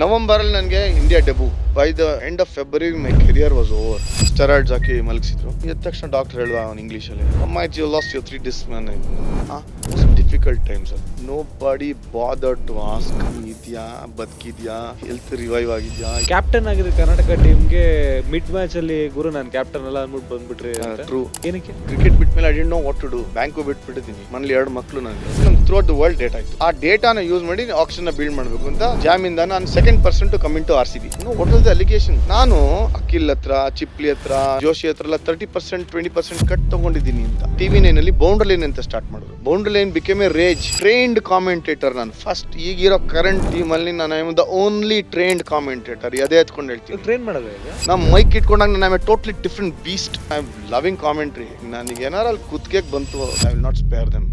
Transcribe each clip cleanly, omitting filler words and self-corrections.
ನವೆಂಬರಲ್ಲಿ ನನಗೆ India debut. By the end of February my career was over. Steroids ಹಾಕಿ ಮಲಗಿಸಿದ್ರು. ಎದ್ದ ತಕ್ಷಣ ಡಾಕ್ಟರ್ ಹೇಳ್ದ ಅವನು ಇಂಗ್ಲೀಷಲ್ಲಿ, ಅಮ್ಮಾಯ್ತು you lost your 3 discs man. Difficult times. Nobody bother to ask ಇದೆಯಾ, ಬದುಕಿದ್ಯಾ, ಹೆಲ್ತ್ ರಿವೈವ್ ಆಗಿದ್ಯಾ. ಕ್ಯಾಪ್ಟನ್ ಆಗಿದೆ ಕರ್ನಾಟಕ ಟೀಮ್ಗೆ ಮಿಡ್ ಮ್ಯಾಚ್ ಅಲ್ಲಿ ಗುರು ನಾನು ಕ್ಯಾಪ್ಟನ್ ಅಲ್ಲ ಅಂದ್ಬಿಟ್ಟು ಬಂದ್ಬಿಟ್ರಿ. ಟ್ರೂ. ಏನಕ್ಕೆ? ಕ್ರಿಕೆಟ್ ಬಿಟ್ಮೇಲೆ I did know what to do. Bank ಬಿಟ್ಬಿಟ್ಟಿದ್ದೀನಿ. ಮನೇಲಿ 2 ಮಕ್ಕಳು ನನಗೆ. ನಮ್ throughout the world date ಆಯ್ತು. ಆ ಡೇಟಾನ ಯೂಸ್ ಮಾಡಿ ಆಕ್ಷನ್ ನ ಬಿಲ್ಡ್ ಮಾಡಬೇಕು ಅಂತ ಜಾಮಿಂದ ನಾನು second person to come in to RCB. What was the allegation? ನಾನು ಅಖಿಲ್ ಹತ್ರ, ಚಿಪ್ಲಿ ಹತ್ರ, ಜೋಶಿ ಹತ್ರ ಎಲ್ಲ 30% 20% ಕಟ್ ತಗೊಂಡಿದ್ದೀನಿ ಅಂತ. TV9 ಅಲ್ಲಿ ಬೌಂಡರ್ ಲೈನ್ ಅಂತ ಸ್ಟಾರ್ಟ್ ಮಾಡಿದ್ರು. Boundary line became a rage. Trained commentator ನಾನು ಫಸ್ಟ್. ಈಗಿರೋ ಕರೆಂಟ್ ಟೀಮ್ ಅಲ್ಲಿ ನಾನು I am the only trained commentator. ಅದೇ ಎತ್ಕೊಂಡು ಹೇಳ್ತೀನಿ. ಟ್ರೈನ್ ಮಾಡೋದು ಈಗ ನಾ ಮೈಕ್ ಇಟ್ಕೊಂಡಾಗ ನಾನು totally different beast. I am loving commentary. ನನಗೆ ಏನಾರ ಅಲ್ಲಿ ಕುತ್ತಿಗೆಗೆ ಬಂತು, I will not spare them.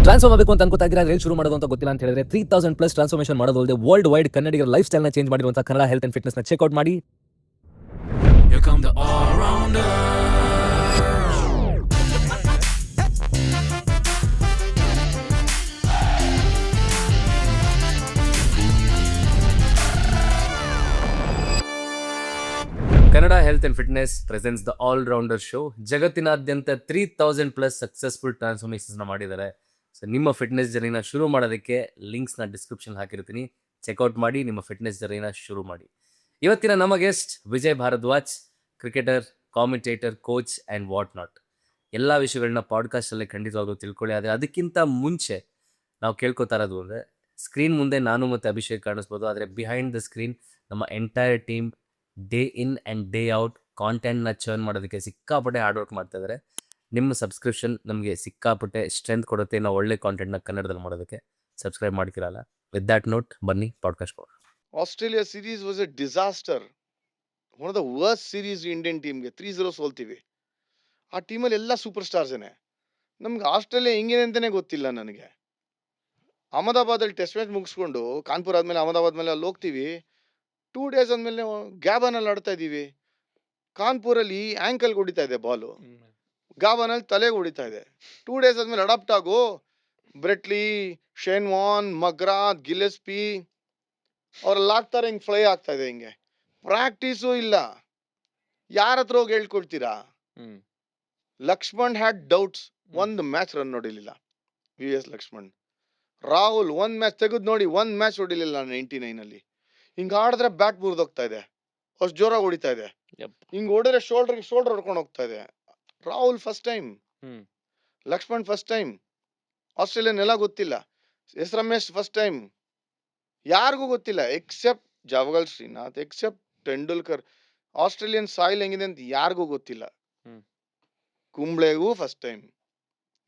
Transform ಆಗಬೇಕು ಅಂತ ಅನ್ಕೋತಾ ಇದ್ದೀರಾ, ಎಲ್ಲಿ ಶುರು ಮಾಡೋದು ಅಂತ ಗೊತ್ತಿಲ್ಲ ಅಂತ ಹೇಳಿದ್ರೆ 3000+ ಟ್ರಾನ್ಸ್ಫಾರ್ಮೇಷನ್ ಮಾಡೋದು ಅಲ್ಲದೆ ವರ್ಲ್ಡ್ ವೈಡ್ ಕನ್ನಡಿಗರ ಲೈಫ್ ಸ್ಟೈಲ್ ನ ಚೇಂಜ್ ಮಾಡಿರುವಂತಹ ಕನ್ನಡ ಹೆಲ್ತ್ ಅಂಡ್ ಫಿಟ್ನೆಸ್ ನ ಚೆಕ್ಔಟ್ ಮಾಡಿ. Here come the all-rounders. Kannada health and fitness presents the all-rounder show. ಜಗತ್ತಿನಾದ್ಯಂತ 3000+ ಸಕ್ಸಸ್ಫುಲ್ ಟ್ರಾನ್ಸ್ಫಾರ್ಮೇಷನ್ಸ್ ಮಾಡಿದ್ದಾರೆ. ಸೊ ನಿಮ್ಮ ಫಿಟ್ನೆಸ್ ಜರ್ನಿನ ಶುರು ಮಾಡೋದಕ್ಕೆ ಲಿಂಕ್ಸ್ನ ಡಿಸ್ಕ್ರಿಪ್ಷನ್ ಹಾಕಿರ್ತೀನಿ. ಚೆಕ್ಔಟ್ ಮಾಡಿ, ನಿಮ್ಮ ಫಿಟ್ನೆಸ್ ಜರ್ನಿನ ಶುರು ಮಾಡಿ. ಇವತ್ತಿನ ನಮ್ಮ guest Vijay Bharadwaj, cricketer, commentator, coach and what not. ಎಲ್ಲ ವಿಷಯಗಳನ್ನ ಪಾಡ್ಕಾಸ್ಟಲ್ಲೇ ಖಂಡಿತವಾಗ್ಲೂ ತಿಳ್ಕೊಳ್ಳಿ. ಆದರೆ ಅದಕ್ಕಿಂತ ಮುಂಚೆ ನಾವು ಕೇಳ್ಕೊತಾ ಇರೋದು ಅಂದರೆ, ಸ್ಕ್ರೀನ್ ಮುಂದೆ ನಾನು ಮತ್ತು ಅಭಿಷೇಕ್ ಕಾಣಿಸ್ಬೋದು, ಆದರೆ ಬಿಹೈಂಡ್ ದ ಸ್ಕ್ರೀನ್ ನಮ್ಮ entire team day in and day out ಕಾಂಟೆಂಟ್ನ ಚರ್ನ್ ಮಾಡೋದಕ್ಕೆ ಸಿಕ್ಕಾಪಟ್ಟೆ ಹಾರ್ಡ್ ವರ್ಕ್ ಮಾಡ್ತಾ ಇದ್ದಾರೆ. ನಿಮ್ಮ ಸಬ್ಸ್ಕ್ರಿಪ್ಷನ್ ನಮಗೆ ಸಿಕ್ಕಾಪಟ್ಟೆ ಸ್ಟ್ರೆಂತ್ ಕೊಡುತ್ತೆ ನಾವು ಒಳ್ಳೆ ಕಾಂಟೆಂಟ್ನ ಕನ್ನಡದಲ್ಲಿ ಮಾಡೋದಕ್ಕೆ. ಸಬ್ಸ್ಕ್ರೈಬ್ ಮಾಡ್ಕಿರಲ್ಲ. ವಿತ್ ದ್ಯಾಟ್ ನೋಟ್ ಬನ್ನಿ ಪಾಡ್ಕಾಸ್ಟ್ ಹೋಗೋಣ. Australia series was A disaster. One of the worst series Indian ಟೀಮ್ಗೆ 3-0 ಸೋಲ್ತೀವಿ. ಆ ಟೀಮಲ್ಲಿ ಎಲ್ಲ ಸೂಪರ್ ಸ್ಟಾರ್ಸೇನೆ. ನಮ್ಗೆ ಆಸ್ಟ್ರೇಲಿಯಾ ಹೆಂಗಿದೆ ಅಂತಾನೆ ಗೊತ್ತಿಲ್ಲ ನನಗೆ. ಅಹಮದಾಬಾದಲ್ಲಿ ಟೆಸ್ಟ್ ಮ್ಯಾಚ್ ಮುಗಿಸ್ಕೊಂಡು ಕಾನ್ಪುರ್ ಆದ್ಮೇಲೆ ಅಹಮದಾಬಾದ್ ಮೇಲೆ ಅಲ್ಲಿ ಹೋಗ್ತೀವಿ. 2 days ಆದ್ಮೇಲೆ ಗ್ಯಾಬನಲ್ಲಿ ಆಡ್ತಾ ಇದೀವಿ. ಕಾನ್ಪುರಲ್ಲಿ ಆಂಕಲ್ ಹೊಡಿತಾ ಇದೆ ಬಾಲು, ಗಾಬನಲ್ಲಿ ತಲೆಗೆ ಹೊಡಿತಾ ಇದೆ. 2 days ಆದ್ಮೇಲೆ ಅಡಾಪ್ಟ್ ಆಗು. ಬ್ರೆಟ್ಲಿ, ಶೇನ್ ವಾನ್, ಮಗ್ರಾತ್, ಗಿಲೆಸ್ಪಿ ಅವ್ರೆಲ್ಲ ಆಗ್ತಾರೆ. ಹಿಂಗೆ ಫ್ಲೈ ಆಗ್ತಾ ಇದೆ. ಹಿಂಗೆ ಪ್ರಾಕ್ಟೀಸು ಇಲ್ಲ. ಯಾರ ಹತ್ರ ಹೋಗಿ ಹೇಳ್ಕೊಳ್ತೀರಾ? Laxman had doubts. ಒಂದು ಮ್ಯಾಚ್ ರನ್ ನೋಡಿಲಿಲ್ಲ VS ಲಕ್ಷ್ಮಣ್. ರಾಹುಲ್ ಒಂದ್ ಮ್ಯಾಚ್ ತೆಗೆದು ನೋಡಿ, ಒಂದ್ ಮ್ಯಾಚ್ ಹೊಡಿಲಿಲ್ಲ 99 ಅಲ್ಲಿ. ಹಿಂಗ ಆಡಿದ್ರೆ ಬ್ಯಾಟ್ ಮುರಿದೋಗ್ತಾ ಇದೆ, ಅಷ್ಟು ಜೋರಾಗಿ ಹೊಡಿತಾ ಇದೆ. ಹಿಂಗ್ ಹೊಡಿದ್ರೆ ಶೋಲ್ಡರ್ ಹೊಡ್ಕೊಂಡು ಹೋಗ್ತಾ ಇದೆ. Rahul first time, Laxman first time. Australian ಎಲ್ಲ ಗೊತ್ತಿಲ್ಲ. S Ramesh first time. ಯಾರಿಗೂ ಗೊತ್ತಿಲ್ಲ except Javagal Srinath, except Tendulkar. Australian soil ಹೆಂಗಿದೆ ಅಂತ ಯಾರಿಗೂ ಗೊತ್ತಿಲ್ಲ. ಕುಂಬ್ಳೆಗೂ ಫಸ್ಟ್ ಟೈಮ್.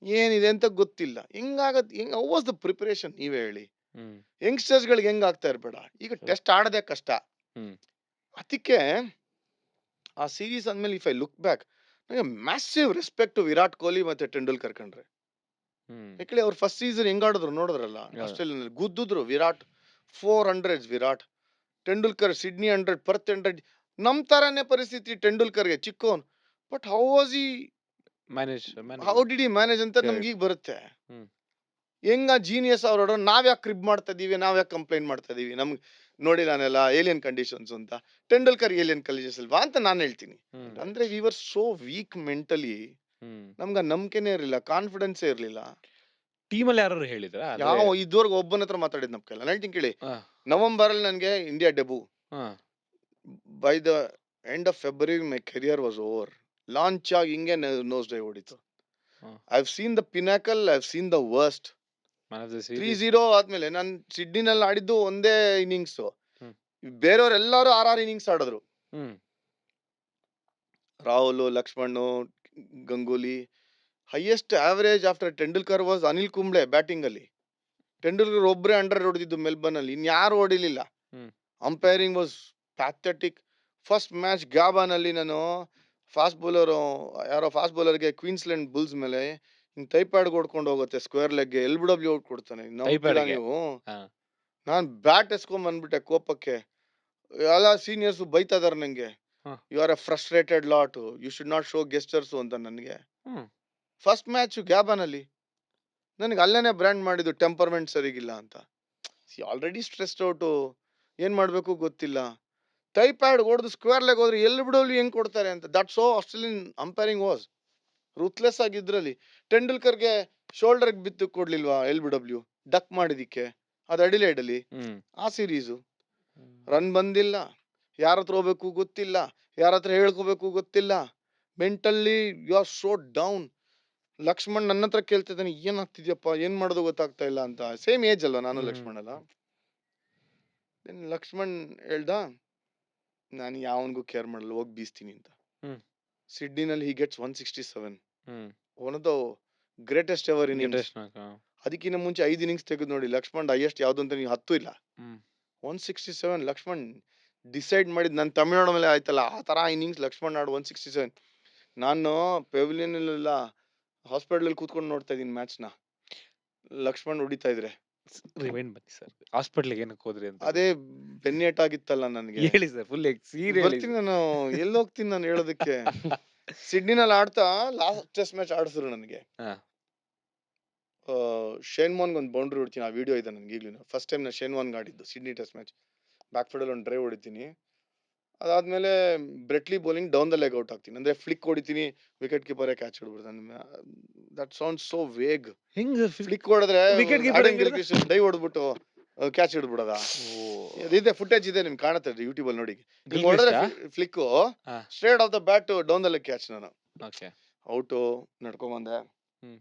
ಏನಿದೆ ಅಂತ ಗೊತ್ತಿಲ್ಲ. ಹೆಂಗಾಗತ್? How was the preparation? ನೀವೇ ಹೇಳಿ. ಯಂಗ್ಸ್ಟರ್ಸ್ ಗಳಿಗೆ ಹೆಂಗ್ ಆಗ್ತಾ ಇರ್ಬೇಡ. ಈಗ ಟೆಸ್ಟ್ ಆಡೋದೇ ಕಷ್ಟ. ಅದಕ್ಕೆ ಆ ಸೀರೀಸ್ ಅಂದ್ಮೇಲೆ ಇಫ್ ಐ ಲುಕ್ ಬ್ಯಾಕ್, ನನಗೆ massive respect to Virat Kohli ಮತ್ತೆ ಟೆಂಡೂಲ್ಕರ್ ಕಂಡ್ರೆ. ಯಾಕಂದ್ರೆ ಅವ್ರು ಫಸ್ಟ್ ಸೀಸನ್ ಹೆಂಗ್ ಆಡಿದ್ರು ನೋಡಿದ್ರಲ್ಲ. ಆಸ್ಟ್ರೇಲಿಯಾದಲ್ಲಿ ಗುದ್ದಿದ್ರು ವಿರಾಟ್. 400 ವಿರಾಟ್. Tendulkar Sydney 100, Perth 100. ನಮ್ ತರಾನೇ ಪರಿಸ್ಥಿತಿ ಟೆಂಡೂಲ್ಕರ್ಗೆ, ಚಿಕ್ಕೋನ್. But how was he how did he manage ಅಂತ ನಮ್ಗೆ ಈಗ ಬರುತ್ತೆ. ಹೆಂಗ ಜೀನಿಯಸ್ ಅವ್ರು. ನಾವ್ಯಾಕೆ ಕ್ರಿಬ್ ಮಾಡ್ತಾ ಇದೀವಿ, ನಾವ್ಯಾಕೆ ಕಂಪ್ಲೇಂಟ್ ಮಾಡ್ತಾ ಇದೀವಿ? ನಮ್ಗೆ ನೋಡಿ ನಾನೆಲ್ಲ ಏಲಿಯನ್ ಕಂಡೀಷನ್ಸ್ ಅಂತ. ಟೆಂಡೂಲ್ಕರ್ ಏಲಿಯನ್ ಕಂಡೀಷನ್ಸ್ ಇಲ್ವಾ ಅಂತ ನಾನು ಹೇಳ್ತೀನಿ. ಅಂದ್ರೆ we were so weak mentally. ನಮ್ಗೆ ನಂಬಿಕೆನೇ ಇರಲಿಲ್ಲ, ಕಾನ್ಫಿಡೆನ್ಸೇ ಇರಲಿಲ್ಲ. ಟೀಮಲ್ಲಿ ಯಾರು ಹೇಳಿದ್ರ? ಯಾವ ಇದುವರೆಗೂ ಒಬ್ಬನ ಹತ್ರ ಮಾತಾಡಿದ್ ನಮ್ ಕೈಲ. ಹೇಳ್ತೀನಿ ಕೇಳಿ. ನವೆಂಬರಲ್ಲಿ ನನಗೆ India debut. By the end of February my career was over. Launch ಆಗಿ ಹಿಂಗೆ ನೋಸ್ ಡೈ ಹೊಡಿತು. I have seen the pinnacle, I have seen the worst. 3-0 ಆದ್ಮೇಲೆ ನಾನು ಸಿಡ್ನಿನಲ್ಲಿ ಆಡಿದ್ದು ಒಂದೇ ಇನ್ನಿಂಗ್ಸ್. ಬೇರೆಯವರೆಲ್ಲರೂ 6 ಇನ್ನಿಂಗ್ಸ್ ಆಡಿದ್ರು. Rahul, Laxman, Ganguly. Highest average after Tendulkar was Anil Kumble batting ಅಲ್ಲಿ. ಟೆಂಡೂಲ್ಕರ್ ಒಬ್ಬರೇ 100 ಹೊಡೆದಿದ್ದು ಮೆಲ್ಬರ್ನ್ ಅಲ್ಲಿ, ಇನ್ಯಾರು ಹೊಡಿಲಿಲ್ಲ. Umpiring was pathetic. First match ಗ್ಯಾಬನ್ ಅಲ್ಲಿ ನಾನು ಫಾಸ್ಟ್ ಬೌಲರ್, ಯಾರೋ ಫಾಸ್ಟ್ ಬೌಲರ್ಗೆ ಕ್ವೀನ್ಸ್ಲೆಂಡ್ ಬುಲ್ಸ್ ಮೇಲೆ ಹಿಂಗ್ ಟೈಪ್ಯಾಡ್ ಹೊಡ್ಕೊಂಡು ಹೋಗುತ್ತೆ ಸ್ಕ್ವೇರ್ ಲೆಗ್ಗೆ. LBW ಔಟ್ ಕೊಡ್ತಾನೆ. ನೀವು ನಾನ್ ಬ್ಯಾಟ್ ಎಸ್ಕೊಂಡ್ ಬಂದ್ಬಿಟ್ಟೆ ಕೋಪಕ್ಕೆ. ಎಲ್ಲ ಸೀನಿಯರ್ಸ್ ಬೈತಾ ಇದಾರೆ ನಂಗೆ, you are a frustrated lot, you should not show gestures ಅಂತ ನನಗೆ. ಫಸ್ಟ್ ಮ್ಯಾಚ್ ಗ್ಯಾಬನ್ ಅಲ್ಲಿ ನನಗೆ ಅಲ್ಲೇನೆ ಬ್ರ್ಯಾಂಡ್ ಮಾಡಿದ್ದು ಟೆಂಪರ್ಮೆಂಟ್ ಸರಿಗಿಲ್ಲ ಅಂತ. ಆಲ್ರೆಡಿ ಸ್ಟ್ರೆಸ್ಡ್ ಔಟು, ಏನು ಮಾಡಬೇಕು ಗೊತ್ತಿಲ್ಲ. ಟೈಪ್ಯಾಡ್ ಹೊಡೆದು ಸ್ಕ್ವೇರ್ ಲೆಗ್ ಹೋದ್ರೆ ಎಲ್ಲಿ ಬಿಡೋಲಿ ಹೆಂಗೆ ಕೊಡ್ತಾರೆ ಅಂತ. That so Australian umpiring was ruthless ಆಗಿದ್ರಲ್ಲಿ. ಟೆಂಡೂಲ್ಕರ್ಗೆ ಶೋಲ್ಡರ್ಗೆ ಬಿತ್ತು ಕೊಡ್ಲಿಲ್ವಾ LBW ಡಕ್ ಮಾಡಿದಿಕ್ಕೆ, ಅದು ಅಡಿಲೇಡಲ್ಲಿ ಆ ಸೀರೀಸು. ರನ್ ಬಂದಿಲ್ಲ, ಯಾರ ಹತ್ರ ಹೋಗ್ಬೇಕು ಗೊತ್ತಿಲ್ಲ, ಯಾರ ಹತ್ರ ಹೇಳ್ಕೋಬೇಕು ಗೊತ್ತಿಲ್ಲ. Mentally you are so down. Laxman ನನ್ನ ಹತ್ರ ಕೇಳ್ತಿದ್ದಾನೆ, ಏನಾಗ್ತಿದ್ಯಪ್ಪ, ಏನ್ ಮಾಡೋದು ಗೊತ್ತಾಗ್ತಾ ಇಲ್ಲ ಅಂತ. ಸೇಮ್ ಏಜ್ ಅಲ್ವಾ ನಾನು ಲಕ್ಷ್ಮಣ್ ಅಲ್ಲ. ಲಕ್ಷ್ಮಣ್ ಹೇಳ್ದ, ನಾನು ಯಾವನ್ಗೂ ಕೇರ್ ಮಾಡಲ್ಲ, ಹೋಗಿ ಬೀಸ್ತೀನಿ ಅಂತ. ಸಿಡ್ನಿನಲ್ಲಿ he gets 167, one of the greatest ever innings. ಅದಕ್ಕಿಂತ ಮುಂಚೆ 5 ಇನ್ನಿಂಗ್ಸ್ ತೆಗೆದು ನೋಡಿ ಲಕ್ಷ್ಮಣ್ ಹೈಯೆಸ್ಟ್ ಯಾವ್ದು ಅಂತ ನೀವು 10 ಇಲ್ಲ. 167 ಲಕ್ಷ್ಮಣ್ ಡಿಸೈಡ್ ಮಾಡಿದ್. ನನ್ನ ತಮಿಳ್ನಾಡು ಮೇಲೆ ಆಯ್ತಲ್ಲ ಆ ತರ ಇನ್ನಿಂಗ್ಸ್ ಲಕ್ಷ್ಮಣ್ ಆಡ್ 167. ನಾನು ಪೆವಿಲಿಯನ್ ಇಲ್ಲ ಹಾಸ್ಪಿಟಲ್ ಕೂತ್ಕೊಂಡು ನೋಡ್ತಾ ಇದೀನಿ ಮ್ಯಾಚ್ ನ. ಲಕ್ಷ್ಮಣ್ ಹೊಡಿತಾ ಇದ್ರೆ ರಿವೈಂಡ್ ಬನ್ನಿ ಸರ್, ಹಾಸ್ಪಿಟ್ಲಿಗೆ ಏನಕ್ಕೆ ಹೋದ್ರಿ ಅಂತ. ಅದೇ ಬೆನ್ನೇಟ್ ಆಗಿತ್ತಲ್ಲ ನನಗೆ. ಹೇಳಿ ಸರ್, ಫುಲ್ ಬರ್ತೀನಿ ನಾನು, ಎಲ್ಲಿ ಹೋಗ್ತೀನಿ ನಾನು ಹೇಳೋದಕ್ಕೆ. ಸಿಡ್ನಿನಲ್ಲಿ ಆಡ್ತಾ ಲಾಸ್ಟ್ ಟೆಸ್ಟ್ ಮ್ಯಾಚ್ ಆಡಿಸಿದ್ರು ನನಗೆ. ಶೇನ್ ವಾರ್ನ್ ಒಂದು ಬೌಂಡ್ರಿ ಹೊಡಿತೀನಿ, ಆ ವಿಡಿಯೋ ಇದೆ ನನಗೆ ಈಗಲೂ. ಫಸ್ಟ್ ಟೈಮ್ ನಾನು ಶೇನ್ ವಾರ್ನ್ ಆಡಿದ್ದು ಸಿಡ್ನಿ ಟೆಸ್ಟ್ ಮ್ಯಾಚ್. ಬ್ಯಾಕ್ ಫೀಲ್ಡಲ್ಲಿ ಒಂದು ಡ್ರೈವ್ ಹೊಡಿತೀನಿ. ಅದಾದ್ಮೇಲೆ Brett Lee bowling down the leg out ಆಗ್ತೀನಿ, ಅಂದ್ರೆ ಫ್ಲಿಕ್ ಹೊಡಿತೀನಿ, ವಿಕೆಟ್ ಕೀಪರೇ ಕ್ಯಾಚ್ ಹಿಡ್ಬಿಡ್ತಾನೆ. That sound so vague. ಹೆಂಗ್ ಫ್ಲಿಕ್ ಹೊಡೆದ್ರೆ ವಿಕೆಟ್ ಕೀಪರ್ ಡೈ ಹೊಡ್ಬಿಟ್ಟು ಕ್ಯಾಚ್ ಹಿಡ್ಬಿಡೋದ. ಇದೆ ಫುಟೇಜ್ ಇದೆ, ನಿಮ್ಗೆ ಕಾಣುತ್ತೆ ಯೂಟ್ಯೂಬ್ ಅಲ್ಲಿ ನೋಡಿ. ಹೊಡೆದ್ರೆ flick straight off the bat down the leg catch. ನಾನು ಔಟು ನಡ್ಕೊಂಬಂದೆ.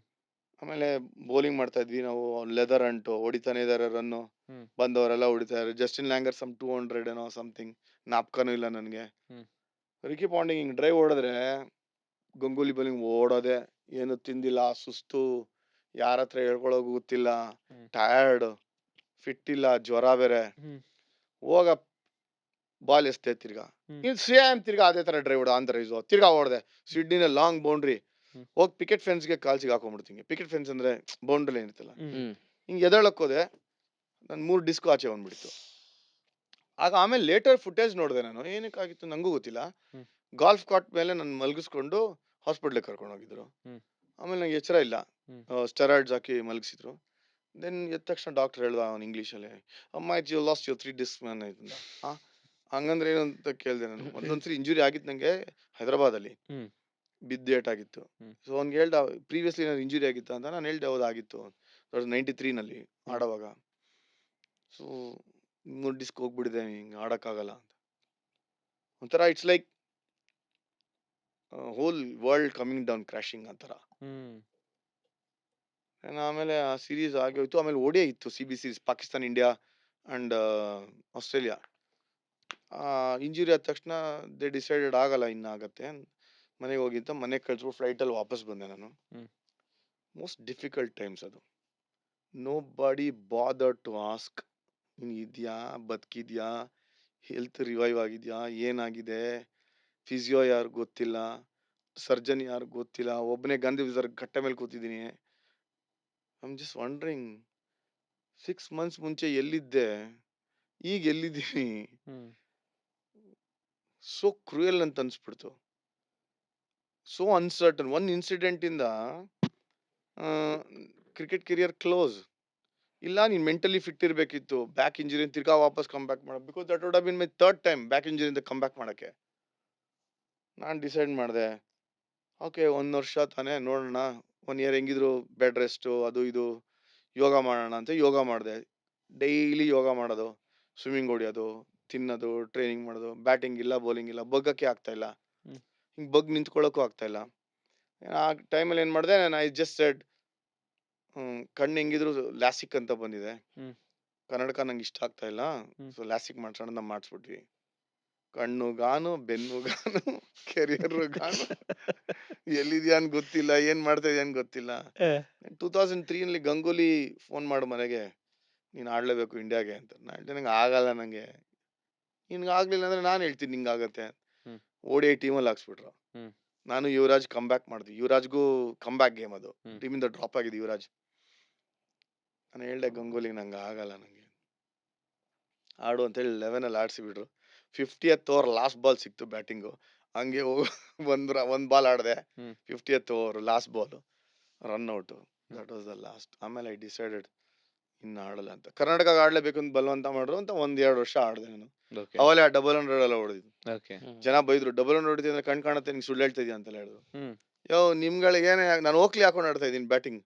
ಆಮೇಲೆ ಬೌಲಿಂಗ್ ಮಾಡ್ತಾ ಇದ್ವಿ ನಾವು. ಲೆದರ್ ಅಂಟು ಹೊಡಿತಾನೆ ಇದಾರೆ ರನ್ನು, ಬಂದವರೆಲ್ಲ ಹೊಡಿತಾರೆ. ಜಸ್ಟಿನ್ ಲ್ಯಾಂಗರ್ 200 ಏನೋ ಸಮಥಿಂಗ್, ನಾಪ್ಕನೂ ಇಲ್ಲ ನನಗೆ. ರಿಕಿ ಪಾಂಡಿಂಗ್ ಹಿಂಗ್ ಡ್ರೈವ್ ಹೊಡೆದ್ರೆ ಗಂಗೂಲಿ ಬೌಲಿಂಗ್ ಓಡೋದೆ, ಏನು ತಿಂದಿಲ್ಲ, ಸುಸ್ತು, ಯಾರ ಹತ್ರ ಹೇಳ್ಕೊಳೋಗು ಗೊತ್ತಿಲ್ಲ, ಟಯರ್ಡ್, ಫಿಟ್ ಇಲ್ಲ, ಜ್ವರ ಬೇರೆ. ಹೋಗ ಬಾಲ್ ಎಸ್ತೆ ತಿರ್ಗಾ ಸೇಮ್ ತಿರ್ಗಾ ಅದೇ ತರ drive Hooda on the rice ತಿರ್ಗಾ ಹೊಡೆದೆ. ಸಿಡ್ನಿನ ಲಾಂಗ್ ಬೌಂಡ್ರಿ ಹೋಗಿ ಪಿಕೆಟ್ ಫೆನ್ಸ್ಗೆ ಕಾಲ್ಸಿಗೆ ಹಾಕೊಂಡ್ಬಿಡ್ತೀನಿ. ಪಿಕೆಟ್ ಫೆನ್ಸ್ ಅಂದ್ರೆ ಬೌಂಡ್ರಿ ಏನಿರ್ತಲ್ಲ, ಹಿಂಗೆ ಎದಳಕ್ ಹೋದೆ, ನನ್ 3 ಡಿಸ್ಕ್ ಆಚೆ ಬಂದ್ಬಿಡ್ತು. ಆಗ ಆಮೇಲೆ ಲೇಟರ್ ಫುಟೇಜ್ ನೋಡಿದೆ ನಾನು, ಏನಕ್ಕಾಗಿತ್ತು ನಂಗೂ ಗೊತ್ತಿಲ್ಲ. ಗಾಲ್ಫ್ ಕಾರ್ಟ್ ಮೇಲೆ ನನ್ನ ಮಲಗಿಸ್ಕೊಂಡು ಹಾಸ್ಪಿಟ್ಲಿಗೆ ಕರ್ಕೊಂಡು ಹೋಗಿದ್ರು. ಆಮೇಲೆ ನಂಗೆ ಎಚ್ಚರ ಇಲ್ಲ, ಸ್ಟೆರಾಯ್ಡ್ಸ್ ಹಾಕಿ ಮಲಗಿಸಿದ್ರು. ದೆನ್ ಎದ್ದ ತಕ್ಷಣ ಡಾಕ್ಟರ್ ಹೇಳ್ದ ಅವ್ನು ಇಂಗ್ಲೀಷಲ್ಲಿ, ಅಮ್ಮ you lost your 3 disc man ಆಯ್ತಂದ. ಹಂಗಂದ್ರೆ ಏನು ಅಂತ ಕೇಳಿದೆ ನಾನು. ಒಂದೊಂದ್ಸರಿ ಇಂಜುರಿ ಆಗಿತ್ತು ನಂಗೆ ಹೈದರಾಬಾದಲ್ಲಿ, ಬಿದ್ದೇಟಾಗಿತ್ತು. ಸೊ ಅವ್ನಿಗೆ ಹೇಳ್ದ ಪ್ರೀವಿಯಸ್ಲಿ ನಾನು ಇಂಜುರಿ ಆಗಿತ್ತು ಅಂತ. ನಾನು ಹೇಳ್ದೆ ಹೌದು ಆಗಿತ್ತು, 93ನಲ್ಲಿ ಆಡೋವಾಗ. ಸೊ 3 ಡಿಸ್ಕ್ ಹೋಗ್ಬಿಟ್ಟಿದೆ, ಹಿಂಗೆ ಆಡೋಕ್ಕಾಗಲ್ಲ ಅಂತ. ಒಂಥರ it's like whole world coming down crashing ಅಂತರ. ಆಮೇಲೆ ಆ ಸೀರೀಸ್ ಆಗಿ ಹೋಯ್ತು. ಆಮೇಲೆ ODI ಇತ್ತು, CB series, Pakistan, India and Australia. Injury ಆದ ತಕ್ಷಣ ದೇ ಡಿಸೈಡೆಡ್ ಆಗಲ್ಲ ಇನ್ನಾಗತ್ತೆ, ಮನೆಗೆ ಹೋಗಿದ್ದ, ಮನೆಗೆ ಕಳಿಸ್ಬಿಟ್ಟು ಫ್ಲೈಟಲ್ಲಿ ವಾಪಸ್ ಬಂದೆ ನಾನು. ಮೋಸ್ಟ್ ಡಿಫಿಕಲ್ಟ್ ಟೈಮ್ಸ್ ಅದು. Nobody bother to ask, ನೀನು ಇದೆಯಾ, ಬದುಕಿದ್ಯಾ, ಹೆಲ್ತ್ ರಿವೈವ್ ಆಗಿದ್ಯಾ, ಏನಾಗಿದೆ, ಫಿಸಿಯೋ ಯಾರು ಗೊತ್ತಿಲ್ಲ, ಸರ್ಜನ್ ಯಾರು ಗೊತ್ತಿಲ್ಲ, ಒಬ್ಬನೇ ಗಾಂಧಿ ವಿಸರ್ ಕಟ್ಟೆ ಮೇಲೆ ಕೂತಿದ್ದೀನಿ. I am just wondering 6 months ಮುಂಚೆ ಎಲ್ಲಿದ್ದೆ, ಈಗ ಎಲ್ಲಿದ್ದೀನಿ. ಸೋ ಕ್ರೂಯಲ್ ಅಂತ ಅನ್ಸ್ಬಿಡ್ತು, ಸೋ ಅನ್ಸರ್ಟನ್. ಒನ್ ಇನ್ಸಿಡೆಂಟ್ ಇಂದ ಕ್ರಿಕೆಟ್ ಕೆರಿಯರ್ ಕ್ಲೋಸ್. ಇಲ್ಲ ನೀನ್ ಮೆಂಟಲಿ ಫಿಟ್ ಇರ್ಬೇಕಿತ್ತು, ಬ್ಯಾಕ್ ಇಂಜುರಿ ತಿರ್ಗಾ ವಾಪಸ್ ಕಮ್ ಬ್ಯಾಕ್ ಮಾಡ, because that would have been my 3rd time back ಇಂಜುರಿಯಿಂದ ಕಮ್ ಬ್ಯಾಕ್ ಮಾಡಕ್ಕೆ. ನಾನು ಡಿಸೈಡ್ ಮಾಡಿದೆ, ಓಕೆ 1 ವರ್ಷ ತಾನೇ ನೋಡೋಣ, 1 ಇಯರ್ ಹೆಂಗಿದ್ರು ಬೆಡ್ ರೆಸ್ಟು ಅದು ಇದು, ಯೋಗ ಮಾಡೋಣ ಅಂತ ಯೋಗ ಮಾಡಿದೆ. ಡೈಲಿ ಯೋಗ ಮಾಡೋದು, ಸ್ವಿಮ್ಮಿಂಗ್ ಹೊಡಿಯೋದು, ತಿನ್ನೋದು, ಟ್ರೈನಿಂಗ್ ಮಾಡೋದು. ಬ್ಯಾಟಿಂಗ್ ಇಲ್ಲ, ಬೌಲಿಂಗ್ ಇಲ್ಲ, ಬಗ್ಗಕ್ಕೆ ಆಗ್ತಾ ಇಲ್ಲ, ಹಿಂಗೆ ಬಗ್ ನಿಂತ್ಕೊಳ್ಳೋಕ್ಕೂ ಆಗ್ತಾ ಇಲ್ಲ. ಆ ಟೈಮಲ್ಲಿ ಏನು ಮಾಡಿದೆ, ನಾನು ಐ ಜಸ್ಟ್ ಸೆಡ್, ಕಣ್ಣು ಹೆಂಗಿದ್ರು ಲ್ಯಾಸಿಕ್ ಅಂತ ಬಂದಿದೆ, ಕನ್ನಡಕ ನಂಗೆ ಇಷ್ಟ ಆಗ್ತಾ ಇಲ್ಲ, ಸೊ ಲ್ಯಾಸಿಕ್ ಮಾಡ್ಸೋಣ ಅಂತ ಮಾಡಿಸ್ಬಿಟ್ವಿ. ಕಣ್ಣು ಗಾನು, ಬೆನ್ನು ಗಾನು, ಕೆರಿಯರ್ ಗಾನು, ಎಲ್ಲಿದ್ಯಾ ಅಂತ ಗೊತ್ತಿಲ್ಲ, ಏನ್ ಮಾಡ್ತಾ ಇದೆಯಾ ಅಂತ ಗೊತ್ತಿಲ್ಲ. 2003ನಲ್ಲಿ ಗಂಗೂಲಿ ಫೋನ್ ಮಾಡು ಮನೆಗೆ, ನೀನು ಆಡ್ಲೇಬೇಕು ಇಂಡಿಯಾಗೆ ಅಂತ. ನಾನು ಹೇಳ್ತೀನಿ ನಂಗೆ ಆಗಲ್ಲ, ನಂಗೆ ನಿನ್ಗೆ ಆಗ್ಲಿಲ್ಲ ಅಂದ್ರೆ ನಾನು ಹೇಳ್ತೀನಿ ನಿಂಗೆ ಆಗತ್ತೆ. ODI ಟೀಮಲ್ಲಿ ಹಾಕ್ಸ್ಬಿಟ್ರು. ನಾನು ಯುವರಾಜ್ ಕಮ್ ಬ್ಯಾಕ್ ಮಾಡಿದ್ವಿ. ಯುವರಾಜ್ಗೂ ಕಮ್ ಬ್ಯಾಕ್ ಗೇಮ್ ಅದು, ಟೀಮಿಂದ ಡ್ರಾಪ್ ಆಗಿದೆ ಯುವರಾಜ್. ನಾನು ಹೇಳ್ದೆ ಗಂಗೂಲಿ ನಂಗೆ ಆಗಲ್ಲ, ನಂಗೆ ಆಡು ಅಂತೇಳಿ 11ಅಲ್ಲಿ ಆಡಿಸಿಬಿಟ್ರು. 50th ಓವರ್ ಲಾಸ್ಟ್ ಬಾಲ್ ಸಿಕ್ತು ಬ್ಯಾಟಿಂಗು, ಹಂಗೆ ಒಂದ್ ಬಾಲ್ ಆಡಿದೆ, 50th over last ball run out, that was the last. ಆಮೇಲೆ ಐ ಡಿಸೈಡೆಡ್ ಇನ್ನು ಆಡಲ್ಲ ಅಂತ. ಕರ್ನಾಟಕ ಆಡ್ಲೇಬೇಕು ಅಂತ ಬಲವಂತ ಮಾಡ್ರು ಅಂತ 1-2 ವರ್ಷ ಆಡ್ದೆ ನಾನು. ಓಕೆ. ಅವೆಲ್ಲ ಡಬಲ್ 100 ಎಲ್ಲ ಹೊಡೆದಿದ್ದು. ಓಕೆ. ಜನ ಬೈದ್ರು, ಡಬಲ್ 100 ಹೊಡಿತೀಯ ಅಂದ್ರೆ ಕಣ್ ಕಾಣುತ್ತೆ ನಿಂಗೆ ಸುಳ್ಳು ಹೇಳ್ತಾ ಇದೀಯ ಅಂತೆಲ್ಲ ಹೇಳಿದ್ರು. ಹ್ಮ್. ನಿಮ್ಗಳಿಗೆ ಏನೇ ನಾನು ಓಕ್ಲಿ ಹಾಕೊಂಡು ಆಡ್ತಾ ಇದ್ದೀನಿ ಬ್ಯಾಟಿಂಗ್.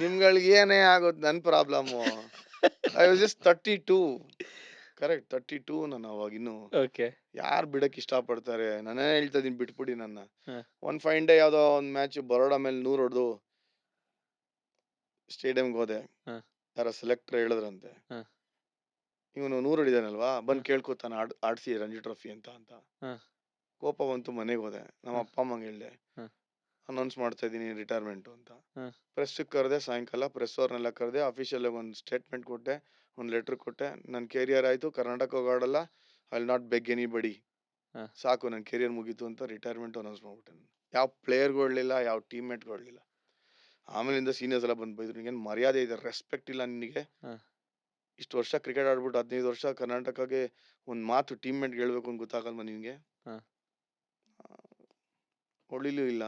ನಿಮ್ಗಳಿಗೆ ಏನೇ ಆಗೋದು ನನ್ನ problem. I was just 32. Correct 32 ನಾನು ಅವಾಗ ಇನ್ನು. ಓಕೆ. ಯಾರು ಬಿಡಕ್ ಇಷ್ಟಪಡ್ತಾರೆ? ನಾನೇ ಹೇಳ್ತಾ ಇದೀನಿ ಬಿಟ್ಬಿಡಿ ನನ್ನ. ಹ. ಒಂದ್ ಫೈನ್ ಡೇ ಯಾವ್ದೋ ಒಂದ್ ಮ್ಯಾಚ್ ಬರೋಡಾ ಮೇಲೆ 100 ಹೊಡೆದು ಸ್ಟೇಡಿಯಂಗೆ ಹೋದೆ. ಹ. ಯಾರ ಸೆಲೆಕ್ಟರ್ ಹೇಳಿದ್ರಂತೆ, ಹ. ಇವನು 100 ಹೊಡಿದಾನಲ್ವಾ ಬಂದ್ ಹ. ಕೇಳ್ಕೊತಾನ ಆಡ್ಸಿ ರಂಜಿ ಟ್ರೋಫಿ ಅಂತ. ಹ. ಕೋಪ ಬಂತು, ಮನೆಗೆ ಹೋದೆ. ನಮ್ಮ ಹ. ಅಪ್ಪ ಅಮ್ಮಂಗೆ ಹೇಳ್ದೆ, ಹ. ಅನೌನ್ಸ್ ಮಾಡ್ತಾ ಇದೀನಿ ರಿಟೈರ್ಮೆಂಟ್ ಅಂತ. ಹ. ಪ್ರೆಸ್ ಕರೆದೆ, ಸಾಯಂಕಾಲ ಪ್ರೆಸ್ ಅವ್ರನ್ನೆಲ್ಲ ಕರೆದೆ, ಅಫಿಷಿಯಲ್ ಒಂದು ಸ್ಟೇಟ್ಮೆಂಟ್ ಕೊಟ್ಟೆ, ಒಂದು ಲೆಟರ್ ಕೊಟ್ಟೆ. ನನ್ನ ಕೆರಿಯರ್ ಆಯ್ತು, ಕರ್ನಾಟಕ ಆಡಲ್ಲ, I will not beg anybody, ಹ. ಸಾಕು ನನ್ನ ಕೆರಿಯರ್ ಮುಗೀತು ಅಂತ ರಿಟೈರ್ಮೆಂಟ್ ಅನೌನ್ಸ್ ಮಾಡ್ಬಿಟ್ಟೆ. ಯಾವ ಪ್ಲೇಯರ್ಗಳಿಲ್ಲ, ಯಾವ ಟೀಮ್ ಮೇಟ್ಗಳಿಲ್ಲ. ಆಮೇಲಿಂದ ಸೀನಿಯರ್ಸ್ ಎಲ್ಲ ಬಂದು ಬೈದ್ರು, ನಿನಗೇನು ಮರ್ಯಾದೆ ಇದೆ, ರೆಸ್ಪೆಕ್ಟ್ ಇಲ್ಲ ನಿನಗೆ? ಹ. ಇಷ್ಟು ವರ್ಷ ಕ್ರಿಕೆಟ್ ಆಡ್ಬಿಟ್ಟು 15 ವರ್ಷ ಕರ್ನಾಟಕಗೆ ಒಂದು ಮಾತು ಟೀಮ್ ಮೇಟ್ಗೆ ಹೇಳ್ಬೇಕು ಅಂತ ಗೊತ್ತಾಗಲ್ವಾ ನಿನಗೆ? ಹ. ಹೊಳಿಲೂ ಇಲ್ಲ,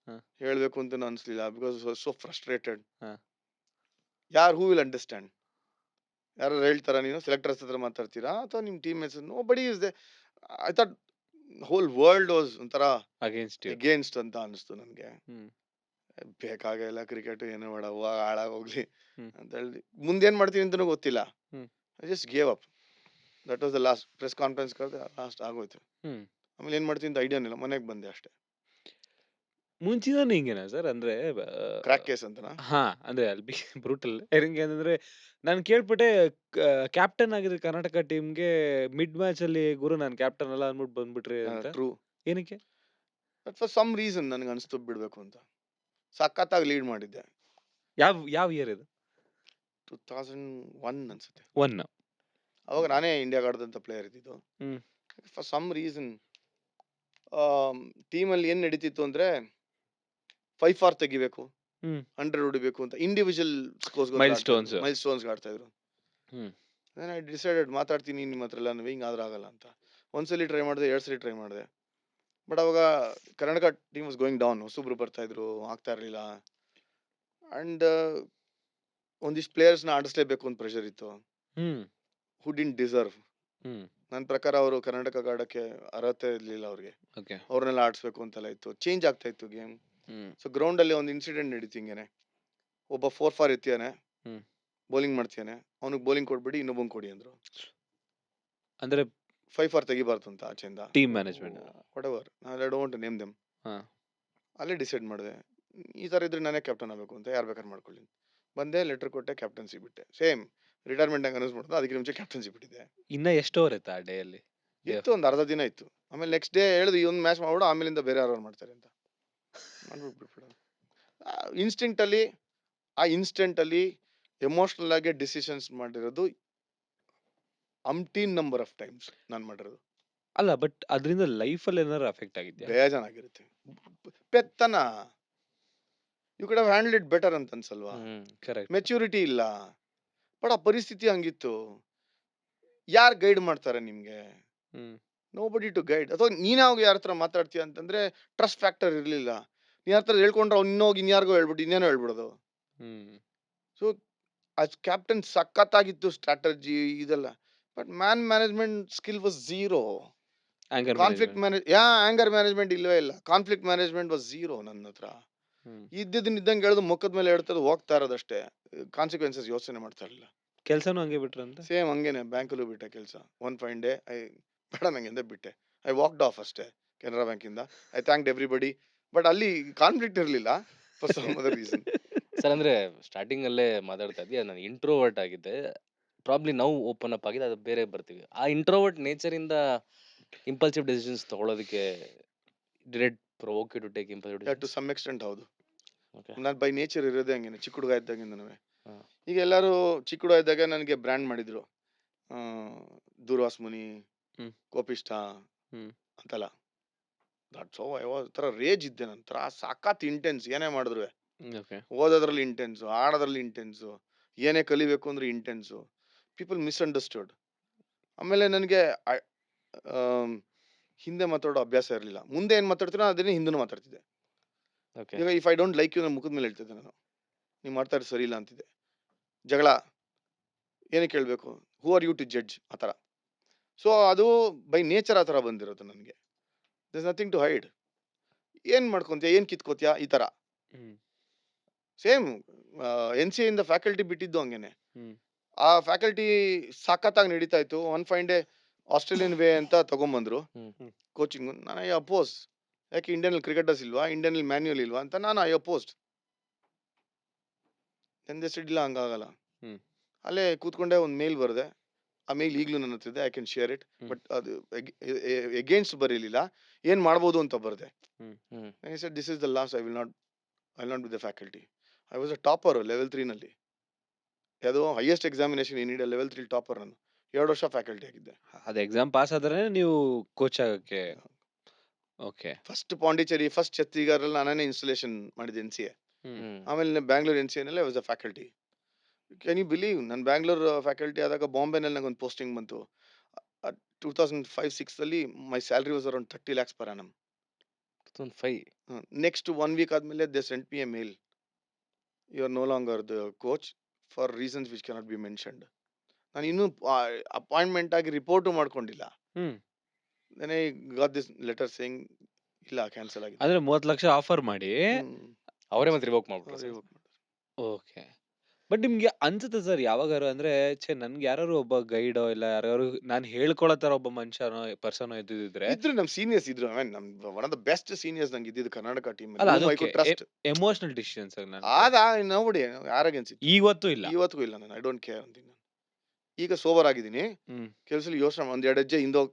ಹ. ಹೇಳ್ಬೇಕು ಅಂತ ಅನ್ಸ್ಲಿಲ್ಲ, ಬಿಕಾಸ್ ಸೋ ಫ್ರಸ್ಟ್ರೇಟೆಡ್. ಹ. ಯಾರು ಹೂ ವಿಲ್ ಅಂಡರ್ಸ್ಟ್ಯಾಂಡ್? ಯಾರು ಹೇಳ್ತಾರ, ನೀನು ಸೆಲೆಕ್ಟರ್ಸ್ ಹತ್ರ ಮಾತಾಡ್ತೀರಾ ಅಥವಾ ನಿಮ್ಮ ಟೀಮ್ ಮೇಟ್ಸ್? ನೋ ಬಡಿ is they. I thought whole world was ಒಂಥರ ಅಗೇನ್ಸ್ಟ್ ಯು. ಅಗೇನ್ಸ್ಟ್ ಅಂತ ಅನಿಸ್ತು ನನಗೆ. ಹ್ಮ್. ಬೇಕಾಗಿಲ್ಲ ಕ್ರಿಕೆಟ್, ಏನೋ ಬೇಡ, ಹಾಳಾಗೋಗ್ಲಿ ಹ್ಮ್. ಅಂತ ಹೇಳಿ ಮುಂದೇನ್ ಮಾಡ್ತೀನಿ ಅಂತನೂ ಗೊತ್ತಿಲ್ಲ. Hmm. I just gave up. That was the last press conference ಕರೆದೆ, ಲಾಸ್ಟ್ ಆಗೋಯ್ತು. ಹ್ಮ್. ಆಮೇಲೆ ಏನ್ ಮಾಡ್ತೀನಿ ಅಂತ ಐಡಿಯಾನಿಲ್ಲ, ಮನೆಗೆ ಬಂದೆ ಅಷ್ಟೇ. ಮುಂಚಿದಾನು ಹಿಂಗೇನಾ ಸರ್? ಅಂದ್ರೆ ಕ್ರ್ಯಾಕ್ ಕೇಸ್ ಅಂತನಾ? ಹಾ, ಅಂದ್ರೆ ಅಲ್ಲಿ ಬಿ ಬ್ರೂಟಲ್. ಹೆಂಗೆ ಅಂತಂದ್ರೆ ನಾನು ಕೇಳ್ಪಟ್ಟೆ, ಕ್ಯಾಪ್ಟನ್ ಆಗಿದ್ರೆ ಕರ್ನಾಟಕ ಟೀಮ್‌ಗೆ ಮಿಡ್ ಮ್ಯಾಚ್ ಅಲ್ಲಿ ಗುರು ನಾನು ಕ್ಯಾಪ್ಟನ್ ಅಲ್ಲ ಅಂದ್ಬಿಟ್ಟು ಬಂದ್ಬಿಟ್ರಿ ಅಂತ. ಟ್ರೂ. ಏನಕ್ಕೆ? ಬಟ್ ಫಾರ್ ಸಮ್ ರೀಸನ್ ನನಗೆ ಅನಿಸ್ತು ಬಿಡ್ಬೇಕು ಅಂತ. ಸಖತ್ತಾಗಿ ಲೀಡ್ ಮಾಡಿದ್ದೆ. ಯಾವ ಇಯರ್ ಇದು? 2001 ಅನ್ಸುತ್ತೆ. 1. ಅವಾಗ ನಾನೇ ಇಂಡಿಯಾಗೆ ಆಡಿದಂಥ ಪ್ಲೇಯರ್ ಇದ್ದಿದ್ದು. ಹ್ಮ್. ಫಾರ್ ಸಮ್ ರೀಸನ್ ಟೀಮಲ್ಲಿ ಏನು ನಡೀತಿತ್ತು ಅಂದರೆ 5 ಫಾರ್ ತೆಗಿಬೇಕು, ಹ್ಮ್. 100 ಹೊಡಿಬೇಕು ಅಂತ ಇಂಡಿವಿಜುವಲ್ ಮೈಲ್ ಸ್ಟೋನ್ಸ್. ಮೈಲ್ ಸ್ಟೋನ್ಸ್ಗೆ ಆಡ್ತಾ ಇದ್ರು. ಹ್ಮ್. ಐ ಡಿಸೈಡೆಡ್ ಮಾತಾಡ್ತೀನಿ ನಿಮ್ಮ ಹತ್ರ ಎಲ್ಲ, ಹಿಂಗೆ ಆದ್ರೆ ಆಗಲ್ಲ ಅಂತ. ಒಂದ್ಸಲಿ ಟ್ರೈ ಮಾಡಿದೆ, 2 ಸಲ ಟ್ರೈ ಮಾಡಿದೆ. ಬಟ್ ಅವಾಗ Karnataka team was going down, ಹೊಸಬ್ರು ಬರ್ತಾ ಇದ್ರು, ಆಗ್ತಾ ಇರಲಿಲ್ಲ. ಆ್ಯಂಡ್ ಒಂದಿಷ್ಟು ಪ್ಲೇಯರ್ಸ್ನ ಆಡಿಸ್ಲೇಬೇಕು ಅಂತ ಪ್ರೆಷರ್ ಇತ್ತು. ಹ್ಮ್. ಹೂ ಡಿಂಟ್ ಡಿಸರ್ವ್. ಹ್ಮ್. ನನ್ನ ಪ್ರಕಾರ ಅವರು ಕರ್ನಾಟಕ ಆಡೋಕ್ಕೆ ಅರ್ಹತೆ ಇರಲಿಲ್ಲ ಅವ್ರಿಗೆ. ಓಕೆ. ಅವ್ರನ್ನೆಲ್ಲ ಆಡಿಸ್ಬೇಕು ಅಂತೆಲ್ಲ ಇತ್ತು. ಚೇಂಜ್ ಆಗ್ತಾ ಇತ್ತು ಗೇಮ್. ಹ್ಮ್. ಸೊ ಗ್ರೌಂಡಲ್ಲಿ ಒಂದು ಇನ್ಸಿಡೆಂಟ್ ನಡೀತು ಹಿಂಗೇನೆ. ಒಬ್ಬ 4 ಫಾರ್ ಎತ್ತಿಯಾನೆ, ಹ್ಮ್. ಬೌಲಿಂಗ್ ಮಾಡ್ತೀಯಾನೆ, ಅವ್ನಿಗೆ ಬೌಲಿಂಗ್ ಕೊಡ್ಬಿಡಿ, ಇನ್ನೊಬ್ಬಂಗೆ ಕೊಡಿ ಅಂದರು. ಅಂದ್ರೆ 5 ಫಾರ್ ತೆಗಿಬಾರ್ದು ಅಂತ ಆಚೆಯಿಂದ. Team management. Whatever, I don't name them. ಹಾ. ಅಲ್ಲೇ ಡಿಸೈಡ್ ಮಾಡಿದೆ, ಈ ಥರ ಇದ್ರೆ ನಾನೇ ಕ್ಯಾಪ್ಟನ್ ಆಗಬೇಕು ಅಂತ, ಯಾರು ಬೇಕಾದ್ರೆ ಮಾಡ್ಕೊಳ್ಳಿ. ಬಂದೆ, ಲೆಟರ್ ಕೊಟ್ಟೆ, ಕ್ಯಾಪ್ಟನ್ಸಿ ಬಿಟ್ಟೆ. ಸೇಮ್ ರಿಟೈರ್ಮೆಂಟ್ ಹಂಗೆ ಅನೌನ್ಸ್ ಮಾಡಿದ್ರು, ಅದಕ್ಕೆ ಮುಂಚೆ ಕ್ಯಾಪ್ಟನ್ಸಿ ಬಿಟ್ಟಿದ್ದೆ. ಇನ್ನ ಎಷ್ಟು ಓವರ್ ಇತ್ತು ಆ ಡೇ ಅಲ್ಲಿ? ಇತ್ತು, ಒಂದು ಅರ್ಧ ದಿನ ಇತ್ತು. ಆಮೇಲೆ ನೆಕ್ಸ್ಟ್ ಡೇ ಹೇಳಿದ್ರು, ಈ ಒಂದು ಮ್ಯಾಚ್ ಮಾಡ್ಬಿಡು, ಆಮೇಲಿಂದ ಬೇರೆ ಯಾರು ಮಾಡ್ತಾರೆ ಅಂತ ಮಾಡ್ಬಿಟ್ಟು ಬಿಟ್ಬಿಡೋದು. ಇನ್ಸ್ಟೆಂಟಲ್ಲಿ ಎಮೋಷ್ನಲ್ ಆಗಿ ಡಿಸಿಷನ್ಸ್ ಮಾಡಿರೋದು ಅಂಟೀನ್ ನಂಬರ್ ಆಫ್ ಟೈಮ್ಸ್ ನಾನು ಮಾಡಿರೋದು. ಅಲ್ಲ, ಬಟ್ ಅದರಿಂದ ಲೈಫಲ್ಲಿ ಏನಾದ್ರು ಅಫೆಕ್ಟ್ ಆಗಿದ್ಯಾ? ಬೇಜಾನಾಗಿರುತ್ತೆ. ಪೆತ್ತನ, you could have handle it better ಅಂತ ಅನ್ಸಲ್ವಾ? ಕರೆಕ್ಟ್. ಮೆಚ್ಯೂರಿಟಿ ಇಲ್ಲ. ಬಟ್ ಆ ಪರಿಸ್ಥಿತಿ ಹಂಗಿತ್ತು. ಯಾರು ಗೈಡ್ ಮಾಡ್ತಾರೆ ನಿಮ್ಗೆ? ಹ್ಮ್. Nobody to guide. ಅಥವಾ ನೀನಾಗ ಯಾರ ಹತ್ರ ಮಾತಾಡ್ತೀಯ ಅಂತಂದ್ರೆ ಟ್ರಸ್ಟ್ ಫ್ಯಾಕ್ಟರ್ ಇರಲಿಲ್ಲ. ನೀನ್ ಯಾರ ಹತ್ರ ಹೇಳ್ಕೊಂಡ್ರೆ ಅವ್ನು ಇನ್ನೋಗಿ ಇನ್ಯಾರಿಗೋ ಹೇಳ್ಬಿಟ್ಟು ಇನ್ನೇನೋ ಹೇಳ್ಬಿಡೋದು. ಹ್ಮ್. ಸೊ ಆಸ್ ಕ್ಯಾಪ್ಟನ್ ಸಖತ್ತಾಗಿತ್ತು ಸ್ಟ್ರಾಟಜಿ ಇದೆಲ್ಲ. But management skill was zero. Anger management ಇಲ್ಲವೇ ಇಲ್ಲ. ಕಾನ್ಫ್ಲಿಕ್ಟ್ ಮ್ಯಾನೇಜ್ಮೆಂಟ್ ವಾಸ್ ಝೀರೋ ನನ್ನ ಹತ್ರ. ಇದ್ದಂಗೆ ಹೇಳೋದು ಮುಖದ ಮೇಲೆ ಹೇಳ್ತದೆ, ಹೋಗ್ತಾ ಇರೋದಷ್ಟೇ. ಕಾನ್ಸಿಕ್ವೆನ್ಸಸ್ ಯೋಚನೆ ಮಾಡ್ತಾ ಇರಲಿಲ್ಲ. ಕೆಲ್ಸನೂ ಹಂಗೆ ಬಿಟ್ರಂತ? ಸೇಮ್ ಹಂಗೇನೆ, ಬ್ಯಾಂಕಲ್ಲೂ ಬಿಟ್ಟೆ ಕೆಲಸ. ಒನ್ ಫೈನ್ ಡೇ ಬೇಡ ನಂಗೆ ಎಂದೇ ಬಿಟ್ಟೆ. ಐ ವಾಕ್ಡ್ ಆಫ್ ಅಷ್ಟೇ ಕೆನರಾ ಬ್ಯಾಂಕಿಂದ. I thanked everybody. ಬಟ್ ಅಲ್ಲಿ ಕಾನ್ಫ್ಲಿಕ್ಟ್ ಇರಲಿಲ್ಲ for some other reason. Sir ಅಂದ್ರೆ ಸ್ಟಾರ್ಟಿಂಗ್ ಅಲ್ಲೇ ಮಾತಾಡ್ತಾ ಇದ್ವಿ, ನಾನು ಇಂಟ್ರೋವರ್ಟ್ ಆಗಿದ್ದೆ, ಪ್ರಾಬ್ಲಿ ನಾವು ಓಪನ್ ಅಪ್ ಆಗಿದೆ, ಅದು ಬೇರೆ ಬರ್ತೀವಿ. ಆ ಇಂಟ್ರೋವರ್ಟ್ ನೇಚರ್ ಇಂದ ಇಂಪಲ್ಸಿವ್ ಡಿಸಿಷನ್ಸ್ ತಗೊಳ್ಳೋದಕ್ಕೆ did provoke you to take impulsive to decisions? Some extent ಹೌದು. ಓಕೆ. ನಾನು ಬೈ ನೇಚರ್ ಇರೋದೇ ಹಂಗೇನೆ, ಚಿಕ್ಕ ಹುಡುಗ ಇದ್ದಾಗಿಂದನೂ. ಹಾ. ಈಗ ಎಲ್ಲರೂ ಚಿಕ್ಕ ಹುಡುಗ ಇದ್ದಾಗ ನನಗೆ ಬ್ರ್ಯಾಂಡ್ ಮಾಡಿದ್ರು, ದೂರ್ವಾಸ್ ಮುನಿ, ಹ್ಮ್. ಕೋಪಿಷ್ಟ ಹ್ಮ್. ಅಂತೆಲ್ಲ. That's how I was. ಥರ ರೇಜ್ ಇದ್ದೆ ನನ್ನ ಹತ್ರ, ಸಖತ್ ಇಂಟೆನ್ಸ್. ಏನೇ ಮಾಡಿದ್ರು, ಓಕೆ. ಓದೋದ್ರಲ್ಲಿ ಇಂಟೆನ್ಸು, ಆಡೋದ್ರಲ್ಲಿ ಇಂಟೆನ್ಸು, ಏನೇ ಕಲಿಬೇಕು ಅಂದ್ರೆ ಇಂಟೆನ್ಸು. People misunderstood. ಆಮೇಲೆ ನನಗೆ ಹಿಂದೆ ಮಾತಾಡೋ ಅಭ್ಯಾಸ ಇರಲಿಲ್ಲ. ಮುಂದೆ ಏನು ಮಾತಾಡ್ತೀನೋ ಅದನ್ನೇ ಹಿಂದೂ ಮಾತಾಡ್ತಿದ್ದೆ. ಓಕೆ. ಈಗ if I don't like you, ನನ್ನ ಮುಖದ ಮೇಲೆ ಹೇಳ್ತಿದ್ದೆ ನಾನು, ನೀವು ಮಾಡ್ತಾ ಇರೋದು ಸರಿ ಇಲ್ಲ ಅಂತಿದ್ದೆ. ಜಗಳ ಏನಕ್ಕೆ ಕೇಳಬೇಕು, who are you to judge ಆ ಥರ. ಸೊ ಅದು ಬೈ ನೇಚರ್ ಆ ಥರ ಬಂದಿರೋದು ನನಗೆ. There is nothing to hide. ಏನು ಮಾಡ್ಕೊತೀಯ, ಏನು ಕಿತ್ಕೋತೀಯ, ಈ ಥರ. ಹ್ಮ್ ಸೇಮ್ NCA ಇಂದ ಫ್ಯಾಕಲ್ಟಿ ಬಿಟ್ಟಿದ್ದು ಹಂಗೇನೆ. ಹ್ಮ್ ಆ ಫ್ಯಾಕಲ್ಟಿ ಸಖತ್ತಾಗಿ ನಡೀತಾ ಇತ್ತು. One fine day Australian way ಅಂತ ತಗೊಂಬಂದ್ರು ಹ್ಮ್ ಕೋಚಿಂಗು. ನಾನು ಐ ಅಪೋಸ್. ಯಾಕೆ ಇಂಡಿಯನಲ್ಲಿ ಕ್ರಿಕೆಟರ್ಸ್ ಇಲ್ವಾ, ಇಂಡಿಯನಲ್ಲಿ ಮ್ಯಾನ್ಯುಯಲ್ ಇಲ್ವಾ ಅಂತ ನಾನು ಐ ಅಪೋಸ್ಡ್. ಎಂದೇ ಸಿಡ್ಲಿಲ್ಲ, ಹಂಗಾಗಲ್ಲ. ಹ್ಮ್. ಅಲ್ಲೇ ಕೂತ್ಕೊಂಡೆ ಒಂದು ಮೇಲ್ ಬರೆದೆ. ಆ ಮೇಲ್ ಈಗಲೂ ನನ್ನ ಹತ್ರ ಇದೆ, I can share it. Hmm. But ಅದು ಎಗೇನ್ಸ್ಟ್ ಬರೀಲಿಲ್ಲ, ಏನು ಮಾಡ್ಬೋದು ಅಂತ ಬರೆದೆ. Hmm I said this is the last, I will not be the faculty. I was a topper level 3ನಲ್ಲಿ. ಯಾವುದೋ highest examination in India level 3 topper ನಾನು. 2 ವರ್ಷ ಫ್ಯಾಕಲ್ಟಿ ಆಗಿದ್ದೆ. ಅದು ಎಕ್ಸಾಮ್ ಪಾಸ್ ಆದ್ರೆ ನೀವು ಕೋಚ್ ಆಗಕ್ಕೆ. ಓಕೆ. ಫಸ್ಟ್ ಪಾಂಡಿಚೇರಿ, ಫಸ್ಟ್ ಛತ್ತೀಸ್ಗಢಲ್ಲಿ ನಾನೇ ಇನ್ಸ್ಟಾಲೇಷನ್ ಮಾಡಿದ್ದೆ NCA. ಆಮೇಲೆ ಬ್ಯಾಂಗ್ಳೂರ್ NCAನಲ್ಲಿ I was a faculty. Can you believe, ನಾನು ಬ್ಯಾಂಗ್ಳೂರ್ ಫ್ಯಾಕಲ್ಟಿ ಆದಾಗ ಬಾಂಬೆನಲ್ಲಿ ನನಗೊಂದು ಪೋಸ್ಟಿಂಗ್ ಬಂತು. 2005-06 my salary was around 30 lakhs per annum. 2005. Next 1 week ಆದಮೇಲೆ they sent me a mail, you are no longer the coach for reasons which cannot be mentioned. ನಾನು ಇನ್ನೂ appointment ಆಗಿ report ಮಾಡ್ಕೊಂಡಿಲ್ಲ. Hmm then I got this letter saying ಇಲ್ಲ, cancel ಆಗಿದೆ. ಅಂದ್ರೆ 30 lakh offer ಮಾಡಿ. ಅವರೇ ಮತ್ತೆ ರಿವೋಕ್ ಮಾಡ್ಬಿಟ್ರು sir. ಓಕೆ. ಬಟ್ ನಿಮ್ಗೆ ಅನ್ಸುತ್ತೆ ಸರ್ ಯಾವಾಗಾರು ಅಂದ್ರೆ ನನ್ಗೆ ಯಾರು ಒಬ್ಬ ಗೈಡೋ ಇಲ್ಲ ಯಾರು ನಾನು ಹೇಳ್ಕೊಳ್ಳೋ ತರ ಒಬ್ಬ ಮನುಷ್ಯನೋ ಪರ್ಸನೋ ಇದ್ದಿದ್ರೆ. ಇದ್ರು ನಮ್ ಸೀನಿಯರ್ಸ್ ಇದ್ರು. ನಮ್ one of the best seniors ನಂಗೆ ಇದ್ದಿದ್ದು ಕರ್ನಾಟಕ ಟೀಮ್. ಅಲ್ಲ I could trust. Emotional decision sir ನಾನು ನೋಡಿ ಆರೋಗ್ಯನ್ಸ್ ಇತ್ತು. ಇವತ್ತು ಇಲ್ಲ. ಇವತ್ತಿಗೂ ಇಲ್ಲ. ನಾನು ಐ ಡೋಂಟ್ ಕೇರ್ ಅಂತೀನಿ. ನಾನು ಈಗ ಸೋಬರ್ ಆಗಿದ್ದೀನಿ. ಕೆಲಸ ಯೋಚನೆ ಒಂದ್ 2 ಹೆಜ್ಜೆ ಹಿಂದೋ.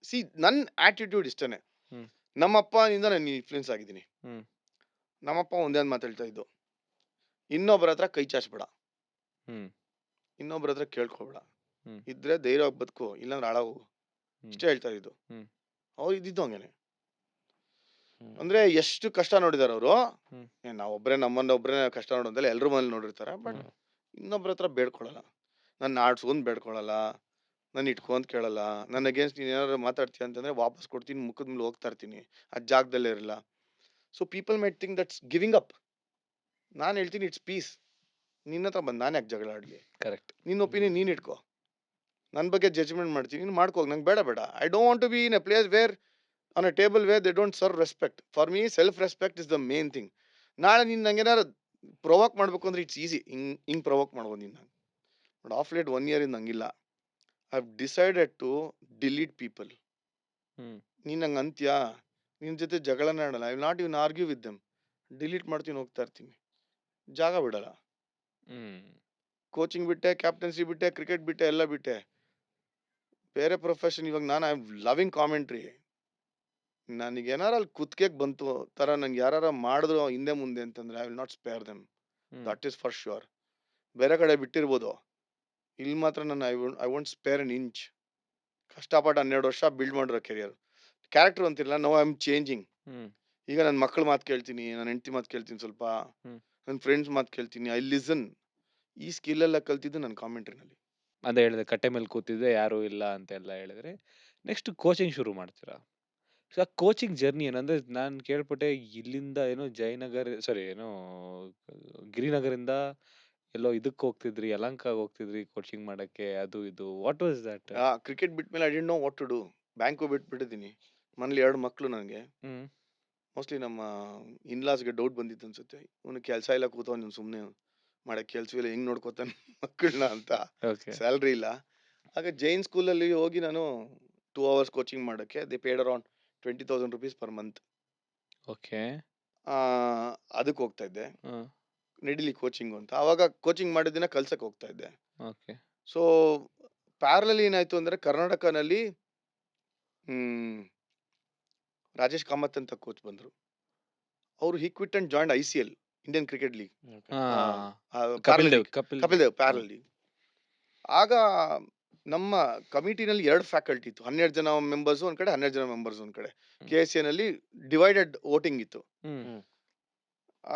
ಸಿ ನನ್ನ ಆಟಿಟ್ಯೂಡ್ ಇಷ್ಟೇನೆ. ಹ್ಮ್. ನಮ್ಮಪ್ಪನಿಂದ ನಾನು ಇನ್ಫ್ಲೂಯೆನ್ಸ್ ಆಗಿದ್ದೀನಿ. ಹ್ಮ್. ನಮ್ಮಪ್ಪ ಒಂದೇ ಮಾತು ಹೇಳ್ತಾ ಇದ್ದು, ಇನ್ನೊಬ್ಬರ ಹತ್ರ ಕೈ ಚಾಚ್ಬೇಡ, ಹ್ಮ್. ಇನ್ನೊಬ್ಬರ ಹತ್ರ ಕೇಳ್ಕೊಬೇಡ, ಹ್ಮ್. ಇದ್ರೆ ಧೈರ್ಯವಾಗಿ ಬದುಕು, ಇಲ್ಲಾಂದ್ರೆ ಹಾಳಾಗೋಗು. ಹ್ಮ್. ಇಷ್ಟೇ ಹೇಳ್ತಾ ಇದ್ದು. ಹ್ಮ್. ಅವ್ರು ಇದ್ದಿದ್ದು ಹಂಗೇನೆ. ಹ್ಮ್. ಅಂದ್ರೆ ಎಷ್ಟು ಕಷ್ಟ ನೋಡಿದಾರೆ ಅವರು. ಹ್ಮ್. ನಾವೊಬ್ರೆ ನಮ್ಮನ್ನ ಒಬ್ರೆ ಕಷ್ಟ ನೋಡೋದಲ್ಲ, ಎಲ್ರ ಮನೇಲಿ ನೋಡಿರ್ತಾರೆ. ಬಟ್ ಇನ್ನೊಬ್ರ ಹತ್ರ ಬೇಡ್ಕೊಳಲ್ಲ, ನನ್ನ ಆಡ್ಸ್ಕೊಂಡ್ ಬೇಡ್ಕೊಳಲ್ಲ, ನಾನು ಇಟ್ಕೊಂತ ಕೇಳಲ್ಲ. ನನ್ನ ಅಗೇನ್ಸ್ಟ್ ನೀನು ಏನಾದ್ರು ಮಾತಾಡ್ತೀಯ ಅಂತಂದ್ರೆ ವಾಪಸ್ ಕೊಡ್ತೀನಿ, ಮುಖದ ಮೇಲೆ ಹೋಗ್ತಾ ಇರ್ತೀನಿ, ಆ ಜಾಗದಲ್ಲೇ ಇರಲ್ಲ. So people mite think that's giving up. ನಾನು ಹೇಳ್ತೀನಿ ಇಟ್ಸ್ ಪೀಸ್. ನಿನ್ನ ಹತ್ರ ಬಂದು ನಾನು ಯಾಕೆ ಜಗಳ ಆಡ್ಲಿ? ಕರೆಕ್ಟ್. ನಿನ್ನ ಒಪಿನಿಯನ್ ನೀನು ಇಟ್ಕೋ, ನನ್ನ ಬಗ್ಗೆ ಜಡ್ಜ್ಮೆಂಟ್ ಮಾಡ್ತೀನಿ, ನೀನು ಮಾಡ್ಕೋ, ನಂಗೆ ಬೇಡ. I don't want to be in a place where on a table where they don't serve respect. For me self respect is the main thing. ನಾಳೆ ನೀನು ನಂಗೆ ಏನಾರು ಪ್ರೊವೋಕ್ ಮಾಡ್ಬೇಕು ಅಂದ್ರೆ ಇಟ್ಸ್ ಈಸಿ, ಹಿಂಗೆ ಪ್ರೊವೋಕ್ ಮಾಡ್ಬೋದು ನೀನು. ಬಟ್ ಆಫ್ ಲೇಟ್ 1 year ಇಂದ ಹಂಗಿಲ್ಲ. I have decided to delete people. ನೀನು ನಂಗೆ ಅಂತ್ಯಾ, ನಿನ್ನ ಜೊತೆ ಜಗಳನೇ ಆಡಲ್ಲ, I will not even argue with them. Delete ಮಾಡ್ತೀನಿ, ಹೋಗ್ತಾ ಇರ್ತೀನಿ, ಜಾಗ ಬಿಡಲ್ಲ. ಕೋಚಿಂಗ್ ಬಿಟ್ಟೆ, ಕ್ಯಾಪ್ಟನ್ಸಿ ಬಿಟ್ಟೆ, ಕ್ರಿಕೆಟ್ ಬಿಟ್ಟೆ, ಎಲ್ಲ ಬಿಟ್ಟೆ. ಬೇರೆ ಪ್ರೊಫೆಷನ್ ಇವಾಗ ನಾನು ಐ ಆಮ್ ಲವಿಂಗ್ ಕಾಮೆಂಟ್ರಿ. ನನಗೆ ಏನಾರ ಅಲ್ಲಿ ಕುತ್ತಿಗೆಗೆ ಬಂತು ತರ ನಂಗೆ ಯಾರು ಮಾಡಿದ್ರು ಹಿಂದೆ ಮುಂದೆ ಅಂತಂದ್ರೆ I will not spare them. That is for sure. ಬೇರೆ ಕಡೆ ಬಿಟ್ಟಿರ್ಬೋದು, ಇಲ್ಲಿ ಮಾತ್ರ ನಾನು I want spare an inch. ಕಷ್ಟಪಟ್ಟು 12 ವರ್ಷ ಬಿಲ್ಡ್ ಮಾಡಿರೋ ಕೆರಿಯರ್. ಕ್ಯಾರೆಕ್ಟರ್ ಅಂತಿರಲ್ಲ, ನೋ ಐ ಆಮ್ ಚೇಂಜಿಂಗ್. ಈಗ ನನ್ನ ಮಕ್ಕಳ ಮಾತು ಕೇಳ್ತೀನಿ, ನನ್ನ ಹೆಂಡತಿ ಮಾತು ಕೇಳ್ತೀನಿ, ಸ್ವಲ್ಪ ನನ್ನ ಫ್ರೆಂಡ್ಸ್ ಮಾತು ಕೇಳ್ತೀನಿ, ಐ ಲಿಸನ್. ಈ ಸ್ಕಿಲ್ ಎಲ್ಲ ಕಲ್ತಿದ್ದು ನನ್ನ ಕಾಮೆಂಟ್ರಿನಲ್ಲಿ. ಅದೇ ಹೇಳಿದೆ, ಕಟ್ಟೆ ಮೇಲೆ ಕೂತಿದ್ದೆ, ಯಾರು ಇಲ್ಲ ಅಂತ ಎಲ್ಲ ಹೇಳಿದ್ರೆ. ನೆಕ್ಸ್ಟ್ ಕೋಚಿಂಗ್ ಶುರು ಮಾಡ್ತೀರಾ. ಸೊ ಆ ಕೋಚಿಂಗ್ ಜರ್ನಿ ಏನಂದ್ರೆ ನಾನು ಕೇಳ್ಪಟ್ಟೆ ಇಲ್ಲಿಂದ ಏನೋ ಗಿರಿನಗರಿಂದ ಎಲ್ಲೋ ಇದಕ್ಕೆ ಹೋಗ್ತಿದ್ರಿ, ಯಲಹಂಕ ಹೋಗ್ತಿದ್ರಿ ಕೋಚಿಂಗ್ ಮಾಡಕ್ಕೆ, ಅದು ಇದು. What was that? ಕ್ರಿಕೆಟ್ ಬಿಟ್ಮೇಲೆ I didn't know what to do. Bank ಬಿಟ್ಬಿಟ್ಟಿದ್ದೀನಿ. ಮನೇಲಿ 2 ಮಕ್ಕಳು ನನಗೆ. ಮೋಸ್ಟ್ಲಿ ನಮ್ಮ ಇನ್ಲಾಸ್ಗೆ ಡೌಟ್ ಬಂದಿತ್ತು ಅನ್ಸುತ್ತೆ, ಇವನು ಕೆಲಸ ಇಲ್ಲ, ಕೂತವ್ ನೀವು ಸುಮ್ಮನೆ ಮಾಡಕ್ಕೆ ಕೆಲಸವಿಲ್ಲ, ಹೆಂಗ್ ನೋಡ್ಕೋತಾನೆ ಮಕ್ಕಳನ್ನ ಅಂತ. ಸ್ಯಾಲ್ರಿ ಇಲ್ಲ. ಆಗ ಜೈನ್ ಸ್ಕೂಲಲ್ಲಿ ಹೋಗಿ ನಾನು 2 hours ಕೋಚಿಂಗ್ ಮಾಡೋಕ್ಕೆ they paid around 20,000 rupees per month. Okay. ಅದಕ್ಕೆ ಹೋಗ್ತಾ ಇದ್ದೆ, ನಡಿಲಿ ಕೋಚಿಂಗು ಅಂತ. ಆವಾಗ ಕೋಚಿಂಗ್ ಮಾಡಿದ ದಿನ ಕಲ್ಸಕ್ಕೆ ಹೋಗ್ತಾ ಇದ್ದೆ. ಓಕೆ. ಸೊ ಪ್ಯಾರಲಲ್ ಏನಾಯ್ತು ಅಂದ್ರೆ ಕರ್ನಾಟಕನಲ್ಲಿ ರಾಜೇಶ್ ಕಾಮತ್ ಅಂತ ಕೋಚ್ ಬಂದ್ರು. ಅವರು he quit and joined ICL, Indian cricket league. Kapil Dev parallel league. ಆಗ ನಮ್ಮ ಕಮಿಟಿನಲ್ಲಿ 2 ಫ್ಯಾಕಲ್ಟಿ ಇತ್ತು. 12 ಜನ ಮೆಂಬರ್ಸ್ ಒಂದ್ ಕಡೆ, 12 ಜನ ಮೆಂಬರ್ಸ್ ಒಂದ್ ಕಡೆ. KSA ನಲ್ಲಿ ಡಿವೈಡೆಡ್ ವೋಟಿಂಗ್ ಇತ್ತು.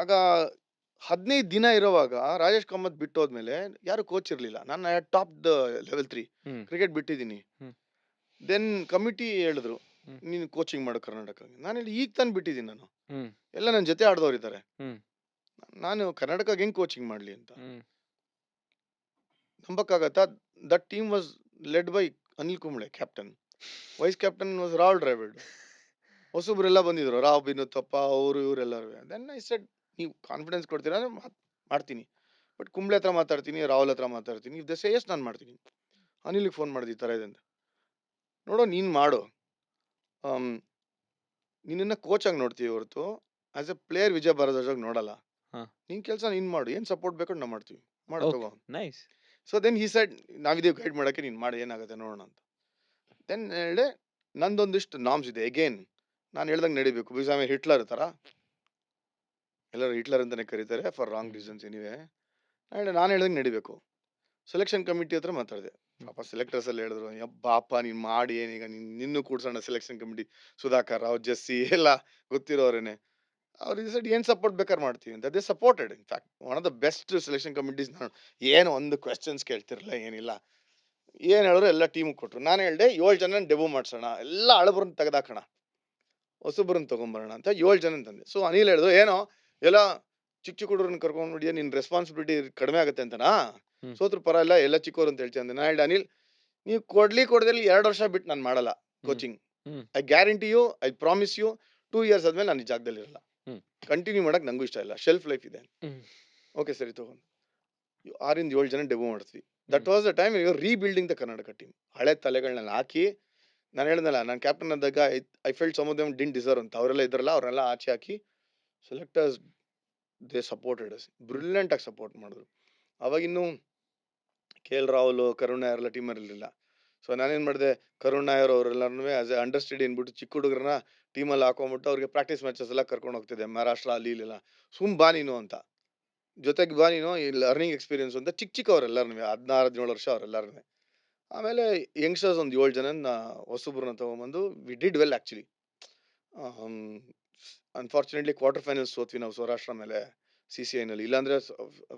ಆಗ 15 ದಿನ ಇರುವಾಗ ರಾಜೇಶ್ ಕಾಮತ್ ಬಿಟ್ಟೋದ್ಮೇಲೆ ಯಾರು ಕೋಚ್ ಇರ್ಲಿಲ್ಲ. ನಾನು ಟಾಪ್ ದ ಲೆವೆಲ್ 3 ಕ್ರಿಕೆಟ್ ಬಿಟ್ಟಿದ್ದೀನಿ. ದೆನ್ ಕಮಿಟಿ ಹೇಳಿದ್ರು, ನೀನು ಕೋಚಿಂಗ್ ಮಾಡು ಕರ್ನಾಟಕ. ನಾನು ಹೇಳಿ, ಈಗ ತಾನು ಬಿಟ್ಟಿದ್ದೀನಿ, ನಾನು ಎಲ್ಲ ನನ್ನ ಜೊತೆ ಆಡ್ದವ್ರು ಇದ್ದಾರೆ, ನಾನು ಕರ್ನಾಟಕ ಹೆಂಗ್ ಕೋಚಿಂಗ್ ಮಾಡ್ಲಿ ಅಂತ. ನಂಬಕ್ಕಾಗತ್ತಾ? That team was led by Anil Kumble captain. Vice captain was Rahul Dravid. ಹೊಸಬ್ರೆಲ್ಲ ಬಂದಿದ್ರು, ರಾವ್ ಬಿನುತಪ್ಪ ಅವರು ಇವರೆಲ್ಲರೂ. ದೆನ್ ಐ ಸೆಡ್, ನೀವು ಕಾನ್ಫಿಡೆನ್ಸ್ ಕೊಡ್ತೀರಾ ಅಂದ್ರೆ ಮಾಡ್ತೀನಿ, ಬಟ್ ಕುಂಬ್ಳೆ ಹತ್ರ ಮಾತಾಡ್ತೀನಿ, ರಾಹುಲ್ ಹತ್ರ ಮಾತಾಡ್ತೀನಿ, ಇಫ್ ದೇ ಸೇ ಯೆಸ್ ನಾನು ಮಾಡ್ತೀನಿ. ಅನಿಲ್ಗೆ ಫೋನ್ ಮಾಡಿದ್ವಿ ಈ ಥರ ಇದೆ ಅಂತ. ನೋಡೋ ನೀನು ಮಾಡು, ನಿನ್ನ ಕೋಚ್ ಆಗಿ ನೋಡ್ತೀವಿ ಹೊರತು as a player Vijay Bharadwaj ನೋಡಲ್ಲ. ನಿನ್ ಕೆಲಸ ನೀನ್ ಮಾಡು, ಏನ್ ಸಪೋರ್ಟ್ ಬೇಕು ನಾವು ಮಾಡ್ತೀವಿ, ಮಾಡು ತಗೋ. Nice. So then he said, ನಾವಿದೀವಿ ಗೈಡ್ ಮಾಡಕ್ಕೆ, ನೀನ್ ಮಾಡಿ ಏನಾಗುತ್ತೆ ನೋಡೋಣ ಅಂತ. ದೆನ್ ಹೇಳಿ, ನಂದೊಂದಿಷ್ಟು ನಾಮ್ಸ್ ಇದೆ. ಅಗೇನ್ ನಾನು ಹೇಳ್ದಂಗೆ ನಡಿಬೇಕು. ಬಿಕಾಸ್ ಆಮೇಲೆ ಹಿಟ್ಲರ್ ಥರ, ಎಲ್ಲರೂ ಹಿಟ್ಲರ್ ಅಂತಾನೆ ಕರೀತಾರೆ ಫಾರ್ ರಾಂಗ್ ರೀಸನ್ಸ್ ಎನಿವೆ. ನಾನು ಹೇಳ್ದಂಗೆ ನಡಿಬೇಕು. ಸೆಲೆಕ್ಷನ್ ಕಮಿಟಿ ಹತ್ರ ಮಾತಾಡಿದೆ. ಪಾಪ ಸೆಲೆಕ್ಟರ್ಸ್ ಎಲ್ಲ ಹೇಳಿದ್ರು, ಬಾಪ ನೀನ್ ಮಾಡಿ ಏನೀಗ, ನಿನ್ನೂ ಕೂಡ್ಸೋಣ ಸೆಲೆಕ್ಷನ್ ಕಮಿಟಿ, ಸುಧಾಕರ್ ರಾವ್, ಜಸ್ಸಿ ಎಲ್ಲ ಗೊತ್ತಿರೋರೇನೆ. ಅವ್ರಿಗೆ ಸೆಡ್ ಏನ್ ಸಪೋರ್ಟ್ ಬೇಕಾದ್ರೆ ಮಾಡ್ತೀವಿ ಅಂತ. They supported. In fact one of the best selection committees. ನಾನು ಏನು ಒಂದು ಕ್ವೆಶನ್ಸ್ ಕೇಳ್ತಿರಲಿಲ್ಲ, ಏನಿಲ್ಲ, ಏನ್ ಹೇಳಿದ್ರು ಎಲ್ಲ ಟೀಮ್ ಕೊಟ್ರು. ನಾನು ಹೇಳ್ದೆ 7 ಜನ ಡೆಬ್ಯೂ ಮಾಡ್ಸೋಣ, ಎಲ್ಲ ಹಳಬ್ರನ್ನ ತೆಗೆದಾಕೋಣ, ಹೊಸಬ್ರನ್ನ ತಗೊಂಬರೋಣ ಅಂತ 7 ಜನ ತಂದೆ. ಸೊ ಅನಿಲ್ ಹೇಳಿದ್ರು, ಏನೋ ಎಲ್ಲ ಚಿಕ್ಕ ಚಿಕ್ಕ ಹುಡುಗರನ್ನ ಕರ್ಕೊಂಡ್ಬಿಡಿಯ, ನಿನ್ ರೆಸ್ಪಾನ್ಸಿಬಿಲಿಟಿ ಕಡಿಮೆ ಆಗುತ್ತೆ ಅಂತನಾ, ಸೋತ್ರ ಪರ ಇಲ್ಲ, ಎಲ್ಲ ಚಿಕ್ಕವರು ಅಂತ ಹೇಳ್ತೀನಿ ಅಂದೆ. ನಾನು ಹೇಳ್ದೆ, ಅನಿಲ್ ನೀವು ಕೊಡ್ದಲ್ಲಿ 2 ವರ್ಷ ಬಿಟ್ಟು ನಾನು ಮಾಡಲ್ಲ coaching. I guarantee you, I promise you, 2 years ಆದ್ಮೇಲೆ ನಾನು ಈ ಜಾಗದಲ್ಲಿ ಇರಲ್ಲ. ಕಂಟಿನ್ಯೂ ಮಾಡಕ್ ನಂಗೂ ಇಷ್ಟ ಇಲ್ಲ, ಶೆಲ್ಫ್ ಲೈಫ್ ಇದೆ. ಓಕೆ ಸರಿ ತಗೊಂಡು 6 ಇಂದ 7 ಜನ ಡೆಬ್ಯೂ ಮಾಡ್ತೀವಿ. That was the time you rebuilding the Karnataka team. ಹಳೆ ತಲೆಗಳನ್ನ ಹಾಕಿ, ನಾನು ಹೇಳ್ದಲ್ಲ, ನಾನು ಕ್ಯಾಪ್ಟನ್ ಆದಾಗ I felt some of them didn't deserve ಅಂತ. ಅವರೆಲ್ಲ ಇದ್ರಲ್ಲ, ಅವರೆಲ್ಲ ಆಚೆ ಹಾಕಿ selectors they supported us, brilliant ಆಗಿ ಸಪೋರ್ಟ್ ಮಾಡಿದ್ರು. ಅವಾಗಿನ್ನೂ KL ರಾಹುಲ್, ಕರುಣ್ ನಾಯರ್ ಎಲ್ಲ ಟೀಮಲ್ಲಿ ಇರಲಿಲ್ಲ. ಸೊ ನಾನೇನು ಮಾಡಿದೆ, ಕರುಣ್ ನಾಯರ್ ಅವರೆಲ್ಲರೂ ಆಸ್ ಎ ಅಂಡರ್ಸ್ಟಡಿ ಅಂದ್ಬಿಟ್ಟು ಚಿಕ್ಕ ಹುಡುಗರನ್ನ ಟೀಮಲ್ಲಿ ಹಾಕೊಂಡ್ಬಿಟ್ಟು ಅವ್ರಿಗೆ ಪ್ರಾಕ್ಟೀಸ್ ಮ್ಯಾಚಸ್ ಎಲ್ಲ ಕರ್ಕೊಂಡು ಹೋಗ್ತಿದ್ದೆ, ಮಹಾರಾಷ್ಟ್ರ ಅಲ್ಲಿ ಇಲ್ಲೆಲ್ಲ. ಬಾ ನೀನು ಅಂತ, ಜೊತೆಗೆ ಬಾ ನೀನು, ಈ ಲರ್ನಿಂಗ್ ಎಕ್ಸ್ಪೀರಿಯನ್ಸ್ ಅಂತ. ಚಿಕ್ಕವರೆಲ್ಲರೂ 16-17 ವರ್ಷ ಅವರೆಲ್ಲರೂ. ಆಮೇಲೆ ಯಂಗ್ಸ್ಟರ್ಸ್ ಒಂದು 7 ಜನ ಹೊಸಬ್ರನ್ನ ತೊಗೊಂಬಂದು we did well actually. Unfortunately quarter finals ಸೋತ್ವಿ ನಾವು ಸೌರಾಷ್ಟ್ರ ಮೇಲೆ CCIನಲ್ಲಿ. ಇಲ್ಲಾಂದ್ರೆ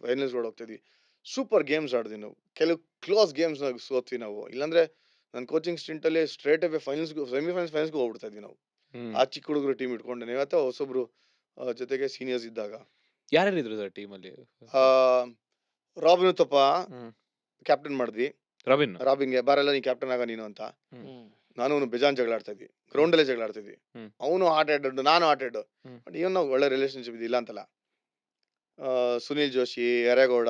ಫೈನಲ್ಸ್ಗಳು ಹೋಗ್ತಿದ್ವಿ. ಸೂಪರ್ ಗೇಮ್ಸ್ ಆಡಿದ್ವಿ ನಾವು, ಕೆಲವು ಕ್ಲೋಸ್ ಗೇಮ್ಸ್ ಸೋತ್ವಿ ನಾವು. ಇಲ್ಲಾಂದ್ರೆ ನನ್ನ ಕೋಚಿಂಗ್ ಸ್ಟಿಂಟಲ್ಲಿ ಸ್ಟ್ರೇಟ್ ಅವೇ ಸೆಮಿಫೈನಲ್ಸ್ಗೂ ಹೋಗ್ಬಿಡ್ತಾ ಇದ್ವಿ ನಾವು, ಆ ಚಿಕ್ಕ ಹುಡುಗರು ಟೀಮ್ ಇಟ್ಕೊಂಡು. ಇವತ್ತು ಹೊಸಬ್ರು ಜೊತೆಗೆ ಸೀನಿಯರ್ಸ್ ಇದ್ದಾಗ ಯಾರ್ಯಾರಿದ್ರು ಸರ್ ಟೀಮಲ್ಲಿ? ರಾಬಿನ್ ಉತ್ತಪ್ಪ ಕ್ಯಾಪ್ಟನ್ ಮಾಡಿದ್ವಿ. ರಾಬಿನ್ಗೆ ಬಾರೆಲ್ಲ ನೀ ಕ್ಯಾಪ್ಟನ್ ಆಗ ನೀನು ಅಂತ. ನಾನು ಅವನು ಬೇಜಾನ್ ಜಗಳ ಆಡ್ತಾ ಇದ್ವಿ, ಗ್ರೌಂಡಲ್ಲೇ ಜಗಳ ಆಡ್ತಿದ್ವಿ. ಅವನು ಆಟ ಆಡೋದು, ನಾನು ಆಟ ಆಡೋ, ಬಟ್ ಇವನ್ ನಾವು ಒಳ್ಳೆ ರಿಲೇಶನ್ಶಿಪ್ ಇದೆ, ಇಲ್ಲ ಅಂತಲ್ಲ. Sunil Joshi, Yeregowda,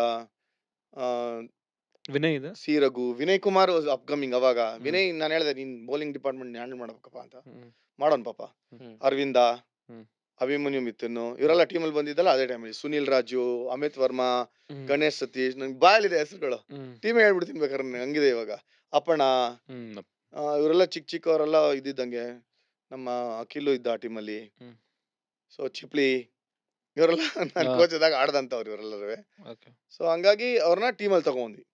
Vinay, C Raghu, Vinay Kumar upcoming. ಅವಾಗ ವಿನಯ್ ನಾನು ಹೇಳ್ದೆ, ನೀನ್ ಬೌಲಿಂಗ್ ಡಿಪಾರ್ಟ್ಮೆಂಟ್ ಹ್ಯಾಂಡಲ್ ಮಾಡ್ಬೇಕಪ್ಪ ಅಂತ. ಮಾಡೋನ್ ಪಾಪ. ಅರವಿಂದ, ಅಭಿಮನ್ಯು ಮಿಥುನ್ ಇವರೆಲ್ಲ ಟೀಮಲ್ಲಿ ಬಂದಿದ್ದಲ್ಲ ಅದೇ ಟೈಮಲ್ಲಿ. ಸುನಿಲ್ ರಾಜು, ಅಮಿತ್ ವರ್ಮಾ, ಗಣೇಶ್ ಸತೀಶ್, ನಂಗೆ ಬಾಯಲ್ಲಿದೆ ಹೆಸರುಗಳು, ಟೀಮೇ ಹೇಳ್ಬಿಡ್ತೀನಿ ಬೇಕಾದ್ರೆ, ಹಂಗಿದೆ ಇವಾಗ. ಅಪ್ಪಣ್ಣ, ಇವರೆಲ್ಲ ಚಿಕ್ಕವರೆಲ್ಲ ಇದ್ದಿದ್ದಂಗೆ. ನಮ್ಮ ಅಖಿಲು ಇದ್ದ ಆ ಟೀಮಲ್ಲಿ. ಸೊ ಚಿಪ್ಲಿ, ಇವರೆಲ್ಲ ನಾನು ಕೋಚ್ ಇದ್ದಾಗ ಆಡ್ದಂತವ್ರು ಇವರೆಲ್ಲರೂ. ಸೊ ಹಂಗಾಗಿ ಅವ್ರನ್ನ ಟೀಮಲ್ಲಿ ತಗೊಂಡ್ವಿ.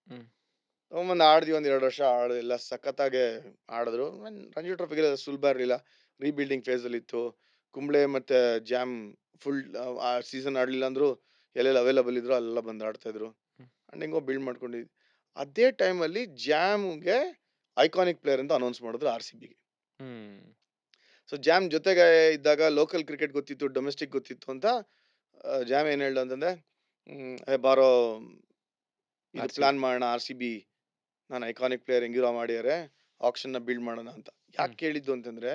ತಗೊಂಬಂದು ಆಡಿದ್ವಿ, 1-2 ವರ್ಷ ಎಲ್ಲ ಸಖತ್ತಾಗೆ ಆಡಿದ್ರು. ರಂಜಿ ಟ್ರೋಫಿಗೆ ಸುಲಭ ಇರಲಿಲ್ಲ, ರೀಬಿಲ್ಡಿಂಗ್ ಫೇಸಲ್ಲಿ ಇತ್ತು. ಕುಂಬ್ಳೆ ಮತ್ತೆ ಜಾಮ್ ಫುಲ್ ಆ ಸೀಸನ್ ಆಡಲಿಲ್ಲ ಅಂದ್ರು ಎಲ್ಲೆಲ್ಲ ಅವೈಲಬಲ್ ಇದ್ರು ಅಲ್ಲೆಲ್ಲ ಬಂದು ಆಡ್ತಾ ಇದ್ರು. ಅಂಡ್ ಹೆಂಗೋ ಬಿಲ್ಡ್ ಮಾಡ್ಕೊಂಡಿದ್ವಿ. ಅದೇ ಟೈಮಲ್ಲಿ ಜಾಮ್ಗೆ ಐಕಾನಿಕ್ ಪ್ಲೇಯರ್ ಅಂತ ಅನೌನ್ಸ್ ಮಾಡಿದ್ರು RCBಗೆ. ಸೊ ಜಾಮ್ ಜೊತೆಗೆ ಇದ್ದಾಗ ಲೋಕಲ್ ಕ್ರಿಕೆಟ್ ಗೊತ್ತಿತ್ತು, ಡೊಮೆಸ್ಟಿಕ್ ಗೊತ್ತಿತ್ತು ಅಂತ ಜಾಮ್ ಏನ್ ಹೇಳ್ದ ಅಂತಂದ್ರೆ, ಬಾರೋ ಇದು ಪ್ಲಾನ್ ಮಾಡೋಣ, RCB ನಾನು ಐಕಾನಿಕ್ ಪ್ಲೇಯರ್ ಹೆಂಗಿರೋ ಮಾಡ್ಯಾರೆ, ಆಕ್ಷನ್ನ ಬಿಲ್ಡ್ ಮಾಡೋಣ ಅಂತ. ಯಾಕೆ ಕೇಳಿದ್ದು ಅಂತಂದ್ರೆ,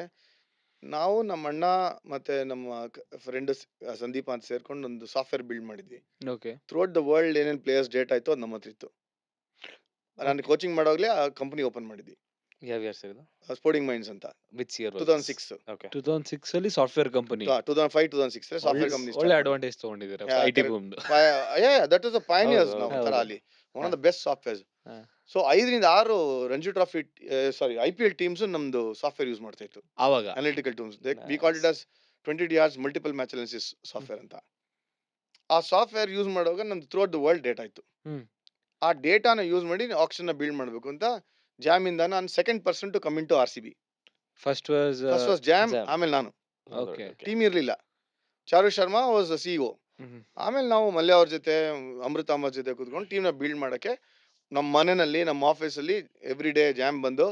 ನಾವು ನಮ್ಮ ಅಣ್ಣ ಮತ್ತೆ ನಮ್ಮ ಫ್ರೆಂಡ್ ಸಂದೀಪ ಅಂತ ಸೇರ್ಕೊಂಡು ಒಂದು ಸಾಫ್ಟ್ವೇರ್ ಬಿಲ್ಡ್ ಮಾಡಿದ್ವಿ. ಥ್ರೂಔಟ್ ದ ವರ್ಲ್ಡ್ ಏನೇನು ಪ್ಲೇಯರ್ಸ್ ಡೇಟಾ ಇತ್ತು ಅದು ನಮ್ಮ ಹತ್ರ ಇತ್ತು. ನಾನು ಕೋಚಿಂಗ್ ಮಾಡೋಗ್ಲೇ ಆ ಕಂಪನಿ ಓಪನ್ ಮಾಡಿದ್ವಿ, ಯಾವ ಇಯರ್ ಸರ್ ಇದು? ಸ್ಪೋರ್ಟಿಂಗ್ ಮೈಂಡ್ಸ್ ಅಂತ. Which year? 2006. 2006 ಅಲ್ಲಿ ಸಾಫ್ಟ್ವೇರ್ ಕಂಪನಿ. 2005-2006 software company. ಒಳ್ಳೆ ಅಡ್ವಾಂಟೇಜ್ ತಗೊಂಡಿದ್ದಾರೆ IT boom. That is the pioneers ನಾವು ತರ ಅಲ್ಲಿ. One of the best softwares. So 5 ರಿಂದ 6 ರಂಜಿ ಟ್ರಾಫಿ IPL ಟೀಮ್ಸ್ ನಮ್ದು ಸಾಫ್ಟ್ವೇರ್ ಯೂಸ್ ಮಾಡ್ತಾ ಇತ್ತು ಆವಾಗ. Analytical tools, we called it as 20 yards multiple match analysis software ಅಂತ. ಆ ಸಾಫ್ಟ್ವೇರ್ ಯೂಸ್ ಮಾಡುವಾಗ ನಮ್ದು ಥ್ರೂಔಟ್ ದ ವರ್ಲ್ಡ್ ಡೇಟಾ ಇತ್ತು. ಆ ಡೇಟಾನ ಯೂಸ್ ಮಾಡಿ ಆಕ್ಷನ್ ನ ಬಿಲ್ಡ್ ಮಾಡಬೇಕು ಅಂತ ಜಾಮ್ ಇಂದ ನಾನು second person to come in to RCB. First was ಜಾಮ್, ಆಮೇಲೆ ನಾನು. ಟೀಮ್ ಇರ್ಲಿಲ್ಲ. Charu Sharma was CEO. ಆಮೇಲೆ ನಾವು ಮಲ್ಯ ಅವ್ರ ಜೊತೆ, ಅಮೃತ ಅಮ್ಮ ಜೊತೆ ಕೂತ್ಕೊಂಡು ಟೀಮ್ ನ ಬಿಲ್ಡ್ ಮಾಡಕ್ಕೆ ನಮ್ಮ ಮನೆಯಲ್ಲಿ, ನಮ್ಮ ಆಫೀಸಲ್ಲಿ ಎವ್ರಿ ಡೇ ಜಾಮ್ ಬಂದು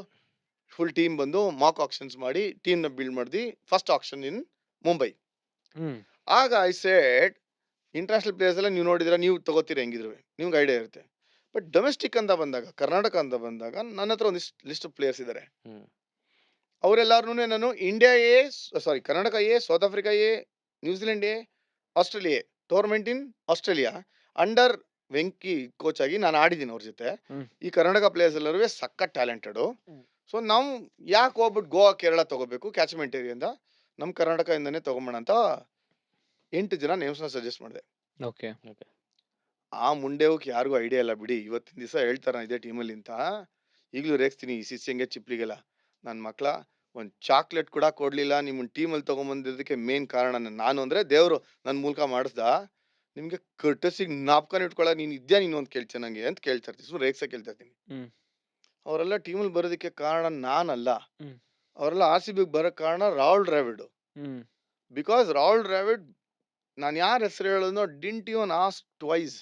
ಫುಲ್ ಟೀಮ್ ಬಂದು ಮಾಕ್ ಆಕ್ಷನ್ಸ್ ಮಾಡಿ ಟೀಮ್ ನ ಬಿಲ್ಡ್ ಮಾಡಿದ್ವಿ. ಫಸ್ಟ್ ಆಕ್ಷನ್ ಇನ್ ಮುಂಬೈ. ಆಗ ಐ ಸೆಡ್, ಇಂಟರ್ನ್ಯಾಷನಲ್ ಪ್ಲೇಯರ್ಸ್ ಎಲ್ಲ ನೀವು ನೋಡಿದ್ರೆ ನೀವು ತಗೋತೀರ ಹೆಂಗಿದ್ರು, ನಿಮ್ಗೆ ಐಡಿಯಾ ಇರುತ್ತೆ. ಬಟ್ ಡೊಮೆಸ್ಟಿಕ್ ಅಂತ ಬಂದಾಗ, ಕರ್ನಾಟಕ ಅಂತ ಬಂದಾಗ ನನ್ನ ಹತ್ರ ಒಂದಿಷ್ಟು ಲಿಸ್ಟ್ ಆಫ್ ಪ್ಲೇಯರ್ಸ್ ಇದ್ದಾರೆ. ಅವರೆಲ್ಲರೂ ನಾನು India A, sorry Karnataka A, south Africa A, New Zealand A, Australia A, tournament in Australia under Venky coach ಆಗಿ ನಾನು ಆಡಿದ್ದೀನಿ ಅವ್ರ ಜೊತೆ. ಈ ಕರ್ನಾಟಕ ಪ್ಲೇಯರ್ಸ್ ಎಲ್ಲರೂ ಸಕ್ಕ ಟ್ಯಾಲೆಂಟೆಡು. ಸೊ ನಾವು ಯಾಕೆ ಹೋಗ್ಬಿಟ್ಟು ಗೋವಾ ಕೇರಳ ತಗೋಬೇಕು ಕ್ಯಾಚ್ಮೆಂಟ್ ಏರಿಯಿಂದ, ನಮ್ಮ ಕರ್ನಾಟಕದಿಂದನೇ ತಗೊಂಬೋಣ ಅಂತ 8 ಜನ ನೇಮ್ಸ್ನ ಸಜೆಸ್ಟ್ ಮಾಡಿದೆ. ಓಕೆ. ಆ ಮುಂಡೆವಕ್ಕೆ ಯಾರಿಗೂ ಐಡಿಯಾ ಇಲ್ಲ ಬಿಡಿ. ಇವತ್ತಿನ ದಿವಸ ಹೇಳ್ತಾರ ಇದೇ ಟೀಮಲ್ಲಿ ಅಂತ ಈಗಲೂ ರೇಗಿಸ್ತೀನಿ ಈ ಸಿಸ್ಸಂಗೆ ಚಿಪ್ಲಿಗೆಲ್ಲ. ನನ್ನ ಮಕ್ಳ ಒಂದು ಚಾಕ್ಲೇಟ್ ಕೂಡ ಕೊಡ್ಲಿಲ್ಲ ನಿಮ್ಮನ್ನ ಟೀಮಲ್ಲಿ ತಗೊಂಬಂದಿದ್ದಕ್ಕೆ ಮೇನ್ ಕಾರಣ ನಾನು ಅಂದ್ರೆ ದೇವರು ನನ್ನ ಮೂಲಕ ಮಾಡಿಸ್ದ. ನಿಮ್ಗೆ ಕರ್ಟಸಿಗೆ ನಾಪ್ಕಾನ್ ಇಟ್ಕೊಳ್ಳ ನೀನ್ ಇದ್ಯಾ ನೀನು ಅಂತ ಕೇಳ್ತೀನಿ ನಂಗೆ ಅಂತ ಕೇಳ್ತಾ ಇರ್ತೀನಿ, ಸುಮ್ಮನೆ ರೇಗ್ಸ ಕೇಳ್ತಾ ಇರ್ತೀನಿ. ಅವರೆಲ್ಲ ಟೀಮಲ್ಲಿ ಬರೋದಕ್ಕೆ ಕಾರಣ ನಾನಲ್ಲ. ಅವರೆಲ್ಲ RCB ಬರೋಕ್ ಕಾರಣ ರಾಹುಲ್ ದ್ರಾವಿಡ್. ಬಿಕಾಸ್ ರಾಹುಲ್ ದ್ರಾವಿಡ್ ನಾನು ಯಾರ ಹೆಸರು ಹೇಳೋದೋ didn't even ask twice.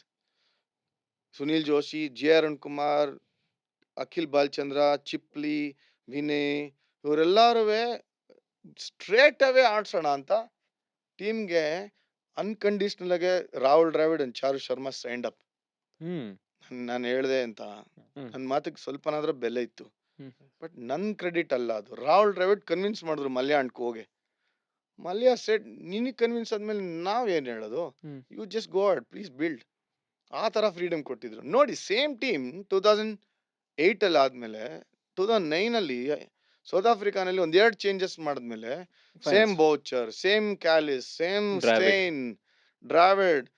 Sunil Joshi, J Arun Kumar, Akhil Balachandra, Chipli, Vinay ಇವರೆಲ್ಲರೂ ಸ್ಟ್ರೇಟ್ ಅವೇ ಆಡ್ಸೋಣ ಅಂತ ಟೀಮ್ಗೆ ಅನ್ಕಂಡೀಷನಲ್ ಆಗಿ Rahul Dravid and Charu Sharma stand up. ನಾನು ಹೇಳ್ದೆ ಅಂತ ನನ್ನ ಮಾತಿಗೆ ಸ್ವಲ್ಪನಾದ್ರೂ ಬೆಲೆ ಇತ್ತು. ಬಟ್ ನನ್ ಕ್ರೆಡಿಟ್ ಅಲ್ಲ ಅದು. ರಾಹುಲ್ ದ್ರಾವಿಡ್ ಕನ್ವಿನ್ಸ್ ಮಾಡಿದ್ರು ಮಲ್ಯ ಅಂಡ್ಕ್ ಹೋಗಿ. ಮಲ್ಯ ಸೆಟ್ ನಿನಗೆ ಕನ್ವಿನ್ಸ್ ಆದ್ಮೇಲೆ ನಾವೇನ್ ಹೇಳೋದು, you just go ahead please build. ಆ ತರ ಫ್ರೀಡಮ್ ಕೊಟ್ಟಿದ್ರು. ನೋಡಿ ಸೇಮ್ ಟೀಮ್ 2008 ಅಲ್ಲಿ ಆದ್ಮೇಲೆ 2009 ಅಲ್ಲಿ ಸೌತ್ ಆಫ್ರಿಕಾನಲ್ಲಿ ಒಂದೆರಡು ಚೇಂಜಸ್ ಮಾಡಿದ್ಮೇಲೆ same Boucher, same Kallis, same Steyn, Dravid,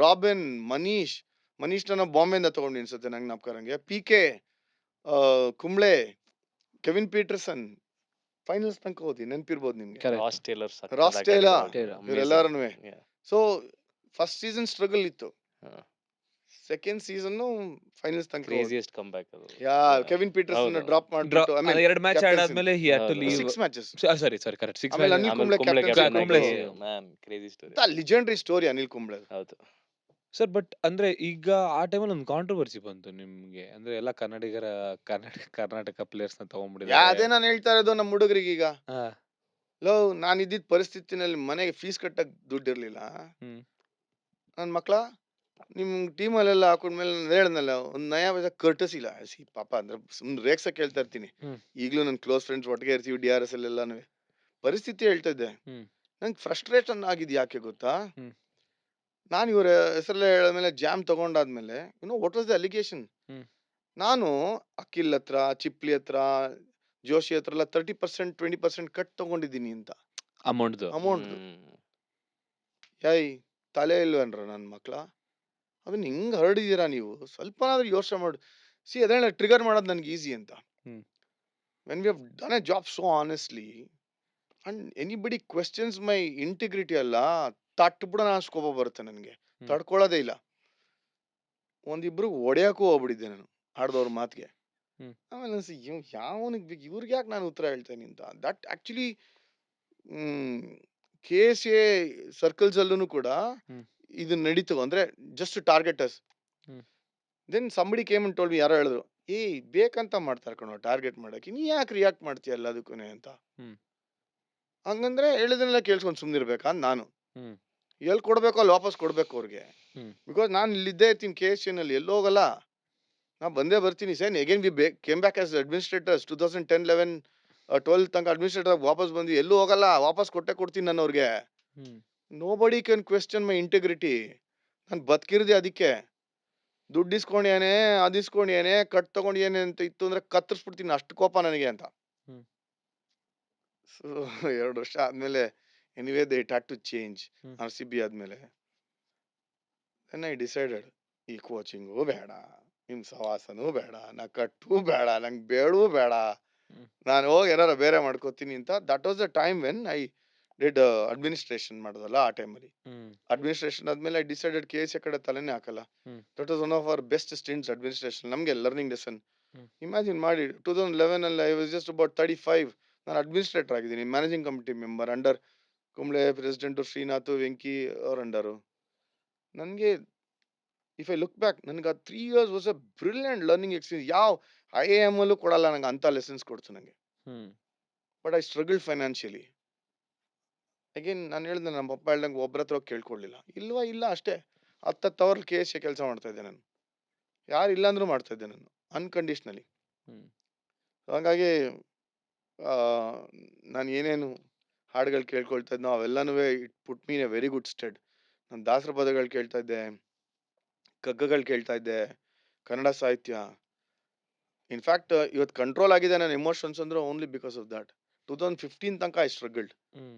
Robin, Manish ನಾನು ಬಾಂಬೆಯಿಂದ ತಗೊಂಡು ಅನ್ಸುತ್ತೆ ನಂಗೆ ನಾಪ್ಕರಂಗೆ, PK, Kumble, Kevin Pietersen finals ತನಕ ಹೋದಿ ನೆನ್ಪಿರ್ಬೋದು ನಿಮ್ಗೆ. ರಾಸ್ ಟೇಲರ್ ಇವರೆಲ್ಲರೂ. ಸೊ ಫಸ್ಟ್ ಸೀಸನ್ ಸ್ಟ್ರಗಲ್ ಇತ್ತು, ಸೆಕೆಂಡ್ ಸೀಸನ್ ಫೈನಲ್ಸ್ ತನಕ ಕ್ರೇಜಿಯೆಸ್ಟ್ ಕಮ್‌ಬ್ಯಾಕ್ ಅದು. ಕೆವಿನ್ ಪೀಟರ್ಸನ್ ಡ್ರಾಪ್ ಮಾಡ್ಬಿಟ್ಟು ಆಮೇಲೆ 2 ಮ್ಯಾಚ್ ಆಡಾದ್ಮೇಲೆ he had to leave. 6 matches. Sorry correct 6 ಆಮೇಲೆ match. Anil Kumble Kumble captain. Kumble man crazy story. Legendary story Anil Kumble. ಹೌದು. ಸರ್ ಬಟ್ ಅಂದ್ರೆ ಈಗ ಆ ಟೈಮಲ್ಲಿ ಒಂದು ಕಾಂಟ್ರವರ್ಸಿ ಬಂತು ನಿಮ್ಗೆ, ಅಂದ್ರೆ ಎಲ್ಲ ಕರ್ನಾಟಕ ಪ್ಲೇಯರ್ಸ್ ನ ಅದೇ ತಗೊಂಡ್ಬಿಟ್ಟಿದ್ದಾರೆ. ನಾನು ಹೇಳ್ತಾ ಇರೋದು ನಮ್ಮ ಹುಡುಗರಿಗೆ ಈಗ. ನಾನು ಇದ್ದಿದ್ದ ಪರಿಸ್ಥಿತಿನಲ್ಲಿ ಮನೆಗೆ ಫೀಸ್ ಕಟ್ಟಕ್ ದುಡ್ಡು ಇರ್ಲಿಲ್ಲ. ನನ್ ಮಕ್ಳ ನಿಮ್ ಟೀಮಲ್ಲೆಲ್ಲ ಹಾಕೊಂಡ್ಮೇಲೆ ಹೇಳ್ದಲ್ಲ ಒಂದ್ ನಯಾ ಪೈಸಾ ಕರ್ಟಸ್ ಇಲ್ಲ. ಪಾಪ ಅಂದ್ರೆ ಸುಮ್ನೆ ರೇಗ್ಸ ಕೇಳ್ತಾ ಇರ್ತೀನಿ. ಈಗ್ಲೂ ನನ್ ಕ್ಲೋಸ್ ಫ್ರೆಂಡ್ಸ್ ಒಟ್ಟಿಗೆ ಇರ್ತೀವಿ DRS ಎಲ್ಲಾನು. ಪರಿಸ್ಥಿತಿ ಹೇಳ್ತಾ ಇದ್ದೆ. ನಂಗೆ ಫ್ರಸ್ಟ್ರೇಷನ್ ಆಗಿದ್ ಯಾಕೆ ಗೊತ್ತಾ, ನಾನು ಇವ್ರ ಹೆಸರಲ್ಲೇ ಹೇಳಿದ್ಮೇಲೆ ಜಾಮ್ ತಗೊಂಡಾದ್ಮೇಲೆ ವಾಟ್ ವಾಸ್ ದ ಅಲಿಗೇಷನ್, ನಾನು ಅಖಿಲ್ ಹತ್ರ, ಚಿಪ್ಲಿ ಹತ್ರ, ಜೋಶಿ ಹತ್ರ ಎಲ್ಲ 30% 20% ಕಟ್ ತಗೊಂಡಿದ್ದೀನಿ ಅಂತ ಅಮೌಂಟ್. ಯಾಯ್ ತಲೆ ಇಲ್ವೇನ್ರ ನನ್ನ ಮಕ್ಳ, ಅದನ್ನ ಹಿಂಗ್ ಹರಡಿದೀರಾ ನೀವು, ಸ್ವಲ್ಪನಾದ್ರೂ ಯೋಚನೆ ಮಾಡಿ. ಅದೇಳ ಟ್ರಿಗರ್ ಮಾಡೋದು ನನ್ಗೆ ಈಸಿ ಅಂತ. When we have done A job so honestly and anybody questions my integrity ಅಲ್ಲ, ತಟ್ಬಿಡೋಣ ಅನ್ಸ್ಕೋಪ ಬರುತ್ತೆ ನನಗೆ, ತಡ್ಕೊಳ್ಳೋದೇ ಇಲ್ಲ. ಒಂದಿಬ್ರು ಹೊಡೆಯಕ್ಕೂ ಹೋಗ್ಬಿಟ್ಟಿದ್ದೆ ನಾನು ಆಡ್ದವ್ರ ಮಾತಿಗೆ. ಆಮೇಲೆ ಅನ್ಸಿ ಯಾವನಿಗೆ ಬೇಕು ಇವ್ರಿಗೆ ಯಾಕೆ ನಾನು ಉತ್ತರ ಹೇಳ್ತೇನೆ ಅಂತ. ದಟ್ ಆಕ್ಚುಲಿ KSA ಸರ್ಕಲ್ಸ್ ಅಲ್ಲೂ ಕೂಡ ಇದು ನಡೀತು. ಅಂದ್ರೆ just targeters. Then somebody came and told me, ಯಾರೋ ಹೇಳಿದ್ರು ಬೇಕಂತ ಮಾಡ್ತಾರೆ ಕಣೋ ಟಾರ್ಗೆಟ್ ಮಾಡಕ್ಕೆ, ನೀ ಯಾಕೆ ರಿಯಾಕ್ಟ್ ಮಾಡ್ತೀಯ ಎಲ್ಲದಕ್ಕೂ ಅಂತ. ಹಂಗಂದ್ರೆ ಹೇಳಿದನ್ನೆಲ್ಲ ಕೇಳ್ಸ್ಕೊಂಡು ಸುಮ್ನಿರ್ಬೇಕಾ ನಾನು. ಎಲ್ಲಿ ಕೊಡ್ಬೇಕು ಅಲ್ಲಿ ವಾಪಸ್ ಕೊಡ್ಬೇಕು ಅವ್ರಿಗೆ. ಬಿಕಾಸ್ ನಾನು ಇಲ್ಲಿದ್ದೇ ಇರ್ತೀನಿ KSA ನಲ್ಲಿ, ಎಲ್ಲೋಗಲ್ಲ, ನಾ ಬಂದೇ ಬರ್ತೀನಿ. Sen again we came back as administrators 2010, 11, 12 ತನಕ ಅಡ್ಮಿನಿಸ್ಟ್ರೇಟರ್ ವಾಪಸ್ ಬಂದ್ವಿ. ಎಲ್ಲೂ ಹೋಗಲ್ಲ, ವಾಪಸ್ ಕೊಡ್ತೀನಿ ನಾನು ಅವ್ರಿಗೆ. Nobody can question my integrity. ನಾನು ಬದುಕಿರ್ದೆ ಅದಕ್ಕೆ. ದುಡ್ಡು ಇಸ್ಕೊಂಡೇನೆ, ಅದಿಸ್ಕೊಂಡೇನೆ, ಕಟ್ ತಗೊಂಡೇನೆ ಅಂತ ಇತ್ತು ಅಂದ್ರೆ ಕತ್ತರಿಸ್ಬಿಡ್ತೀನಿ, ಅಷ್ಟು ಕೋಪ ನನಗೆ ಅಂತ. ಸೊ 2 ವರ್ಷ ಆದ್ಮೇಲೆ anyway they it had to change. RCB ಆದ್ಮೇಲೆ ದೆನ್ ಐ ಡಿಸೈಡೆಡ್ ಈ ಕೋಚಿಂಗು ಬೇಡ, ನಿಮ್ ಸವಾಸನೂ ಬೇಡ, ನಾ ಕಟ್ಟೂ ಬೇಡ, ನಂಗೆ ಬೇಡೂ ಬೇಡ, ನಾನು ಹೋಗಿ ಏನಾರ ಬೇರೆ ಮಾಡ್ಕೋತೀನಿ ಅಂತ. That was the time when I did administration ಮಾಡೋದಲ್ಲ ಆ ಟೈಮಲ್ಲಿ. ಅಡ್ಮಿನಿಸ್ಟ್ರೇಷನ್ ಆದ್ಮೇಲೆ ಐ ಡಿಸೈಡೆಡ್ KSA ಕಡೆ ತಲೆನೇ ಹಾಕಲ್ಲ. That was one of our best stints administration. ನಮ್ಗೆ ಲರ್ನಿಂಗ್ ಲೆಸನ್. ಇಮ್ಯಾಜಿನ್ ಮಾಡಿ 2011 ಅಲ್ಲಿ ಐ ವಾಸ್ ಜಸ್ಟ್ ಅಬೌಟ್ 35. ನಾನು ಅಡ್ಮಿನಿಸ್ಟ್ರೇಟರ್ ಆಗಿದ್ದೀನಿ, managing committee member under Kumble, president Srinath, Venky ಅವ್ರ ಅಂಡರು. ನನಗೆ ಇಫ್ ಐ ಲುಕ್ ಬ್ಯಾಕ್, ನನಗೆ 3 years was a brilliant learning experience. ಯಾವ IIM ಅಲ್ಲೂ ಕೊಡಲ್ಲ ನಂಗೆ ಅಂತ ಲೆಸನ್ಸ್ ಕೊಡ್ತು ನನಗೆ. But I struggle financially. Again ನಾನು ಹೇಳ್ದೆ, ನಮ್ಮ ಪಪ್ಪ ಹೇಳ್ದಂಗೆ ಒಬ್ರ ಹತ್ರ ಕೇಳ್ಕೊಡ್ಲಿಲ್ಲ. ಇಲ್ಲ ಅಷ್ಟೇ 10 ಅವರ್ KSA ಕೆಲಸ ಮಾಡ್ತಾ ಇದ್ದೆ ನಾನು. ಯಾರು ಇಲ್ಲ ಅಂದ್ರೂ ಮಾಡ್ತಾ ಇದ್ದೆ ನಾನು ಅನ್ಕಂಡೀಷ್ನಲಿ. ಹ್ಮ್. ಹಾಗಾಗಿ ನಾನು ಏನೇನು ಹಾಡುಗಳು ಕೇಳ್ಕೊಳ್ತಾ ಇದ್ನೋ ಅವೆಲ್ಲನೂ it put me in a very good stead. ನಾನು ದಾಸರ ಪದಗಳು ಕೇಳ್ತಾ ಇದ್ದೆ, ಕಗ್ಗಗಳು ಕೇಳ್ತಾ ಇದ್ದೆ, ಕನ್ನಡ ಸಾಹಿತ್ಯ. ಇನ್ಫ್ಯಾಕ್ಟ್ ಇವತ್ತು ಕಂಟ್ರೋಲ್ ಆಗಿದೆ ನನ್ನ ಎಮೋಷನ್ಸ್ ಅಂದ್ರೆ ಓನ್ಲಿ ಬಿಕಾಸ್ ಆಫ್ ದಟ್. 2015 ತನಕ I struggled.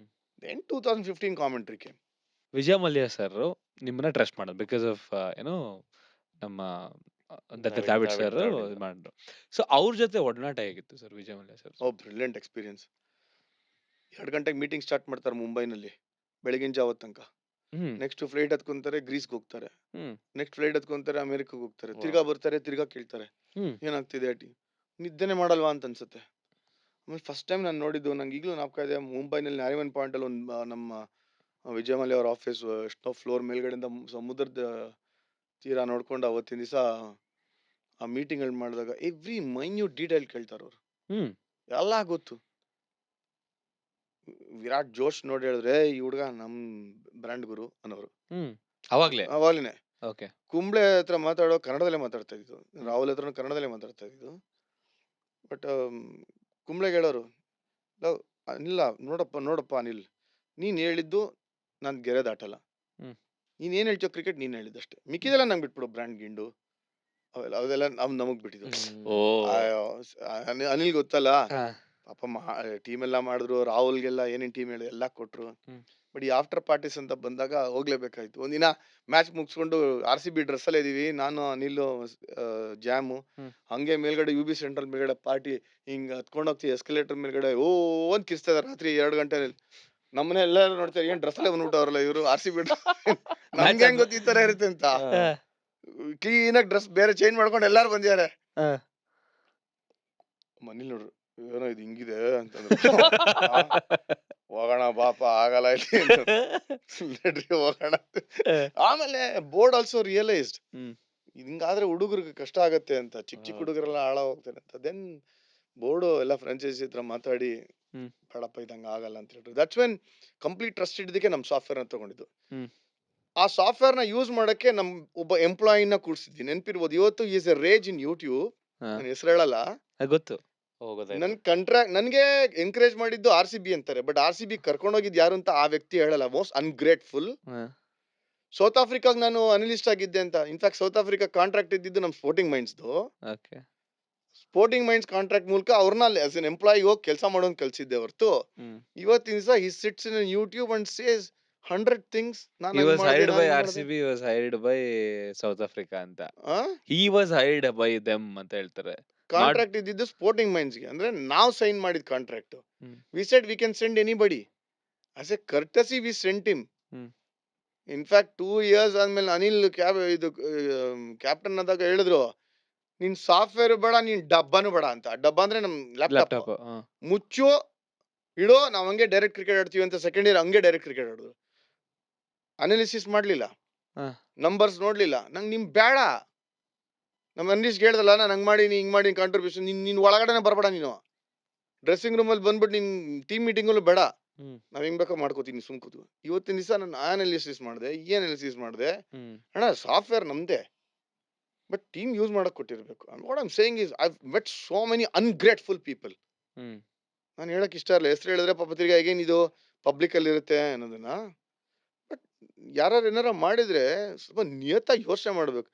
Then 2015 commentary came. Vijay Mallya sir ನಿಮ್ಮನ್ನ ಟ್ರಸ್ಟ್ ಮಾಡೋದು ಬಿಕಾಸ್ ಆಫ್ ಏನೋ ನಮ್ಮ ದಾವಿಡ್ ಸರ್ ದಾವಿಡ್. ಮಾಡಿದ್ರು. ಸೊ ಅವ್ರ ಜೊತೆ ಒಡನಾಟ ಹೇಗಿತ್ತು ಸರ್ ವಿಜಯ ಮಲ್ಯ ಸರ್? ಓ ಬ್ರಿಲಿಯಂಟ್ ಎಕ್ಸ್ಪೀರಿಯನ್ಸ್. 2 ಗಂಟೆಗೆ ಮೀಟಿಂಗ್ ಸ್ಟಾರ್ಟ್ ಮಾಡ್ತಾರೆ ಮುಂಬೈನಲ್ಲಿ ಬೆಳಗಿನ ಜಾವ ತನಕ. ಹ್ಮ್. ನೆಕ್ಸ್ಟ್ ಫ್ಲೈಟ್ ಹತ್ಕೊಂತಾರೆ ಗ್ರೀಸ್ಗೆ ಹೋಗ್ತಾರೆ, ಹ್ಮ್. ನೆಕ್ಸ್ಟ್ ಫ್ಲೈಟ್ ಹತ್ಕೊಂತಾರೆ ಅಮೆರಿಕಕ್ಕೆ ಹೋಗ್ತಾರೆ, Wow. ತಿರ್ಗಾ ಬರ್ತಾರೆ, ತಿರ್ಗಾ ಕೇಳ್ತಾರೆ ಹ್ಮ್. ಏನಾಗ್ತಿದೆ ನಿದ್ದೆನೆ ಮಾಡಲ್ವಾ ಅಂತ ಅನ್ಸುತ್ತೆ. ಆಮೇಲೆ ಫಸ್ಟ್ ಟೈಮ್ ನಾನು ನೋಡಿದ್ದು, ನಂಗೆ ಈಗಲೂ ಜ್ಞಾಪಕ ಇದೆ, ಮುಂಬೈನಲ್ಲಿ ನಾರಿಮನ್ ಪಾಯಿಂಟ್ ಅಲ್ಲಿ ಒಂದು ನಮ್ಮ ವಿಜಯ ಮಲ್ಯ ಅವ್ರ ಆಫೀಸ್ ಎಷ್ಟೋ ಫ್ಲೋರ್ ಮೇಲ್ಗಡೆಯಿಂದ ಸಮುದ್ರದ ತೀರ ನೋಡ್ಕೊಂಡು ಅವತ್ತಿನ ದಿವಸ ಆ ಮೀಟಿಂಗ್ ಮಾಡಿದಾಗ ಎವ್ರಿ ಮೈನ್ಯೂಟ್ ಡೀಟೇಲ್ ಕೇಳ್ತಾರೆ ಅವ್ರು. ಹ್ಮ್. ಎಲ್ಲ ಗೊತ್ತು. ವಿರಾಟ್ ಜೋಶ್ ನೋಡಿ ಹೇಳಿದ್ರೆ ಈ ಹುಡುಗ ನಮ್ ಬ್ರ್ಯಾಂಡ್ ಗುರು ಅನ್ನೋರು ಹ್ಮ್. ಅವಾಗ್ಲೇ. ಅವಾಗ್ಲೇನೆ. ಓಕೆ. ಕುಂಬ್ಳೆ ಹತ್ರ ಮಾತಾಡೋ ಕನ್ನಡದಲ್ಲೇ ಮಾತಾಡ್ತಾ ಇದ್ದು, ರಾಹುಲ್ ಹತ್ರ ಕನ್ನಡದಲ್ಲೇ ಮಾತಾಡ್ತಾ ಇದ್ದು. ಬಟ್ ಕುಂಬ್ಳೆಗೆ ಹೇಳೋರು, ಅನಿಲ್ಲ ನೋಡಪ್ಪ ಅನಿಲ್, ನೀನ್ ಹೇಳಿದ್ದು ನಾನು ಗೆರೆ ದಾಟಲ್ಲ. ಹ್ಮ್. ನೀನ್ ಏನ್ ಹೇಳ್ತೀಯೋ ಕ್ರಿಕೆಟ್ ನೀನ್ ಹೇಳಿದ್ದಷ್ಟೇ, ಮಿಕ್ಕಿದೆಲ್ಲ ನಂಗೆ ಬಿಟ್ಬಿಡು, ಬ್ರ್ಯಾಂಡ್ ಗಿಂಡು ಅದೆಲ್ಲ ನಮಗ್ ಬಿಟ್ಟಿದ್ದು. ಓ. ಅನಿಲ್ ಗೊತ್ತಲ್ಲ ಹಾ. ಪಾಪ ಟೀಮ್ ಎಲ್ಲ ಮಾಡಿದ್ರು, ರಾಹುಲ್ಗೆಲ್ಲ ಏನೇನ್ ಟೀಮ್ ಹೇಳಿ ಎಲ್ಲ ಕೊಟ್ರು. ಹ್ಮ್. ಬಟ್ ಈ ಆಫ್ಟರ್ ಪಾರ್ಟೀಸ್ ಅಂತ ಬಂದಾಗ ಹೋಗ್ಲೇಬೇಕಾಯ್ತು. ಒಂದಿನ ಮ್ಯಾಚ್ ಮುಗಿಸ್ಕೊಂಡು RCB ಡ್ರೆಸ್ ಅಲ್ಲೇ ಇದೀವಿ, ನಾನು ಅನಿಲ್ ಜಾಮು. ಹ್ಮ್. ಹಂಗೆ ಮೇಲ್ಗಡೆ UB ಸೆಂಟ್ರಲ್ ಮೇಲ್ಗಡೆ ಪಾರ್ಟಿ ಹಿಂಗ್ ಹತ್ಕೊಂಡು ಹೋಗ್ತೀವಿ ಎಸ್ಕಲೇಟರ್ ಮೇಲ್ಗಡೆ ಅಂತ ಕಿರ್ಸ್ತಾ ಇದಾರೆ ರಾತ್ರಿ 2 ಗಂಟೆನಲ್ಲಿ. ನಮ್ಮನೆ ಎಲ್ಲರೂ ನೋಡ್ತಾರೆ, ಏನ್ ಡ್ರೆಸ್ ಅಲ್ಲೇ ಬಂದ್ಬಿಟ್ಟವ್ರಲ್ಲ ಇವರು RCB ನಮ್ಗೆ ಹೆಂಗ್ ಗೊತ್ತು ಈ ತರ ಇರುತ್ತೆ ಅಂತ. ಕ್ಲೀನ್ ಆಗಿ ಡ್ರೆಸ್ ಬೇರೆ ಚೇಂಜ್ ಮಾಡ್ಕೊಂಡು ಎಲ್ಲಾರು ಬಂದಿದ್ದಾರೆ. ಮನೇಲಿ ನೋಡ್ರು, ಏನೋ ಇದು ಹಿಂಗಿದೆ ಅಂತಂದ್ರು. ಹೋಗೋಣ ಬಾಪ ಆಗಲ್ಲ ಇಲ್ಲಿ ನಡ್ರಿ ಹೋಗೋಣ. ಆಮೇಲೆ ಬೋರ್ಡ್ ಆಲ್ಸೋ ರಿಯಲೈಸ್ಡ್ ಹಿಂಗಾದ್ರೆ ಹುಡುಗರಿಗೆ ಕಷ್ಟ ಆಗತ್ತೆ ಅಂತ, ಚಿಕ್ಕ ಹುಡುಗರೆಲ್ಲ ಹಾಳ ಹೋಗ್ತಾರೆ ಅಂತ. ದೆನ್ ಬೋರ್ಡ್ ಎಲ್ಲ ಫ್ರಾಂಚೈಸಿ ಹತ್ರ ಮಾತಾಡಿ ಬೇಡಪ್ಪ ಇದಂಗ ಆಗಲ್ಲ ಅಂತ ಹೇಳಿದ್ರು. ದಟ್ಸ್ ವೆನ್ ಕಂಪ್ಲೀಟ್ ಟ್ರಸ್ಟ್ ಇದ್ದಕ್ಕೆ ನಮ್ ಸಾಫ್ಟ್ವೇರ್ ನ ತಗೊಂಡಿದ್ದು. ಆ ಸಾಫ್ಟ್ವೇರ್ ನ ಯೂಸ್ ಮಾಡಕ್ಕೆ ನಮ್ ಒಬ್ಬ ಎಂಪ್ಲಾಯಿನ ಕೂಡ್ಸಿದ್ವಿ, ನೆನ್ಪಿರ್ಬೋದು. ಇವತ್ತು is a rage in YouTube, ನಾನು ಹೆಸರು ಹೇಳಲ್ಲ, ಗೊತ್ತು. ನನ್ ಕಾಂಟ್ರಾಕ್ಟ್ ನನ್ಗೆ ಎಂಕರೇಜ್ ಮಾಡಿದ್ದು RCB ಅಂತಾರೆ, ಬಟ್ RCB ಕರ್ಕೊಂಡೋಗಿದ್ ಯಾರು ಅಂತ ಆ ವ್ಯಕ್ತಿ ಹೇಳಲ್ಲ. Most ungrateful. ಸೌತ್ ಆಫ್ರಿಕಾಗ್ ನಾನು ಅನಲಿಸ್ಟ್ ಆಗಿದ್ದೆ ಅಂತ. ಇನ್ಫ್ಯಾಕ್ಟ್ ಸೌತ್ ಆಫ್ರಿಕಾ ಕಾಂಟ್ರಾಕ್ಟ್ ಇದ್ದಿದ್ದು ನಮ್ ಸ್ಪೋರ್ಟಿಂಗ್ ಮೈಂಡ್ಸ್ದು. ಸ್ಪೋರ್ಟಿಂಗ್ ಮೈಂಡ್ಸ್ ಕಾಂಟ್ರಾಕ್ಟ್ ಮೂಲಕ ಅವ್ರನ್ನ ಆಸ್ ಎನ್ ಎಂಪ್ಲಾಯಿ ಹೋಗಿ ಕೆಲಸ ಮಾಡೋನ್ ಕಲ್ಸಿದ್ದೆ ಹೊರತು, ಇವತ್ತಿನ ದಿವಸ he sits in YouTube and says 100 things. He was hired by RCB, was hired by South Africa ಅಂತ. He was hired by them ಅಂತ ಹೇಳ್ತಾರೆ. ಕಾಂಟ್ರಾಕ್ಟ್ ಇದ್ದಿದ್ದು ಸ್ಪೋರ್ಟಿಂಗ್ ಮೈಂಡ್ಸ್ ಗೆ, ಅಂದ್ರೆ ನಾವು ಸೈನ್ ಮಾಡಿದ contract. We said we can send anybody as A courtesy, we sent him. In fact 2 years ಆದ್ಮೇಲೆ ಅನಿಲ್ ಇದು ಕ್ಯಾಪ್ಟನ್ ಆದಾಗ ಹೇಳಿದ್ರು, ನೀನ್ ಸಾಫ್ಟ್ವೇರ್ ಬೇಡ, ನೀನ್ ಡಬ್ಬಾನು ಬೇಡ ಅಂತ. ಡಬ್ಬ ಅಂದ್ರೆ ನಮ್ ಲ್ಯಾಪ್ಟಾಪ್ ಮುಚ್ಚು ಇಡೋ, ನಾವ್ ಹಂಗೆ ಡೈರೆಕ್ಟ್ ಕ್ರಿಕೆಟ್ ಆಡ್ತೀವಿ ಅಂತ. ಸೆಕೆಂಡ್ ಇಯರ್ ಹಂಗೆ ಡೈರೆಕ್ಟ್ ಕ್ರಿಕೆಟ್ ಆಡಿದ್ರು. ಅನಾಲಿಸಿಸ್ ಮಾಡ್ಲಿಲ್ಲ, ನಂಬರ್ಸ್ ನೋಡ್ಲಿಲ್ಲ. ನಂಗೆ ನಿಮ್ ಬೇಡ, ನಮ್ಮ ಅನಲಿಸ್ಟ್ ಹೇಳ್ದಲ್ಲ, ನಾನು ಹಂಗ್ ಮಾಡಿ ಹಿಂಗ್ ಮಾಡಿ ಕಾಂಟ್ರಿಬ್ಯೂಷನ್, ನೀನ್ ಒಳಗಡೆನೆ ಬರ್ಬೇಡ, ನೀನು ಡ್ರೆಸ್ಸಿಂಗ್ ರೂಮ್ ಅಲ್ಲಿ ಬಂದ್ಬಿಟ್ಟು ನಿನ್ ಟೀಮ್ ಮೀಟಿಂಗ್ ಅಲ್ಲೂ ಬೇಡ, ನಾವ್ ಹೆಂಗ್ ಬೇಕೋ ಮಾಡ್ಕೋತೀನಿ ಸುಮ್ ಕೂತು. ಇವತ್ತಿನ ದಿವಸ ನಾನು ಅನಾಲಿಸಿಸ್ ಮಾಡಿದೆ, ಅನಾಲಿಸಿಸ್ ಮಾಡಿದೆ. ಅಣ್ಣ ಸಾಫ್ಟ್ವೇರ್ ನಮ್ದೇ, ಬಟ್ ಟೀಮ್ ಯೂಸ್ ಮಾಡಕ್ ಕೊಟ್ಟಿರ್ಬೇಕು. What I am saying is I met so many ungrateful people. ನಾನು ಹೇಳಕ್ ಇಷ್ಟ ಇಲ್ಲ, ಹೆಸರು ಹೇಳಿದ್ರೆ ಪಾಪ ತಿರ್ಗಾ ಹೇಗೇನ್ ಇದು ಪಬ್ಲಿಕ್ ಅಲ್ಲಿ ಇರುತ್ತೆ ಅನ್ನೋದನ್ನ. ಬಟ್ ಯಾರು ಏನಾರ ಮಾಡಿದ್ರೆ ಸ್ವಲ್ಪ ನಿಯತ್ತಾಗಿ ಯೋಚನೆ ಮಾಡ್ಬೇಕು.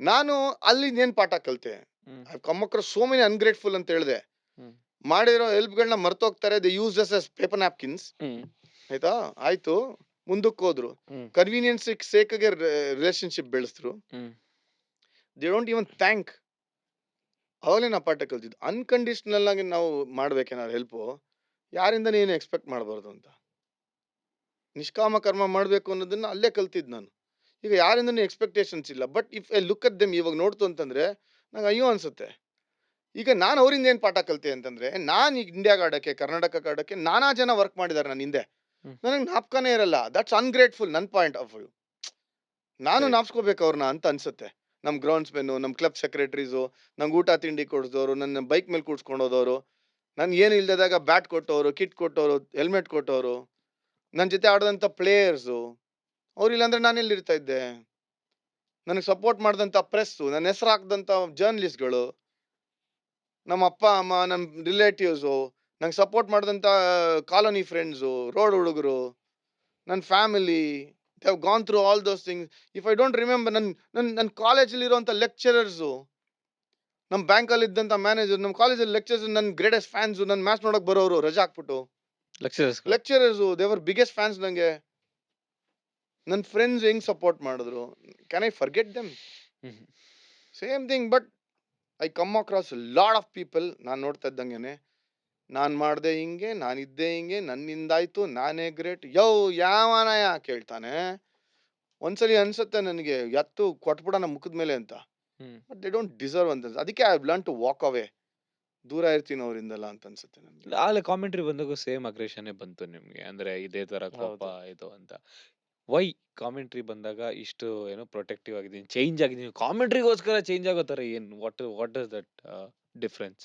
ನಾನು ಅಲ್ಲಿ ಏನ್ ಪಾಠ ಕಲ್ತೆ, I come across so many ungrateful ಅಂತ ಹೇಳಿದೆ. ಮಾಡಿರೋ ಹೆಲ್ಪ್ಗಳನ್ನ ಮರ್ತೋಗ್ತಾರೆ, they use just as paper napkins. ಆಯ್ತಾ, ಆಯ್ತು, ಮುಂದಕ್ಕೆ ಹೋದ್ರು. ಕನ್ವೀನಿಯನ್ಸ್ ಸೇಕ್ಗೆ ರಿಲೇಶನ್ಶಿಪ್ ಬೆಳೆಸಿದ್ರು. They don't even thank. ಅವಾಗಲೇ ನಾ ಪಾಠ ಕಲ್ತಿದ್ದು. ಅನ್ಕಂಡೀಷನಲ್ ಆಗಿ ನಾವು ಮಾಡ್ಬೇಕೇನಾದ್ರು ಹೆಲ್ಪು, ಯಾರಿಂದ ಏನು ಎಕ್ಸ್ಪೆಕ್ಟ್ ಮಾಡಬಾರ್ದು ಅಂತ. ನಿಷ್ಕಾಮ ಕರ್ಮ ಮಾಡ್ಬೇಕು ಅನ್ನೋದನ್ನ ಅಲ್ಲೇ ಕಲ್ತಿದ್ ನಾನು. ಈಗ ಯಾರಿಂದನೂ ಎಕ್ಸ್ಪೆಕ್ಟೇಷನ್ಸ್ ಇಲ್ಲ. But if I look at them ಇವಾಗ ನೋಡ್ತು ಅಂತಂದ್ರೆ ನಂಗೆ ಅಯ್ಯೋ ಅನ್ಸುತ್ತೆ. ಈಗ ನಾನು ಅವರಿಂದ ಏನ್ ಪಾಠ ಕಲ್ತೆ ಅಂತಂದ್ರೆ, ನಾನು ಈಗ ಇಂಡಿಯಾಗೆ ಆಡಕ್ಕೆ, ಕರ್ನಾಟಕ ಆಡಕ್ಕೆ ನಾನಾ ಜನ ವರ್ಕ್ ಮಾಡಿದಾರೆ ನನ್ನ ಹಿಂದೆ, ನನಗೆ ನಾಪ್ಕಾನೇ ಇರಲ್ಲ. ದಟ್ಸ್ ಅನ್ಗ್ರೇಟ್ಫುಲ್ ನನ್ನ ಪಾಯಿಂಟ್ ಆಫ್ ವ್ಯೂ. ನಾನು ನಾಪ್ಸ್ಕೋಬೇಕು ಅವ್ರನ್ನ ಅಂತ ಅನ್ಸುತ್ತೆ. ನಮ್ ಗ್ರೌಂಡ್ಸ್ ಮೆನ್ನು, ನಮ್ ಕ್ಲಬ್ ಸೆಕ್ರೆಟರೀಸು, ನಂಗೆ ಊಟ ತಿಂಡಿ ಕೊಡಿಸಿದವರು, ನನ್ನ ಬೈಕ್ ಮೇಲೆ ಕೂಡ್ಸ್ಕೊಂಡು ಹೋದವರು, ನನ್ಗೆ ಏನು ಇಲ್ದಾಗ ಬ್ಯಾಟ್ ಕೊಟ್ಟವರು, ಕಿಟ್ ಕೊಟ್ಟವರು, ಹೆಲ್ಮೆಟ್ ಕೊಟ್ಟವರು, ನನ್ನ ಜೊತೆ ಆಡೋದಂಥ ಪ್ಲೇಯರ್ಸು, ಅವ್ರಿಲ್ಲಾಂದ್ರೆ ನಾನು ಎಲ್ಲಿರ್ತಾ ಇದ್ದೆ. ನನಗೆ ಸಪೋರ್ಟ್ ಮಾಡಿದಂಥ ಪ್ರೆಸ್ಸು, ನನ್ನ ಹೆಸರು ಹಾಕಿದಂಥ ಜರ್ನಲಿಸ್ಟ್ಗಳು, ನಮ್ಮ ಅಪ್ಪ ಅಮ್ಮ, ನಮ್ಮ ರಿಲೇಟಿವ್ಸು, ನಂಗೆ ಸಪೋರ್ಟ್ ಮಾಡಿದಂಥ ಕಾಲೋನಿ ಫ್ರೆಂಡ್ಸು, ರೋಡ್ ಹುಡುಗರು, ನನ್ನ family, they have gone through all those things. If I don't remember, ನನ್ನ ಕಾಲೇಜಲ್ಲಿ ಇರುವಂಥ ಲೆಕ್ಚರರ್ಸು, ನಮ್ಮ ಬ್ಯಾಂಕಲ್ಲಿ ಇದ್ದಂಥ ಮ್ಯಾನೇಜರ್, ನಮ್ಮ ಕಾಲೇಜಲ್ಲಿ ಲೆಕ್ಚರ್ಸ್ ನನ್ನ ಗ್ರೇಟೆಸ್ಟ್ ಫ್ಯಾನ್ಸು, ನನ್ನ ಮ್ಯಾಚ್ ನೋಡೋಕೆ ಬರೋರು ರಜಾ ಹಾಕ್ಬಿಟ್ಟು. Lecturers they were biggest fans ನನಗೆ. ನನ್ನ ಫ್ರೆಂಡ್ಸ್ ಹೆಂಗ್ ಸಪೋರ್ಟ್ ಮಾಡಿದ್ರು, can I forget them? Same thing. But I come across lot of people. ನಾನು ನೋಡ್ತಾ ಇದ್ದಂಗೆನೆ, ನಾನು ಮಾಡಿದೆ ಹಿಂಗೆ, ನಾನಿದ್ದೆ ಹಿಂಗೆ, ನನ್ನಿಂದಾಯ್ತು, ನಾನೇ ಗ್ರೇಟ್. ಯಾವನಯ ಕೇಳ್ತಾನೆ. ಒಂದ್ಸಲಿ ಅನ್ಸುತ್ತೆ ನನಗೆ, ಎತ್ತು ಕೊಟ್ಬಿಡೋಣ ಮುಖದ ಮೇಲೆ ಅಂತ. ಬಟ್ ದೇ ಡೋಂಟ್ ಡಿಸರ್ವ್ ಅಂತ. ಅದಕ್ಕೆ I learn to walk away, ದೂರ ಇರ್ತೀನಿ ಅವರಿಂದಲ್ಲ ಅಂತ ಅನ್ಸುತ್ತೆ ನನಗೆ. ಆಲೆ ಕಾಮೆಂಟ್ರಿ ಬಂದಾಗ ಸೇಮ್ ಅಗ್ರೆಷನ್ ಬಂತು ನಿಮ್ಗೆ, ಅಂದ್ರೆ ಇದೇ ತರ ಕೋಪ ಇದು ಅಂತ. ವೈ ಕಾಮೆಂಟ್ರಿ ಬಂದಾಗ ಇಷ್ಟು ಏನೋ ಪ್ರೊಟೆಕ್ಟಿವ್ ಆಗಿದ್ದೀನಿ, ಚೇಂಜ್ ಆಗಿದ್ದೀನಿ, ಕಾಮೆಂಟ್ರಿಗೋಸ್ಕರ ಚೇಂಜ್ ಆಗೋ ತರ ಏನ್, ವಾಟ್ ಇಸ್ ದಟ್ ಡಿಫ್ರೆನ್ಸ್?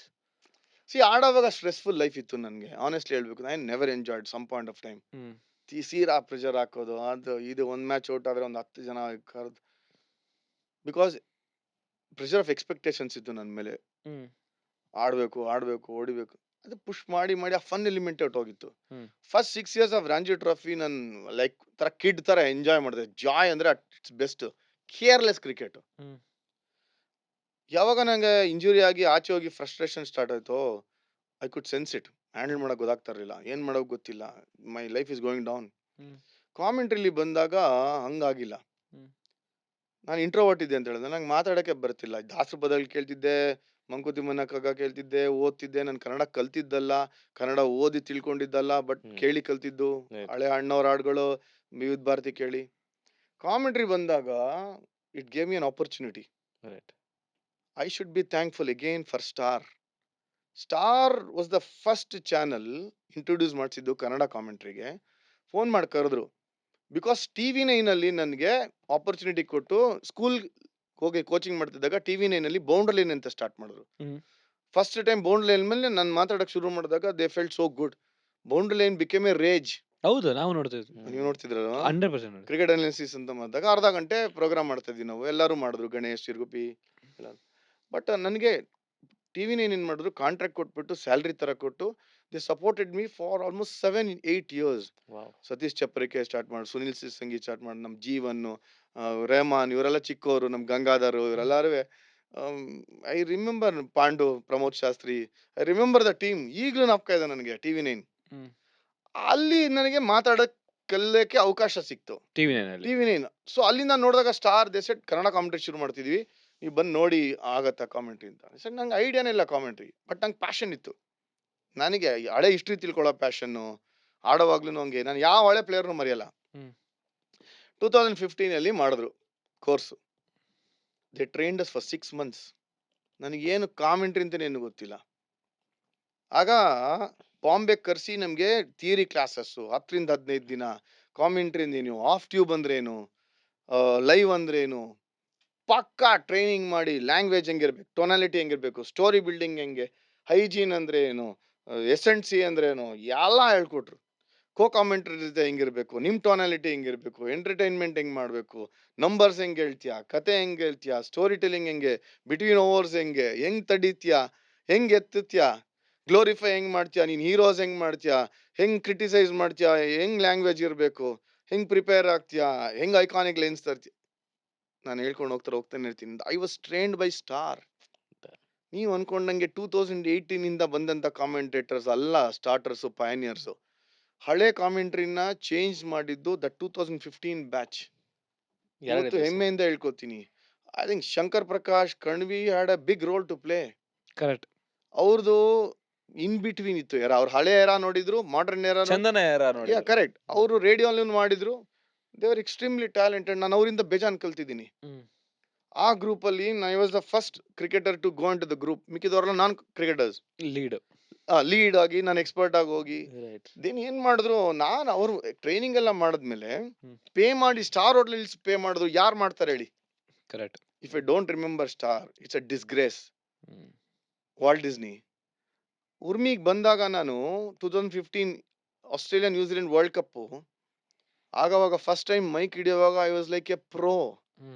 ಆಡೋವಾಗ ಸ್ಟ್ರೆಸ್ಫುಲ್ ಲೈಫ್ ಇತ್ತು ನನಗೆ, ಆನೆಸ್ಟ್ಲಿ ಹೇಳ್ಬೇಕು. I never enjoyed some point of time. ಸೀರಾ ಪ್ರೆಷರ್ ಹಾಕೋದು, ಅದು ಇದು, ಒಂದ್ ಮ್ಯಾಚ್ ಔಟ್ ಆದ್ರೆ ಒಂದು 10 ಜನ ಕರೆದು, ಬಿಕಾಸ್ ಪ್ರೆಷರ್ ಆಫ್ ಎಕ್ಸ್ಪೆಕ್ಟೇಷನ್ಸ್ ಇತ್ತು ನನ್ನ ಮೇಲೆ. ಆಡ್ಬೇಕು, ಹೊಡಿಬೇಕು, ಅದು ಪುಷ್ ಮಾಡಿ ಆ ಫನ್ ಎಲಿಮೆಂಟ್ ಹೋಗಿತ್ತು. First 6 years of Ranji trophy ನನ್ ಲೈಕ್ ತರ ಕಿಡ್ ತರ ಎಂಜಾಯ್ ಮಾಡಿದೆ. ಜಾಯ್ ಅಂದ್ರೆ ಇಟ್ಸ್ ಬೆಸ್ಟ್. Careless cricket. ಯಾವಾಗ ನಂಗೆ ಇಂಜುರಿ ಆಗಿ ಆಚೆ ಹೋಗಿ ಫ್ರಸ್ಟ್ರೇಷನ್ ಸ್ಟಾರ್ಟ್ ಆಯ್ತು, I could sense it. Handle ಮಾಡಕ್ ಗೊತ್ತಾಗ್ತಾ ಇರಲಿಲ್ಲ, ಏನ್ ಮಾಡೋಕ್ ಗೊತ್ತಿಲ್ಲ, my life is going down. ಕಾಮೆಂಟ್ರಿಲಿ ಬಂದಾಗ ಹಂಗಾಗಿಲ್ಲ. ನಾನು ಇಂಟ್ರೋವರ್ಟ್ ಇದ್ದೆ ಅಂತ ಹೇಳಿದ್ರೆ ನಂಗೆ ಮಾತಾಡಕ್ಕೆ ಬರ್ತಿಲ್ಲ. ದಾಸರ ಬದಲ್ ಕೇಳ್ತಿದ್ದೆ, ಮಂಕುತಿ ಮನ್ನಕಗ ಕೇಳ್ತಿದ್ದೆ, ಓದ್ತಿದ್ದೆ. ನಾನು ಕನ್ನಡ ಕಲ್ತಿದ್ದಲ್ಲ, ಕನ್ನಡ ಓದಿ ತಿಳ್ಕೊಂಡಿದ್ದಲ್ಲ, ಬಟ್ ಕೇಳಿ ಕಲ್ತಿದ್ದು. ಹಳೆ ಅಣ್ಣವ್ರ ಹಾಡುಗಳು, ವಿವಿಧ ಭಾರತಿ ಕೇಳಿ. ಕಾಮೆಂಟ್ರಿ ಬಂದಾಗ it gave me an opportunity. I should be thankful again for star. Star was the first channel introduce ಮಾಡಿಸಿದ್ದು ಕನ್ನಡ ಕಾಮೆಂಟ್ರಿಗೆ. ಫೋನ್ ಮಾಡಿ ಕರೆದ್ರು. ಬಿಕಾಸ್ TV9 ಅಲ್ಲಿ ನನಗೆ ಆಪರ್ಚುನಿಟಿ ಕೊಟ್ಟು, ಸ್ಕೂಲ್ ಹೋಗಿ ಕೋಚಿಂಗ್ ಮಾಡ್ತಿದ್ದಾಗ TV9 ಅಲ್ಲಿ ಬೌಂಡ್ರಿ ಲೈನ್ ಅಂತ ಸ್ಟಾರ್ಟ್ ಮಾಡಿದ್ರು. ಫಸ್ಟ್ ಟೈಮ್ ಬೌಂಡ್ರಿ ಲೈನ್ ಮೇಲೆ ನಾನು ಮಾತಾಡಕ್ ಶುರು ಮಾಡಿದಾಗ they felt so good. Boundary line became a rage. ಹೌದು, ನಾವು ನೋಡ್ತಿದ್ವಿ. ನೀವು ನೋಡ್ತಿದ್ರ 100% ಕ್ರಿಕೆಟ್ ಅನಾಲಿಸಿಸ್ ಅಂತ ಮಾಡಿದಾಗ ಅರ್ಧ ಗಂಟೆ ಪ್ರೋಗ್ರಾಮ್ ಮಾಡ್ತಾ ಇದ್ವಿ ನಾವು. ಎಲ್ಲರೂ ಮಾಡಿದ್ರು, ಗಣೇಶ್, ಚಿರ್ಗುಪಿ ಎಲ್ಲ. ಬಟ್ ನನಗೆ TV9 ಏನ್ ಮಾಡಿದ್ರು, ಕಾಂಟ್ರಾಕ್ಟ್ ಕೊಟ್ಬಿಟ್ಟು ಸ್ಯಾಲ್ರಿ ತರ ಕೊಟ್ಟು they supported me for almost 7-8 years. Satish ಚಪ್ರಿಕೆ ಸ್ಟಾರ್ಟ್ ಮಾಡಿ, ಸುನಿಲ್ ಸಂಗೀತ್ ಸ್ಟಾರ್ಟ್ ಮಾಡಿ, ನಮ್ ಜೀವನ್, ರೆಹಮಾನ್, ಇವರೆಲ್ಲ ಚಿಕ್ಕವರು, ನಮ್ ಗಂಗಾಧರ್, ಇವರೆಲ್ಲರೂ. I remember Pandu, Pramod Shastri, I remember the team. ಈಗಲೂ ನಾಪ್ಕ ಇದೆ ನನಗೆ TV9. ಅಲ್ಲಿ ನನಗೆ ಮಾತಾಡಕ್ ಕಲಿಯಕ್ಕೆ ಅವಕಾಶ ಸಿಕ್ತು TV9. ಸೊ ಅಲ್ಲಿಂದ ನೋಡಿದಾಗ star they set Kannada commentary ಶುರು ಮಾಡ್ತಿದ್ವಿ, ನೀವು ಬಂದು ನೋಡಿ ಆಗತ್ತಾ ಕಾಮೆಂಟ್ರಿ ಅಂತ. ಸರ್ ನಂಗೆ ಐಡಿಯಾನೇ ಇಲ್ಲ ಕಾಮೆಂಟ್ರಿ, ಬಟ್ ನಂಗೆ ಪ್ಯಾಷನ್ ಇತ್ತು. ನನಗೆ ಹಳೆ ಹಿಸ್ಟ್ರಿ ತಿಳ್ಕೊಳ್ಳೋ ಪ್ಯಾಷನ್ನು. ಆಡೋವಾಗ್ಲೂ ಹಂಗೆ, ನಾನು ಯಾವ ಹಳೆ ಪ್ಲೇಯರ್ನು ಮರೆಯಲ್ಲ. 2015 ಮಾಡಿದ್ರು course. They trained us for 6 months. ನನಗೇನು ಕಾಮೆಂಟ್ರಿ ಅಂತಲೇ ಏನು ಗೊತ್ತಿಲ್ಲ. ಆಗ ಬಾಂಬೆ ಕರೆಸಿ ನಮಗೆ ಥಿಯರಿ ಕ್ಲಾಸಸ್ಸು 10-15 ದಿನ. ಕಾಮೆಂಟ್ರಿ ಅಂದೇನು, ಆಫ್ ಟ್ಯೂಬ್ ಅಂದ್ರೇನು, ಲೈವ್ ಅಂದ್ರೇನು, ಪಕ್ಕಾ ಟ್ರೈನಿಂಗ್ ಮಾಡಿ, ಲ್ಯಾಂಗ್ವೇಜ್ ಹೆಂಗಿರ್ಬೇಕು, ಟೊನಾಲಿಟಿ ಹೆಂಗಿರ್ಬೇಕು, ಸ್ಟೋರಿ ಬಿಲ್ಡಿಂಗ್ ಹೆಂಗೆ, ಹೈಜೀನ್ ಅಂದ್ರೆ ಏನು, ಎಸೆನ್ಸಿ ಅಂದ್ರೆ ಏನು, ಎಲ್ಲ ಹೇಳ್ಕೊಟ್ರು. ಕಾಮೆಂಟ್ರಿ ಜೊತೆ ಹೆಂಗಿರ್ಬೇಕು, ನಿಮ್ ಟೊನಾಲಿಟಿ ಹೆಂಗಿರ್ಬೇಕು, ಎಂಟರ್ಟೈನ್ಮೆಂಟ್ ಹೆಂಗ್ ಮಾಡ್ಬೇಕು, ನಂಬರ್ಸ್ ಹೆಂಗ್ ಹೇಳ್ತೀಯಾ, ಕತೆ ಹೆಂಗ್ ಹೇಳ್ತೀಯಾ, ಸ್ಟೋರಿ ಟೆಲಿಂಗ್ ಹೆಂಗೆ, ಬಿಟ್ವೀನ್ ಓವರ್ಸ್ ಹೆಂಗ್ ತಡೀತ್ಯಾ, ಹೆಂಗ್ ಎತ್ತತ್ಯಾ, ಗ್ಲೋರಿಫೈ ಹೆಂಗ್ ಮಾಡ್ತೀಯಾ, ನೀನ್ ಹೀರೋಸ್ ಹೆಂಗ್ ಮಾಡ್ತೀಯಾ, ಹೆಂಗ್ ಕ್ರಿಟಿಸೈಸ್ ಮಾಡ್ತೀಯಾ, ಹೆಂಗ್ ಲ್ಯಾಂಗ್ವೇಜ್ ಇರ್ಬೇಕು, ಹೆಂಗ್ ಪ್ರಿಪೇರ್ ಆಗ್ತೀಯಾ, ಹೆಂಗ್ ಐಕಾನಿಕ್ ಲೈನ್ಸ್ ತರ್ತೀಯ, ನಾನು ಹೇಳ್ಕೊಂಡು ಹೋಗ್ತಾನೆ ಇರ್ತೀನಿ. I was trained by Star. ನೀವು ಅನ್ಕೊಂಡಂಗೆ 2018 ಬಂದಂತ ಕಾಮೆಂಟೇಟರ್ಸ್ ಅಲ್ಲ ಸ್ಟಾರ್ಟರ್ಸು, ಪಯನಿಯರ್ಸು. ಹಳೆ ಕಾಮೆಂಟ್ರಿನ ಚೇಂಜ್ ಮಾಡಿದ್ದು ದ 2015 ಬ್ಯಾಚ್. ಇವತ್ತು ಹೆಮ್ಮೆಯಿಂದ ಹೇಳ್ಕೊತೀನಿ. I think Shankar Prakash, Kanvi had a big role to play. Correct. ಅವ್ರದ್ದು ಇನ್ ಬಿಟ್ವೀನ್ ಇತ್ತು. ಅವ್ರ ಹಳೆ ಎರಾ ನೋಡಿದ್ರು, ಮಾಡರ್ನ್ ಎರಾ, ಚಂದನ ಎರಾ ನೋಡಿದ್ರು. ಕರೆಕ್ಟ್. ಅವರು ರೇಡಿಯೋ ಮಾಡಿದ್ರು. They are extremely talented. ನಾನು ಅವರಿಂದ ಬೇಜಾನ್ ಕಲ್ತಿದ್ದೀನಿ. ಆ ಗ್ರೂಪ್ ಅಲ್ಲಿ I was the first cricketer to go into the group. ಮಿಕ್ಕಿದವರೆಲ್ಲ ನಾನ್ ಕ್ರಿಕೆಟರ್ಸ್. ಲೀಡ್ ಆಗಿ ನಾನು ಎಕ್ಸ್ಪರ್ಟ್ ಆಗಿ ಹೋಗಿ ದೇನ್ ಏನ್ ಮಾಡಿದ್ರು, ನಾನು ಅವರು ಟ್ರೈನಿಂಗ್ ಎಲ್ಲ ಮಾಡಿದ್ಮೇಲೆ ಪೇ ಮಾಡಿ ಸ್ಟಾರ್ ಹೋಟೆಲ್ ಪೇ ಮಾಡಿದ್ರು. ಯಾರು ಮಾಡ್ತಾರೆ ಹೇಳಿ? Correct. If I don't remember star, it's a disgrace. Walt Disney. ಉರ್ಮಿಗ್ ಬಂದಾಗ ನಾನು 2015 ಆಸ್ಟ್ರೇಲಿಯಾ ನ್ಯೂಜಿಲೆಂಡ್ ವರ್ಲ್ಡ್ ಕಪ್, ಆಗವಾಗ ಫಸ್ಟ್ ಟೈಮ್ ಮೈಕ್ ಹಿಡಿಯುವಾಗ I was like a pro.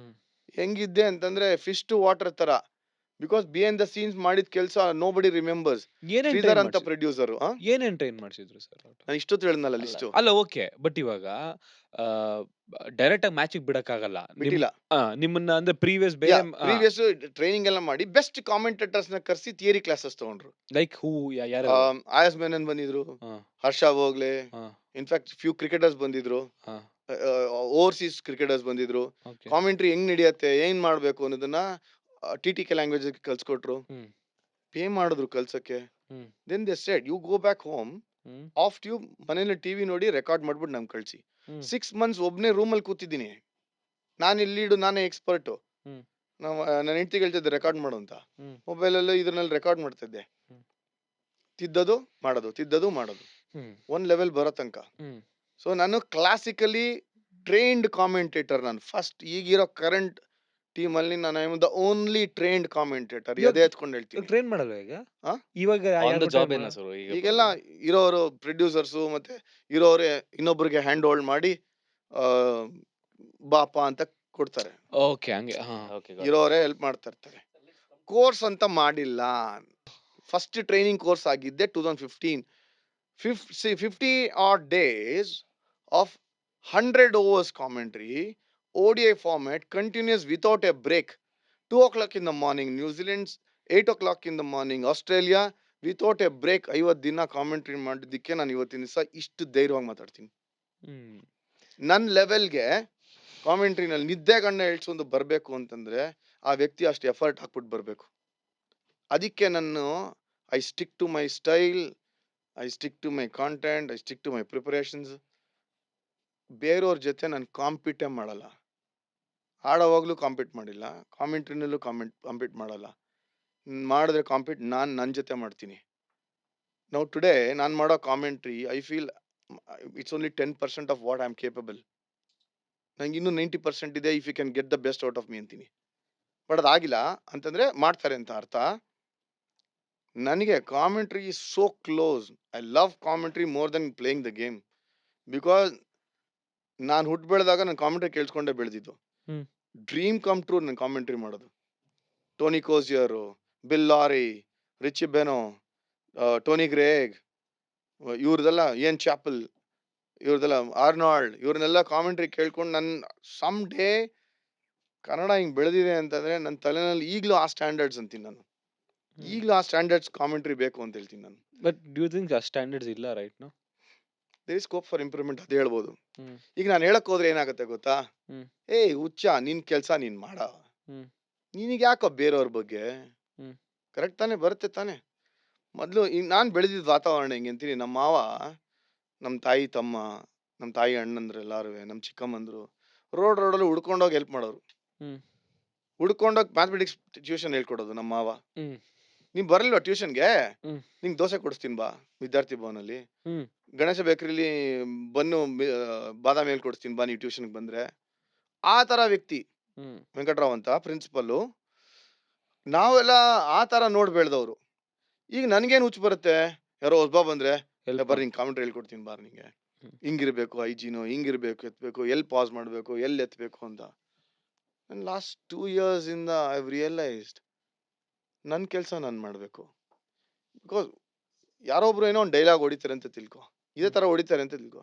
ಹೆಂಗಿದ್ದೆ ಅಂತಂದ್ರೆ ಫಿಶ್ ಟು ವಾಟರ್ ತರ. ಬಿಕಾಸ್ ಬಿಹೈಂಡ್ ದ ಸೀನ್ಸ್ ಮಾಡಿದ ಕೆಲಸ ನೋ ಬಡಿ ರಿಮೆಂಬರ್ಸ್. ಏನೇನ್ ಶ್ರೀಧರ್ ಟ್ರೈನ್ ಅಂತ ಮಾಡ್ಸಿದ್ರು ಪ್ರೊಡ್ಯೂಸರು. ಏನೇನ್ ಟ್ರೈನ್ ಮಾಡ್ಸಿದ್ರು ಸರ್ ನಾನು ಇಷ್ಟೊತ್ತು ಹೇಳಿದ್ನಲ್ಲ ಲಿಸ್ಟು. ಅಲ್ಲ ಓಕೆ ಬಟ್ ಇವಾಗ ಡೈರೆಕ್ಟ್ ಆಗಿ ಮ್ಯಾಚಿಗೆ ಬಿಡಕ್ಕಾಗಲ್ಲ ಬಿಟ್ಟಿಲ್ಲ. ನಿಮ್ಮನ್ನ ಅಂದ್ರೆ ಪ್ರೀವಿಯಸ್ ಬೇರೆ ಪ್ರೀವಿಯಸ್ ಟ್ರೈನಿಂಗ್ ಎಲ್ಲ ಮಾಡಿ ಬೆಸ್ಟ್ ಕಾಮೆಂಟೇಟರ್ಸ್ ನ ಕರ್ಸಿ ಥಿಯರಿ ಕ್ಲಾಸಸ್ ತಗೊಂಡ್ರು. ಲೈಕ್ ಹೂ ಯಾರು ಆಯಸ್ ಮೆನನ್ ಬಂದಿದ್ರು, ಹರ್ಷ ಬೋಗ್ಲೆ, ಇನ್ಫ್ಯಾಕ್ಟ್ ಫ್ಯೂ ಕ್ರಿಕೆಟರ್ಸ್ ಬಂದಿದ್ರು, ಓವರ್ಸೀಸ್ ಕ್ರಿಕೆಟರ್ಸ್ ಬಂದಿದ್ರು. ಕಾಮೆಂಟ್ರಿ ಹೆಂಗ್ ನಡೆಯುತ್ತೆ, ಏನ್ ಮಾಡ್ಬೇಕು ಅನ್ನೋದನ್ನ ಟಿ.ಟಿ.ಕೆ ಲ್ಯಾಂಗ್ವೇಜ್ ಕಲ್ಸ್ಕೊಟ್ರು. ಪೇ ಮಾಡಿದ್ರು ಕಲ್ಸಕ್ಕೆ. Then they said you go back home off tube, ಮನೇಲಿ ಟಿವಿ ನೋಡಿ ರೆಕಾರ್ಡ್ ಮಾಡ್ಬಿಟ್ಟು ನಮ್ಗೆ ಕಳ್ಸಿ. 6 months ಒಬ್ನೇ ರೂಮಲ್ಲಿ ಕೂತಿದ್ದೀನಿ. ನಾನು ಇಲ್ಲಿ ನಾನೇ ಎಕ್ಸ್ಪರ್ಟು. ನನ್ನ ಹೆಂಡತಿಗೆ ಹೇಳ್ತಿದ್ದೆ ರೆಕಾರ್ಡ್ ಮಾಡು ಅಂತ. ಮೊಬೈಲಲ್ಲೂ ಇದ್ರಲ್ಲಿ ರೆಕಾರ್ಡ್ ಮಾಡ್ತಾ ಇದ್ದೆ. ತಿದ್ದದು ಮಾಡೋದು ಒಂದ್ ಲೆವೆಲ್ ಬರೋ ತನಕ. ಸೊ ನಾನು ಕ್ಲಾಸಿಕಲಿ ಟ್ರೈನ್ಡ್ ಕಾಮೆಂಟೇಟರ್. ನಾನು ಫಸ್ಟ್ ಈಗಿರೋ ಕರೆಂಟ್ ಟೀಮ್ ಅಲ್ಲಿ ನಾನು I am the only trained commentator. ಅದೇ ಎತ್ಕೊಂಡು ಹೇಳ್ತೀನಿ. ಟ್ರೈನ್ ಮಾಡಲ್ವಾ ಈಗ ಆ? ಇವಾಗ ಆನ್ ದ ಜಾಬ್ ಏನ ಸರ್ ಈಗ ಈಗೆಲ್ಲ ಇರೋರು ಪ್ರೊಡ್ಯೂಸರ್ಸು ಮತ್ತೆ ಇರೋರೆ ಇನ್ನೊಬ್ರಿಗೆ ಹ್ಯಾಂಡ್ ಹೋಲ್ಡ್ ಮಾಡಿ ಬಾಪ ಅಂತ ಕೊಡ್ತಾರೆ. ಓಕೆ ಹಂಗೆ ಓಕೆ ಇರೋರೆ ಹೆಲ್ಪ್ ಮಾಡ್ತಾ ಇರ್ತಾರೆ. ಕೋರ್ಸ್ ಅಂತ ಮಾಡಿಲ್ಲ. ಫಸ್ಟ್ ಟ್ರೈನಿಂಗ್ ಕೋರ್ಸ್ ಆಗಿದ್ದೆ 2015. 50 odd days of 100 overs commentary, ODI format, continuous without a break. 2 o'clock in the morning New Zealand, 8 o'clock in the morning Australia, without a break 50 ದಿನ commentary ಮಾಡಿದ್ದಕ್ಕೆ ನಾನು ಇವತ್ತಿನ ದಿವಸ ಇಷ್ಟು ಧೈರ್ಯವಾಗಿ ಮಾತಾಡ್ತೀನಿ. ನನ್ನ ಲೆವೆಲ್ಗೆ ಕಾಮೆಂಟ್ರಿನಲ್ಲಿ ನಿದ್ದೆ ಗಣ್ಣ ಹೇಳ್ಸೊಂದು ಬರಬೇಕು ಅಂತಂದ್ರೆ ಆ ವ್ಯಕ್ತಿ ಅಷ್ಟು ಎಫರ್ಟ್ ಹಾಕ್ಬಿಟ್ಟು ಬರಬೇಕು. ಅದಕ್ಕೆ ನಾನು I stick to my style, I stick to my content, I stick to my preparations. ಬೇರೆಯವ್ರ ಜೊತೆ ನಾನು ಕಾಂಪೀಟೇ ಮಾಡಲ್ಲ. ಆಡೋವಾಗ್ಲೂ ಕಾಂಪೀಟ್ ಮಾಡಿಲ್ಲ, ಕಾಮೆಂಟ್ರಿನಲ್ಲೂ ಕಾಂಪೀಟ್ ಮಾಡಲ್ಲ. ಮಾಡಿದ್ರೆ ಕಾಂಪೀಟ್ ನಾನು ನನ್ನ ಜೊತೆ ಮಾಡ್ತೀನಿ. ನಾವು ಟುಡೇ ನಾನು ಮಾಡೋ commentary I feel it's only 10% of what I am capable. ನಂಗೆ ಇನ್ನೂ 90% ಇದೆ. If you can get the best out of me ಅಂತೀನಿ. ಬಟ್ ಅದಾಗಿಲ್ಲ ಅಂತಂದ್ರೆ ಮಾಡ್ತಾರೆ ಅಂತ ಅರ್ಥ. ನನಗೆ commentary is so close. I love commentary more than playing the game. Because ನಾನು ಹುಟ್ಟು ಬೆಳೆದಾಗ ನಾನು ಕಾಮೆಂಟ್ರಿ ಕೇಳಿಸ್ಕೊಂಡೇ ಬೆಳೆದಿದ್ದು. ಡ್ರೀಮ್ ಕಮ್ ಟ್ರೂ ನಾನು ಕಾಮೆಂಟ್ರಿ ಮಾಡೋದು. Tony Cozier, Bill Lawry, Richie Benaud, Tony Greg, ಇವ್ರದೆಲ್ಲ ಏನ್ ಚಾಪಲ್, ಇವ್ರದೆಲ್ಲ ಆರ್ನಾಲ್ಡ್, ಇವ್ರನ್ನೆಲ್ಲ ಕಾಮೆಂಟ್ರಿ ಕೇಳ್ಕೊಂಡು ನನ್ನ ಸಮ್ ಡೇ ಕನ್ನಡ ಹಿಂಗ್ ಬೆಳೆದಿದೆ ಅಂತಂದ್ರೆ ನನ್ನ ತಲೆನಲ್ಲಿ ಈಗಲೂ ಆ ಸ್ಟ್ಯಾಂಡರ್ಡ್ಸ್ ಅಂತೀನಿ ನಾನು. ಈಗಲೂ ಆ ಸ್ಟ್ಯಾಂಡರ್ಡ್ಸ್ ಕಾಮೆಂಟ್ರಿ ಬೇಕು ಅಂತ ಹೇಳ್ತೀನಿ ನಾನು. ಬಟ್ ಡು ಯು ಥಿಂಕ್ ಆ ಸ್ಟ್ಯಾಂಡರ್ಡ್ಸ್ ಇಲ್ಲ right no? There is scope for improvement ಅದು ಹೇಳ್ಬೋದು. ಈಗ ನಾನು ಹೇಳಕ್ ಹೋದ್ರೆ ಏನಾಗುತ್ತೆ ಗೊತ್ತಾ? ಹುಚ್ಚ ನಿನ್ ಕೆಲ್ಸ ನೀನ್ ಮಾಡ, ನಿನಗೆ ಯಾಕೋ ಬೇರೆಯವ್ರ ಬಗ್ಗೆ. ಕರೆಕ್ಟ್ ತಾನೇ, ಬರುತ್ತೆ ತಾನೆ. ಮೊದ್ಲು ನಾನ್ ಬೆಳೆದಿದ್ ವಾತಾವರಣ ಹೆಂಗೆ ಅಂತೀನಿ. ನಮ್ಮ ಮಾವ, ನಮ್ಮ ತಾಯಿ ತಮ್ಮ, ನಮ್ಮ ತಾಯಿ ಅಣ್ಣಂದ್ರು ಎಲ್ಲಾರು, ನಮ್ಮ ಚಿಕ್ಕಮ್ಮಂದ್ರು ರೋಡಲ್ಲಿ ಹುಡ್ಕೊಂಡೋಗಿ ಹೆಲ್ಪ್ ಮಾಡೋರು. ಹುಡ್ಕೊಂಡೋಗಿ ಮ್ಯಾಥಮೆಟಿಕ್ಸ್ ಟ್ಯೂಷನ್ ಹೇಳ್ಕೊಡೋದು ನಮ್ಮ ಮಾವ. ನೀನ್ ಬರಲ್ವಾ ಟ್ಯೂಷನ್ಗೆ? ನಿಂಗೆ ದೋಸೆ ಕೊಡಿಸ್ತೀನಿ ಬಾ ವಿದ್ಯಾರ್ಥಿ ಭವನಲ್ಲಿ. ಗಣೇಶ ಬೇಕರಿಲಿ ಬನ್ನು ಬಾದಾಮಿ ಹೇಳ್ಕೊಡಿಸ್ತೀನಿ ಬಾ ನೀವು ಟ್ಯೂಷನ್ಗೆ ಬಂದ್ರೆ. ಆ ತರ ವ್ಯಕ್ತಿ ವೆಂಕಟರಾವ್ ಅಂತ ಪ್ರಿನ್ಸಿಪಲ್ಲು. ನಾವೆಲ್ಲ ಆ ತರ ನೋಡ್ ಬೆಳೆದವ್ರು. ಈಗ ನನ್ಗೇನ್ ಹುಚ್ಚು ಬರುತ್ತೆ, ಯಾರೋ ಹೊಸಬಾ ಬಂದ್ರೆ ಬರ್ರಿ ಹಿಂಗ್ ಕಾಮೆಂಟ್ರಿ ಹೇಳ್ಕೊಡ್ತೀನಿ ಬಾರ್, ನಿಂಗೆ ಹಿಂಗಿರ್ಬೇಕು ಐಜಿನು, ಹಿಂಗಿರ್ಬೇಕು, ಎತ್ಬೇಕು, ಎಲ್ಲಿ ಪಾಸ್ ಮಾಡ್ಬೇಕು, ಎಲ್ಲಿ ಎತ್ಬೇಕು ಅಂತ. ಲಾಸ್ಟ್ 2 years ಇಂದ ಐ ಹ್ಯಾವ್ ರಿಯಲೈಸ್ಡ್ ನನ್ನ ಕೆಲಸ ನಾನು ಮಾಡಬೇಕು. ಬಿಕಾಸ್ ಯಾರೊಬ್ರು ಏನೋ ಒಂದು ಡೈಲಾಗ್ ಹೊಡಿತಾರೆ ಅಂತ ತಿಳ್ಕೊ, ಇದೇ ತರ ಹೊಡಿತಾರೆ ಅಂತ ತಿಳ್ಕೊ.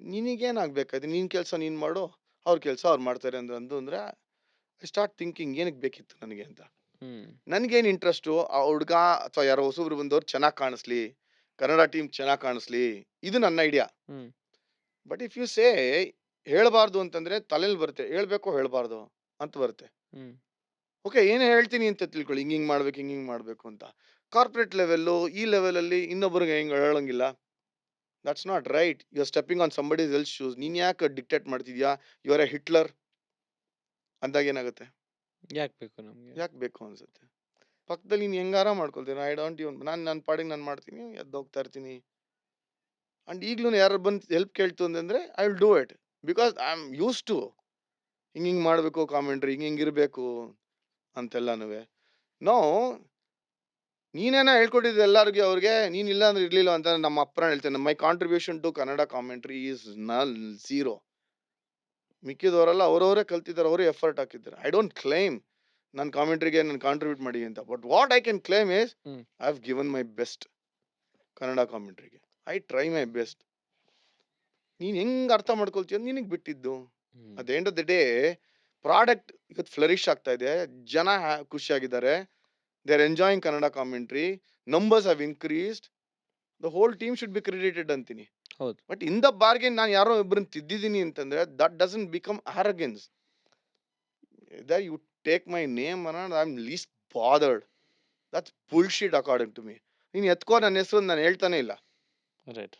ನಿನಗೇನಾಗ್ಬೇಕಾಯ್ತು, ನಿನ್ ಕೆಲಸ ನೀನ್ ಮಾಡು, ಅವ್ರ ಕೆಲಸ ಅವ್ರು ಮಾಡ್ತಾರೆ ಅಂದ್ರೆ ಐ ಸ್ಟಾರ್ಟ್ ಥಿಂಕಿಂಗ್ ಏನಕ್ಕೆ ಬೇಕಿತ್ತು ನನಗೆ ಅಂತ. ನನ್ಗೇನ್ ಇಂಟ್ರೆಸ್ಟು, ಆ ಹುಡ್ಗ ಅಥವಾ ಯಾರೋ ಹೊಸಬ್ರು ಬಂದವ್ರು ಚೆನ್ನಾಗಿ ಕಾಣಿಸ್ಲಿ, ಕನ್ನಡ ಟೀಮ್ ಚೆನ್ನಾಗಿ ಕಾಣಿಸ್ಲಿ, ಇದು ನನ್ನ idea. But if you say ಹೇಳ್ಬಾರ್ದು ಅಂತಂದ್ರೆ ತಲೆಯಲ್ಲಿ ಬರುತ್ತೆ, ಹೇಳ್ಬೇಕು ಹೇಳ್ಬಾರ್ದು ಅಂತ ಬರುತ್ತೆ. ಓಕೆ ಏನೇ ಹೇಳ್ತೀನಿ ಅಂತ ತಿಳ್ಕೊಳ್ಳಿ, ಹಿಂಗಿಂಗ್ ಮಾಡ್ಬೇಕು ಹಿಂಗಿಂಗ್ ಮಾಡ್ಬೇಕು ಅಂತ. ಕಾರ್ಪೊರೇಟ್ ಲೆವೆಲ್ಲು ಈ ಲೆವೆಲಲ್ಲಿ ಇನ್ನೊಬ್ರಿಗೆ ಹೆಂಗ್ ಹೇಳಂಗಿಲ್ಲ. That's not right. You are stepping on somebody's else shoes. ನೀನ್ ಯಾಕೆ ಡಿಕ್ಟೇಟ್ ಮಾಡ್ತಿದ್ಯಾ? ಯು ಆರ್ ಎ ಹಿಟ್ಲರ್ ಅಂದಾಗ ಏನಾಗುತ್ತೆ? ಯಾಕೆ ಬೇಕು ನಮ್ಗೆ? ಯಾಕೆ ಬೇಕು ಅನ್ಸುತ್ತೆ. ಪಕ್ಕದಲ್ಲಿ ನೀನು ಹೆಂಗಾರ ಮಾಡ್ಕೊಳ್ತೀನಿ. ಐ ಡೋಂಟ್ ಇವನ್, ನಾನು ನನ್ನ ಪಾಡಿಗೆ ನಾನು ಮಾಡ್ತೀನಿ, ಎದ್ದು ಹೋಗ್ತಾ ಇರ್ತೀನಿ. ಅಂಡ್ ಈಗಲೂ ಯಾರು ಬಂದು ಹೆಲ್ಪ್ ಕೇಳ್ತು ಅಂತಂದ್ರೆ I will do it. Because I am use to ಹಿಂಗಿಂಗ್ ಮಾಡಬೇಕು ಕಾಮೆಂಟ್ರಿ, ಹಿಂಗಿರ್ಬೇಕು ಅಂತೆಲ್ಲನೂ. ನೋ, ನೀನೇನ ಹೇಳ್ಕೊಟ್ಟಿದ್ದು ಎಲ್ಲರಿಗೂ, ಅವ್ರಿಗೆ ನೀನ್ ಇಲ್ಲ ಅಂದ್ರೆ ಇರ್ಲಿಲ್ಲ ಅಂತ ನಮ್ಮ ಅಪ್ಪನ ಹೇಳ್ತೇನೆ. My contribution to Kannada commentary is null, 0. ಮಿಕ್ಕಿದವರೆಲ್ಲ ಅವರವರೇ ಕಲ್ತಿದ್ದಾರೆ, ಅವರೇ ಎಫರ್ಟ್ ಹಾಕಿದ್ದಾರೆ. ಐ ಡೋಂಟ್ ಕ್ಲೈಮ್ ನನ್ನ ಕಾಮೆಂಟ್ರಿಗೆ ನಾನು ಕಾಂಟ್ರಿಬ್ಯೂಟ್ ಮಾಡಿ ಅಂತ, but what I can claim is I have given my best Kannada ಕಾಮೆಂಟ್ರಿಗೆ. I try my best. ನೀನ್ ಹೆಂಗ್ ಅರ್ಥ ಮಾಡ್ಕೊಳ್ತೀಯ ನಿನಗೆ ಬಿಟ್ಟಿದ್ದು. At the end of the day product ಇವತ್ತು ಫ್ಲರಿಶ್ ಆಗ್ತಾ ಇದೆ, ಜನ ಖುಷಿಯಾಗಿದ್ದಾರೆ, they are enjoying Kannada commentary, numbers have increased, the whole team should be credited ಅಂತೀನಿ. ಹೌದು. ಬಟ್ ಇನ್ ದ ಬಾರ್ಗೇನ್ ನಾನು ಯಾರೋ ಇಬ್ಬರನ್ನ ತಿದ್ದಿದ್ದೀನಿ ಅಂತಂದ್ರೆ that doesn't become arrogance. Either you take my name or not, I'm least bothered. That's bullshit according to me. ನೀನು ಎತ್ಕೋ ನನ್ನ ಹೆಸರು ನಾನು ಹೇಳ್ತಾನೆ ಇಲ್ಲ. Right.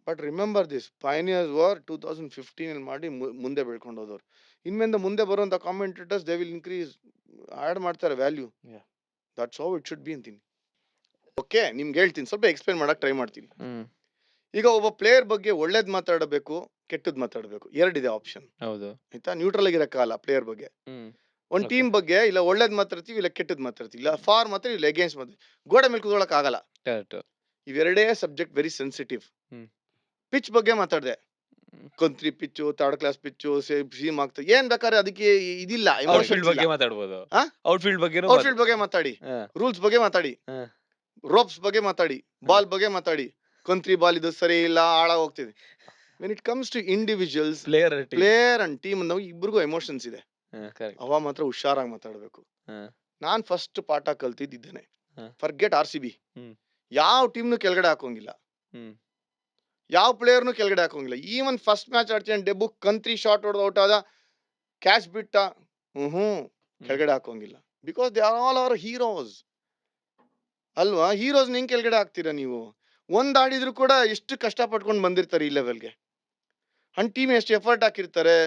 But remember this, pioneers were 2015 ಮಾಡಿ ಮುಂದೆ ಬೆಳ್ಕೊಂಡು ಹೋದವ್ರು. ಇನ್ಮೇಲೆ ಮುಂದೆ ಬರುವಂತ commentators they will increase, add ಮಾಡ್ತಾರೆ value. Yeah. That's how it should be ಅಂತೀನಿ. ಓಕೆ, ನಿಮ್ಗೆ ಹೇಳ್ತೀನಿ, ಸ್ವಲ್ಪ ಎಕ್ಸ್ಪ್ಲೇನ್ ಮಾಡಕ್ ಟ್ರೈ ಮಾಡ್ತೀನಿ. ಈಗ ಒಬ್ಬ ಪ್ಲೇಯರ್ ಬಗ್ಗೆ ಒಳ್ಳೇದ್ ಮಾತಾಡಬೇಕು, ಕೆಟ್ಟದ್ ಮಾತಾಡಬೇಕು, ಎರಡಿದೆ ಆಪ್ಷನ್. ಹೌದು. ಆಯ್ತಾ? ನ್ಯೂಟ್ರಲ್ ಆಗಿರೋ ಕಾಲ ಪ್ಲೇಯರ್ ಬಗ್ಗೆ. ಒಂದ್ ಟೀಮ್ ಬಗ್ಗೆ ಇಲ್ಲ ಒಳ್ಳೇದ್ ಮಾತಾಡ್ತೀವಿ, ಇಲ್ಲ ಕೆಟ್ಟದ್ ಮಾತಾಡ್ತೀವಿ, ಇಲ್ಲ ಫಾರ್ ಮಾತ್ರ, ಇಲ್ಲ ಅಗೇನ್ಸ್ಟ್ ಮಾತ್ರ. ಗೋಡೆ ಮೇಲೆ ಕೂತ್ಕೊಳ್ಳಕ್ ಆಗಲ್ಲ. ಕರೆಕ್ಟ್. ಇವೆರಡೇ subject very sensitive. Hmm. Pitch ಬಗ್ಗೆ ಮಾತಾಡ್ದೆ, ಕಂತ್ರಿ pitch, third class pitch, seam ಆಗ್ತದೆ, ಏನ್ ಬೇಕಾದ್ರೆ ಅದಕ್ಕೆ ಇದಿಲ್ಲ. ಔಟ್ಫೀಲ್ಡ್ ಬಗ್ಗೆ ಮಾತಾಡ್ಬೋದು. ಆ? ಔಟ್ಫೀಲ್ಡ್ ಬಗ್ಗೆ ಔಟ್ಫೀಲ್ಡ್ ಬಗ್ಗೆ ಮಾತಾಡಿ, ರೂಲ್ಸ್ ಬಗ್ಗೆ ಮಾತಾಡಿ, ರೋಪ್ಸ್ ಬಗ್ಗೆ ಮಾತಾಡಿ, ಬಾಲ್ ಬಗ್ಗೆ ಮಾತಾಡಿ, ಕಂತ್ರಿ ಬಾಲ್ ಇದು ಸರಿ ಇಲ್ಲ, ಹಾಳಾಗ್ ಹೋಗ್ತಿದೆ. When it comes to individuals, player and team ಅನ್ನೋ ಇಬ್ರಿಗೂ ಎಮೋಷನ್ಸ್ ಇದೆ. ಅವ ಮಾತ್ರ ಹುಷಾರಾಗಿ ಮಾತಾಡ್ಬೇಕು. ನಾನ್ ಫಸ್ಟ್ ಪಾಠ ಕಲ್ತಿದ್ದೇನೆ, ಫರ್ಗೆಟ್ RCB. ಯಾವ ಟೀಮ್ನು ಕೆಳಗಡೆ ಹಾಕೋಂಗಿಲ್ಲ, ಯಾವ ಪ್ಲೇಯರ್ನು ಕೆಳಗಡೆ ಹಾಕೋಂಗಿಲ್ಲ. ಈವನ್ ಫಸ್ಟ್ ಮ್ಯಾಚ್ ಆಡ್ತೀನಿ, ಡೆಬ್ಬು ಕಂತ್ರಿ ಶಾಟ್ ಹೊಡೆದು ಔಟ್ ಆದ, ಕ್ಯಾಚ್ ಬಿಟ್ಟ, ಕೆಳಗಡೆ ಹಾಕೋಂಗಿಲ್ಲ. Because they are all our heroes ಅಲ್ವಾ? ಹೀರೋಸ್ ಹೆಂಗ್ ಕೆಳಗಡೆ ಹಾಕ್ತೀರಾ ನೀವು? ಒಂದ್ ಆಡಿದ್ರು ಕೂಡ ಎಷ್ಟು ಕಷ್ಟ ಪಟ್ಕೊಂಡು ಬಂದಿರ್ತಾರೆ ಈ ಲೆವೆಲ್ಗೆ, ಅಂಡ್ ಟೀಮ್ ಎಷ್ಟು ಎಫರ್ಟ್ ಹಾಕಿರ್ತಾರೆ.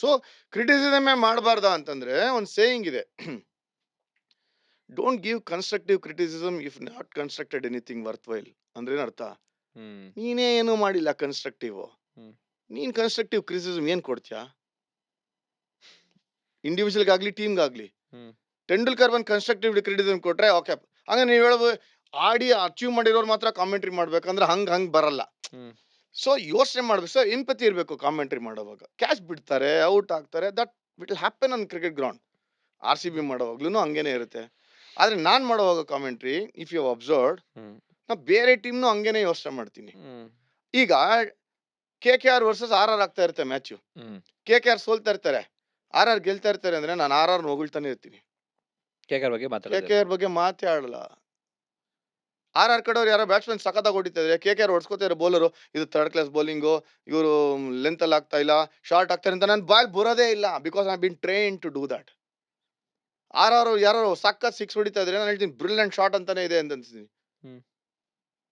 ಸೊ ಕ್ರಿಟಿಸಿಸಮೇ ಮಾಡಬಾರ್ದ ಅಂತಂದ್ರೆ ಒಂದ್ ಸೇಯಿಂಗ್ ಇದೆ, don't give constructive criticism if not constructed anything worth while. ಅಂದ್ರೆ ಏನರ್ಥ? ನೀನೇ ಏನು ಮಾಡಿಲ್ಲ ಕನ್ಸ್ಟ್ರಕ್ಟಿವ್, ನೀನ್ ಕನ್ಸ್ಟ್ರಕ್ಟಿವ್ ಕ್ರಿಟಿಸಿಸಮ್ ಏನ್ ಕೊಡ್ತೀಯಾ ಇಂಡಿವಿಜುವಲ್ಗಾಗ್ಲಿ ಟೀಮ್ಗಾಗ್ಲಿ? ಟೆಂಡೂಲ್ಕರ್ ಬಂದ್ ಕನ್ಸ್ಟ್ರಕ್ಟಿವ್ ಕ್ರಿಟಿಸಿಸಮ್ ಕೊಟ್ರೆ ಓಕೆ, ಹಂಗ ನೀವ್ ಹೇಳ್ಬೋದು ಆಡಿ ಅಚೀವ್ ಮಾಡಿರೋರು ಮಾತ್ರ ಕಾಮೆಂಟ್ರಿ ಮಾಡ್ಬೇಕಂದ್ರೆ ಹಂಗ್ ಬರಲ್ಲ. ಸೊ ಯೋಚನೆ ಮಾಡ್ಬೇಕು ಸರ್, ಎಂಪತಿ ಇರ್ಬೇಕು ಕಾಮೆಂಟ್ರಿ ಮಾಡೋವಾಗ. ಕ್ಯಾಚ್ ಬಿಡ್ತಾರೆ, ಔಟ್ ಆಗ್ತಾರೆ, that will happen on cricket ground. RCB ಮಾಡೋವಾಗ್ಲೂ ಹಂಗೇನೆ ಇರುತ್ತೆ. ಆದ್ರೆ ನಾನ್ ಮಾಡೋವಾಗ ಕಾಮೆಂಟ್ರಿ, ಇಫ್ ಯು ಅಬ್ಸರ್ವ್ಡ್, ನಾ ಬೇರೆ ಟೀಮ್ನು ಹಂಗೇನೆ ಯೋಚನೆ ಮಾಡ್ತೀನಿ. ಈಗ KKR ವರ್ಸಸ್ RR ಆಗ್ತಾ ಇರುತ್ತೆ ಮ್ಯಾಚ್, KKR ಸೋಲ್ತಾ ಇರ್ತಾರೆ, RR ಗೆಲ್ತಾ ಇರ್ತಾರೆ ಅಂದ್ರೆ ನಾನು RR ಹೊಗಳ್ತಾನೆ ಇರ್ತೀನಿ, KKR ಬಗ್ಗೆ ಮಾತೇ ಆಡಲ್ಲ. RR ಕಡೆಯವ್ರು ಯಾರೋ ಬ್ಯಾಟ್ಸ್ಮನ್ ಸಖತ್ತಾಗಿ ಹೊಡಿತಾ ಇದ್ರೆ, KKR ಹೊಡ್ಸ್ಕೊತಾ ಇರೋ ಬೌಲರು ಇದು ಥರ್ಡ್ ಕ್ಲಾಸ್ ಬೌಲಿಂಗು, ಇವರು ಲೆಂತ್ ಅಲ್ಲಿ ಆಗ್ತಾ ಇಲ್ಲ, ಶಾರ್ಟ್ ಆಗ್ತಾರೆ ಅಂತ ನನ್ನ ಬಾಲ್ ಬರೋದೇ ಇಲ್ಲ. Because I been train to do that. RR ಯಾರು ಸಖತ್ ಸಿಕ್ಸ್ ಹೊಡಿತಾ ಇದ್ರೆ ನಾನು ಹೇಳ್ತೀನಿ ಬ್ರಿಲಿಯಂಟ್ ಶಾಟ್ ಅಂತಾನೆ ಇದೆ ಅಂತ ಅನ್ಸ್ತೀನಿ.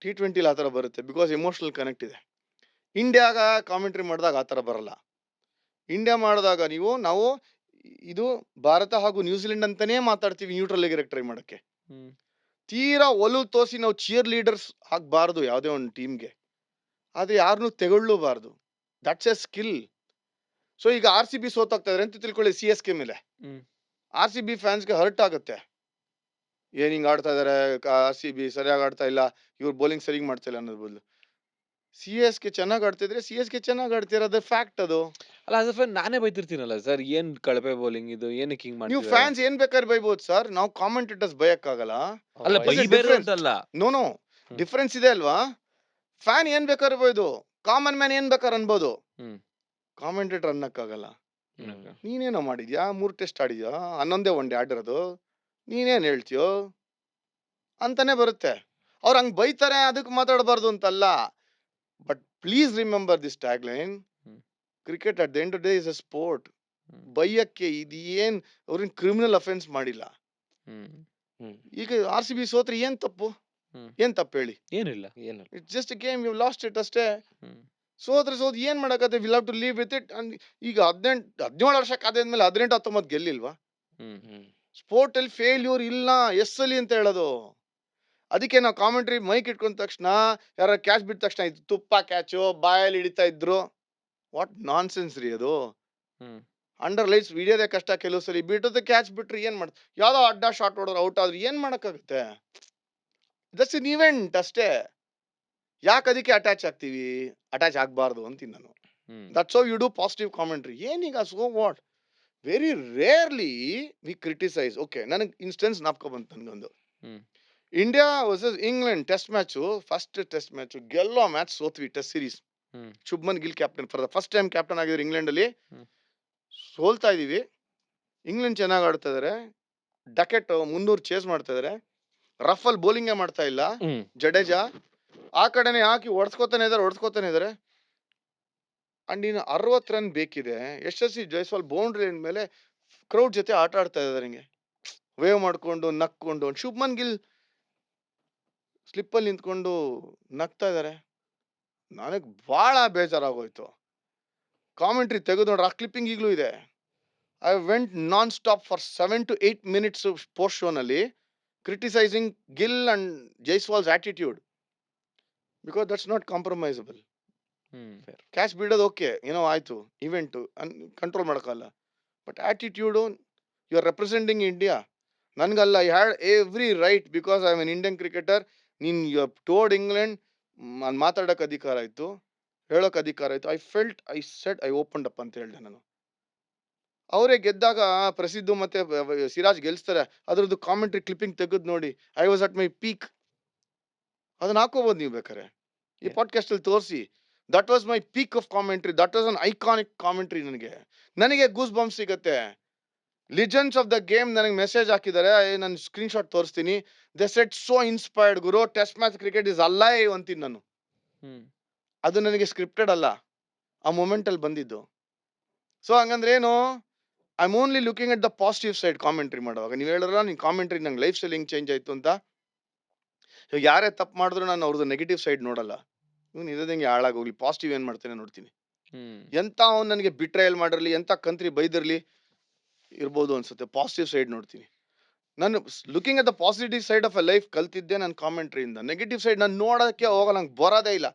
T20 ಆ ಥರ ಬರುತ್ತೆ, ಬಿಕಾಸ್ ಎಮೋಷನಲ್ ಕನೆಕ್ಟ್ ಇದೆ. ಇಂಡಿಯಾಗ ಕಾಮೆಂಟ್ರಿ ಮಾಡಿದಾಗ ಆ ಥರ ಬರಲ್ಲ. ಇಂಡಿಯಾ ಮಾಡಿದಾಗ ನಾವು ಇದು ಭಾರತ ಹಾಗೂ ನ್ಯೂಜಿಲೆಂಡ್ ಅಂತಾನೆ ಮಾತಾಡ್ತೀವಿ, ನ್ಯೂಟ್ರಲ್ ಆಗಿರಕ್ಕೆ ಟ್ರೈ ಮಾಡಕ್ಕೆ. ತೀರಾ ಒಲು ತೋರಿಸಿ ನಾವು ಚಿಯರ್ ಲೀಡರ್ಸ್ ಆಗ್ಬಾರ್ದು ಯಾವುದೇ ಒಂದು ಟೀಮ್ಗೆ, ಆದ್ರೆ ಯಾರನ್ನೂ ತೆಗೊಳ್ಳೂಬಾರ್ದು. That's a skill. ಸೊ ಈಗ RCB ಸೋತಾಗ್ತಾ ಇದ್ರೆ ಅಂತ ತಿಳ್ಕೊಳ್ಳಿ, CSK ಮೇಲೆ RCB ಫ್ಯಾನ್ಸ್ಗೆ ಹರ್ಟ್ ಆಗುತ್ತೆ. ಏನ್ ಹಿಂಗ್ ಆಡ್ತಾ ಇದಾರೆ, RCB ಸರಿಯಾಗಿ ಆಡ್ತಾ ಇಲ್ಲ, ಇವ್ರು ಬೌಲಿಂಗ್ ಸರಿಯಾಗಿ ಮಾಡ್ತಾ ಇಲ್ಲ ಅನ್ನೋದ್ ಬದಲು CSK ಚೆನ್ನಾಗಿ ಆಡ್ತಿದ್ರೆ CSK ಚೆನ್ನಾಗಿ ಆಡ್ತಿರೋದು ಫ್ಯಾಕ್ಟ್ ಅದು. ಅಲ್ಲ, ಆಸ್ ಅ ಫ್ಯಾನ್ ನಾನೇ ಬೈತಿರ್ತೀನಲ್ಲ ಸರ್, ಏನ್ ಕಳಪೆ ಬೌಲಿಂಗ್ ಇದು, ಏನಕ್ಕೆ ಹಿಂಗ್ ನೀವು ಮಾಡ್ತೀರಾ? ಫ್ಯಾನ್ಸ್ ಏನ್ ಬೇಕಾದ್ರೆ ಬೈಬಹುದು ಸರ್, ನಾವು ಕಾಮೆಂಟೇಟರ್ಸ್ ಬೈಯಕ್ಕಾಗಲ್ಲ. ಅಲ್ಲ, There's a ಬೈಬೇರು difference. ಅಂತಲ್ಲ. ನೋ ಡಿಫ್ರೆನ್ಸ್ ಇದೆ ಅಲ್ವಾ? ಫ್ಯಾನ್ ಏನ್ ಬೇಕಾದ್ರೆ ಬೈದು, ಕಾಮನ್ ಮ್ಯಾನ್ ಏನ್ ಬೇಕಾದ್ರೆ ಅನ್ಬೋದು, ಕಾಮೆಂಟೇಟರ್ ಅನ್ನಕ್ಕಾಗಲ್ಲ. ನೀನೇನೋ ಮಾಡಿದ್ಯಾ, 3 ಟೆಸ್ಟ್ ಆಡಿದ್ಯಾ, 11 ಒನ್ ಡೇ ಆಡಿರೋದು, ನೀನೇನ್ ಹೇಳ್ತೀಯೋ ಅಂತಾನೆ ಬರುತ್ತೆ. ಅವ್ರು ಹಂಗ್ ಬೈತಾರೆ, ಅದಕ್ಕೆ ಮಾತಾಡಬಾರ್ದು ಅಂತಲ್ಲ. But please remember this tag line, cricket at the end of day is a sport. ಬೈಯಕ್ಕೆ ಇದು ಏನ್ ಅವ್ರೇನ್ ಕ್ರಿಮಿನಲ್ ಅಫೆನ್ಸ್ ಮಾಡಿಲ್ಲ. ಈಗ RCB ಸೋತ್ರೆ ಏನ್ ತಪ್ಪು ಹೇಳಿ? ಏನಿಲ್ಲ. It's just a game, you lost it ಅಷ್ಟೇ. ಸೋತ್ರೆ ಏನ್ ಮಾಡಕತ್ತೆ, will have to leave with it. ಈಗ 17 ವರ್ಷಕ್ಕೆ ಆದ್ಮೇಲೆ 18-19 ಗೆಲ್ಲಿಲ್ವಾ? ಸ್ಪೋರ್ಟ್ ಅಲ್ಲಿ ಫೇಲ್ಯೂರ್ ಇಲ್ಲ, ಅಲ್ಲಿ ಅಂತ ಹೇಳೋದು. ಅದಕ್ಕೆ ನಾವು ಕಾಮೆಂಟ್ರಿ ಮೈಕ್ ಇಟ್ಕೊಂಡ ತಕ್ಷಣ, ಯಾರ ಕ್ಯಾಚ್ ಬಿಟ್ಟ ತಕ್ಷಣ ಇದು ತುಪ್ಪ ಕ್ಯಾಚು, ಬಾಯಲ್ಲಿ ಹಿಡಿತಾ ಇದ್ರು, ವಾಟ್ ನಾನ್ ಸೆನ್ಸ್ ರೀ ಅದು. ಅಂಡರ್ ಲೈಟ್ಸ್ ವಿಡಿಯೋದೇ ಕಷ್ಟ. ಕೆಲವು ಸರಿ ಬಿಟ್ಟದ ಕ್ಯಾಚ್ ಬಿಟ್ರಿ ಏನ್ ಮಾಡ, ಯಾವ್ದೋ ಅಡ್ಡ ಶಾಟ್ ಹೊಡೋರು ಔಟ್ ಆದ್ರೆ ಏನ್ ಮಾಡಕ್ಕಾಗುತ್ತೆ? ದಟ್ಸ್ ಇನ್ ಇವೆಂಟ್ ಅಷ್ಟೇ. ಯಾಕೆ ಅದಕ್ಕೆ ಅಟ್ಯಾಚ್ ಆಗ್ತೀವಿ? ಅಟ್ಯಾಚ್ ಆಗ್ಬಾರ್ದು ಅಂತೀನಿ ನಾನು. That's how you do positive commentary. ಏನೀಗ so what, very rarely we criticise. Okay, ನನಗೆ ಇನ್ಸ್ಟೆನ್ಸ್ ನಾಪ್ಕೊ ಬಂತು ನನಗೊಂದು. India versus England test match, first test match ಗೆಲ್ಲೋ ಮ್ಯಾಚ್ ಸೋತ್ವಿ, test series. Shubman Gill captain, for the first time captain ಆಗಿದ್ರು England ಅಲ್ಲಿ. ಸೋಲ್ತಾ ಇದೀವಿ, ಇಂಗ್ಲೆಂಡ್ ಚೆನ್ನಾಗಿ ಆಡ್ತಾ ಇದಾರೆ, ಡಕೆಟ್ 300 ಚೇಸ್ ಮಾಡ್ತಾ ಇದಾರೆ, ರಫಲ್ ಬೌಲಿಂಗೇ ಮಾಡ್ತಾ ಇಲ್ಲ, ಜಡೇಜಾ ಆ ಕಡೆನೆ ಹಾಕಿ ಹೊಡ್ಸ್ಕೊತಾನೆ ಇದಾರೆ. ಅಂಡ್ ಇನ್ನು 60 ರನ್ ಬೇಕಿದೆ. ಯಶಸ್ವಿ ಜೈಸ್ವಾಲ್ ಬೌಂಡ್ರಿ ಮೇಲೆ ಕ್ರೌಡ್ ಜೊತೆ ಆಟ ಆಡ್ತಾ ಇದಾರೆ, ಹಿಂಗೆ ವೇವ್ ಮಾಡ್ಕೊಂಡು ನಕ್ಕೊಂಡು. ಶುಭ್ಮನ್ ಗಿಲ್ ಸ್ಲಿಪ್ಪಲ್ಲಿ ನಿಂತ್ಕೊಂಡು ನಗ್ತಾ ಇದಾರೆ. ನನಗೆ ಬಹಳ ಬೇಜಾರಾಗೋಯ್ತು. ಕಾಮೆಂಟ್ರಿ ತೆಗೆದು ನೋಡ್ರೆ ಆ ಕ್ಲಿಪ್ಪಿಂಗ್ ಈಗಲೂ ಇದೆ. I went non stop for 7 to 8 minutes post ಶೋನಲ್ಲಿ criticising Gill and Jaiswal's attitude, because that's not compromisable. Catch ಬಿಡೋದು ಓಕೆ, ಏನೋ ಆಯ್ತು, ಇವೆಂಟು ಕಂಟ್ರೋಲ್ ಮಾಡೋಕ್ಕಲ್ಲ, but attitude, you are representing India. ನನಗಲ್ಲ, I had every right because I am an Indian cricketer. ನೀನು you have told England, ಮಾತಾಡೋಕೆ ಅಧಿಕಾರ ಆಯಿತು, ಹೇಳೋಕೆ ಅಧಿಕಾರ ಆಯಿತು. I said I opened up ಅಂತ ಹೇಳಿದೆ ನಾನು. ಅವರೇ ಗೆದ್ದಾಗ ಪ್ರಸಿದ್ಧ ಮತ್ತೆ ಸಿರಾಜ್ ಗೆಲ್ಸ್ತಾರೆ, ಅದರದ್ದು ಕಾಮೆಂಟ್ರಿ ಕ್ಲಿಪ್ಪಿಂಗ್ ತೆಗೆದು ನೋಡಿ, I was at my peak. ಅದನ್ನ ಹಾಕೋಬೋದು ನೀವು ಬೇಕಾರೆ, ಈ ಪಾಡ್ಕಾಸ್ಟ್ ಅಲ್ಲಿ ತೋರಿಸಿ. That was my peak of commentary, that was an iconic commentary. ನನಗೆ ಗೂಸ್ ಬಂಪ್ ಸಿಗುತ್ತೆ. ಲಿಜೆಂಡ್ಸ್ ಆಫ್ ದ ಗೇಮ್ ನನಗೆ ಮೆಸೇಜ್ ಹಾಕಿದ್ದಾರೆ, ನಾನು ಸ್ಕ್ರೀನ್ ಶಾಟ್ ತೋರಿಸ್ತೀನಿ. ದೆ ಸೆಟ್ ಸೋ ಇನ್ಸ್ಪೈರ್ಡ್ ಗುರು, test match cricket is alive ಅಂತೀನಿ ನಾನು. ಅದು ನನಗೆ ಸ್ಕ್ರಿಪ್ಟೆಡ್ ಅಲ್ಲ, ಆ ಮೂಮೆಂಟ್ ಅಲ್ಲಿ ಬಂದಿದ್ದು. ಸೊ ಹಂಗಂದ್ರೆ ಏನು, I am only looking at the positive side commentary ಮಾಡುವಾಗ. ನೀವು ಹೇಳಿದ್ರಲ್ಲ, ನಿನ್ ಕಾಮೆಂಟ್ರಿ ನಂಗೆ ಲೈಫ್ ಸ್ಟೈಲ್ ಹಿಂಗೆ ಚೇಂಜ್ ಆಯ್ತು ಅಂತ. ಯಾರೇ ತಪ್ಪು ಮಾಡಿದ್ರು ನಾನು ಅವ್ರದ್ದು ನೆಗೆಟಿವ್ ಸೈಡ್ ನೋಡಲ್ಲ. ಇವ್ನು ಇರೋದಂಗೆ ಹಾಳಾಗೋಗ್ಲಿ, ಪಾಸಿಟಿವ್ ಏನ್ ಮಾಡ್ತೇನೆ ನೋಡ್ತೀನಿ. ಎಂತ ಅವ್ನು ನನಗೆ ಬಿಟ್ರಯಲ್ ಮಾಡಿರ್ಲಿ, ಎಂತ ಕಂತ್ರಿ ಬೈದಿರ್ಲಿ ಇರ್ಬೋದು ಅನ್ಸುತ್ತೆ, ಪಾಸಿಟಿವ್ ಸೈಡ್ ನೋಡ್ತೀನಿ ನಾನು. Looking at the positive side of a life ಕಲ್ತಿದ್ದೆ ನನ್ನ ಕಾಮೆಂಟ್ರಿಯಿಂದ. ನೆಗೆಟಿವ್ ಸೈಡ್ ನಾನು ನೋಡೋಕ್ಕೆ ಹೋಗಲ್ಲ, ನಂಗೆ ಬರೋದೇ ಇಲ್ಲ.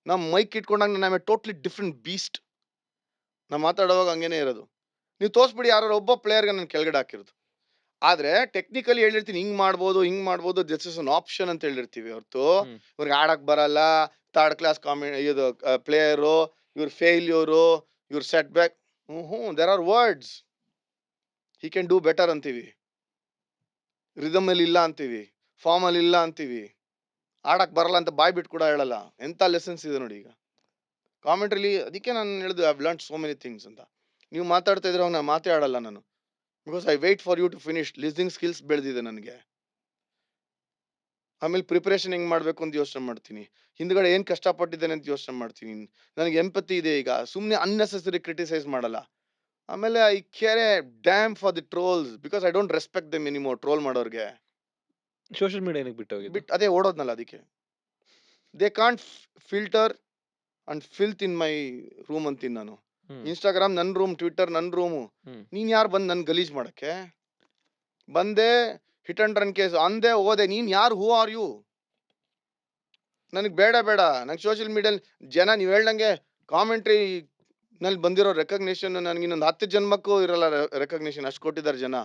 ನಮ್ಮ ಮೈಕ್ ಇಟ್ಕೊಂಡಾಗ ನಾನು ಟೋಟ್ಲಿ ಡಿಫ್ರೆಂಟ್ ಬೀಸ್ಟ್. ನಾ ಮಾತಾಡುವಾಗ ಹಂಗೇನೆ ಇರೋದು. ನೀವು ತೋರಿಸ್ಬಿಡಿ ಯಾರು ಒಬ್ಬ ಪ್ಲೇಯರ್ಗೆ ನಾನು ಕೆಳಗಡೆ ಹಾಕಿರೋದು. ಆದ್ರೆ ಟೆಕ್ನಿಕಲಿ ಹೇಳಿರ್ತೀನಿ, ಹಿಂಗ್ ಮಾಡ್ಬೋದು, ದಿಸ್ ಇಸ್ ಅನ್ ಆಪ್ಷನ್ ಅಂತ ಹೇಳಿರ್ತೀವಿ ಹೊರತು ಇವ್ರಿಗೆ ಆಡಕ್ ಬರಲ್ಲ, ಥರ್ಡ್ ಕ್ಲಾಸ್ ಇದು ಪ್ಲೇಯರು, ಇವ್ರ ಫೇಲ್ಯೂರು, ಇವ್ರ set back. There are words, he can do better ಅಂತೀವಿ, ರಿದಮ್ ಅಲ್ಲಿ ಇಲ್ಲ ಅಂತೀವಿ, ಫಾರ್ಮ್ ಅಲ್ಲಿ ಇಲ್ಲ ಅಂತೀವಿ, ಆಡಕ್ ಬರಲ್ಲ ಅಂತ ಬಾಯ್ ಬಿಟ್ಟು ಕೂಡ ಹೇಳಲ್ಲ. ಎಂತ ಲೆಸನ್ಸ್ ಇದೆ ನೋಡಿ ಈಗ ಕಾಮೆಂಟ್ರಿಲಿ. ಅದಕ್ಕೆ ನಾನು ಹೇಳಿದ್ದು, I have learned so many things ಅಂತ. ನೀವು ಮಾತಾಡ್ತಾ ಇದ್ರೆ ನಾನು ಮಾತೇ ಆಡಲ್ಲ ನಾನು, because I wait for you to finish. Listening skills ಬೆಳೆದಿದೆ ನನಗೆ. ಆಮೇಲೆ ಪ್ರಿಪರೇಷನ್ ಹೆಂಗ್ ಮಾಡ್ಬೇಕು ಅಂತ ಯೋಚನೆ ಮಾಡ್ತೀನಿ, ಹಿಂದ್ಗಡೆ ಏನ್ ಕಷ್ಟಪಟ್ಟಿದ್ದೇನೆ ಅಂತ ಯೋಚನೆ ಮಾಡ್ತೀನಿ. ನನಗೆ ಎಂಪತಿ ಇದೆ ಈಗ, ಸುಮ್ಮನೆ ಅನ್ನೆಸೆಸರಿ ಕ್ರಿಟಿಸೈಸ್ ಮಾಡಲ್ಲ. ಆಮೇಲೆ I care damn for the trolls, because I don't respect them anymore. Troll ಮಾಡೋರ್ಗೆ ಸೋಷಿಯಲ್ ಮೀಡಿಯಾ ಏನಕ್ಕೆ ಬಿಟ್ಟು ಅದೇ ಓಡೋದ್ನಲ್ಲ, ಅದಕ್ಕೆ they can't filter and filth in my room ಅಂತೀನಿ ನಾನು. ಇನ್ಸ್ಟಾಗ್ರಾಮ್ ನನ್ ರೂಮ್, ಟ್ವಿಟರ್ ನನ್ ರೂಮು. ನೀನ್ ಯಾರು ಬಂದ್ ನನ್ ಗಲೀಜ್ ಮಾಡಕ್ಕೆ? ಬಂದೆ, ಹಿಟ್ ಅಂಡ್ ರನ್ ಕೇಸ್ ಅಂದೆ, ಹೋದೆ. ನೀನ್ ಯಾರು? Who are you? ನನಗೆ ಬೇಡ. ನಂಗೆ ಸೋಷಿಯಲ್ ಮೀಡಿಯಲ್ಲಿ ಜನ, ನೀವು ಹೇಳ್ದಂಗೆ ಕಾಮೆಂಟ್ರಿ ನಲ್ಲಿ ಬಂದಿರೋ ರೆಕಗ್ನಿಷನ್ ನನಗೆ ಇನ್ನೊಂದು 10 ಜನ್ಮಕ್ಕೂ ಇರಲ್ಲ ರೆಕಗ್ನಿಷನ್. ಅಷ್ಟು ಕೊಟ್ಟಿದ್ದಾರೆ ಜನ.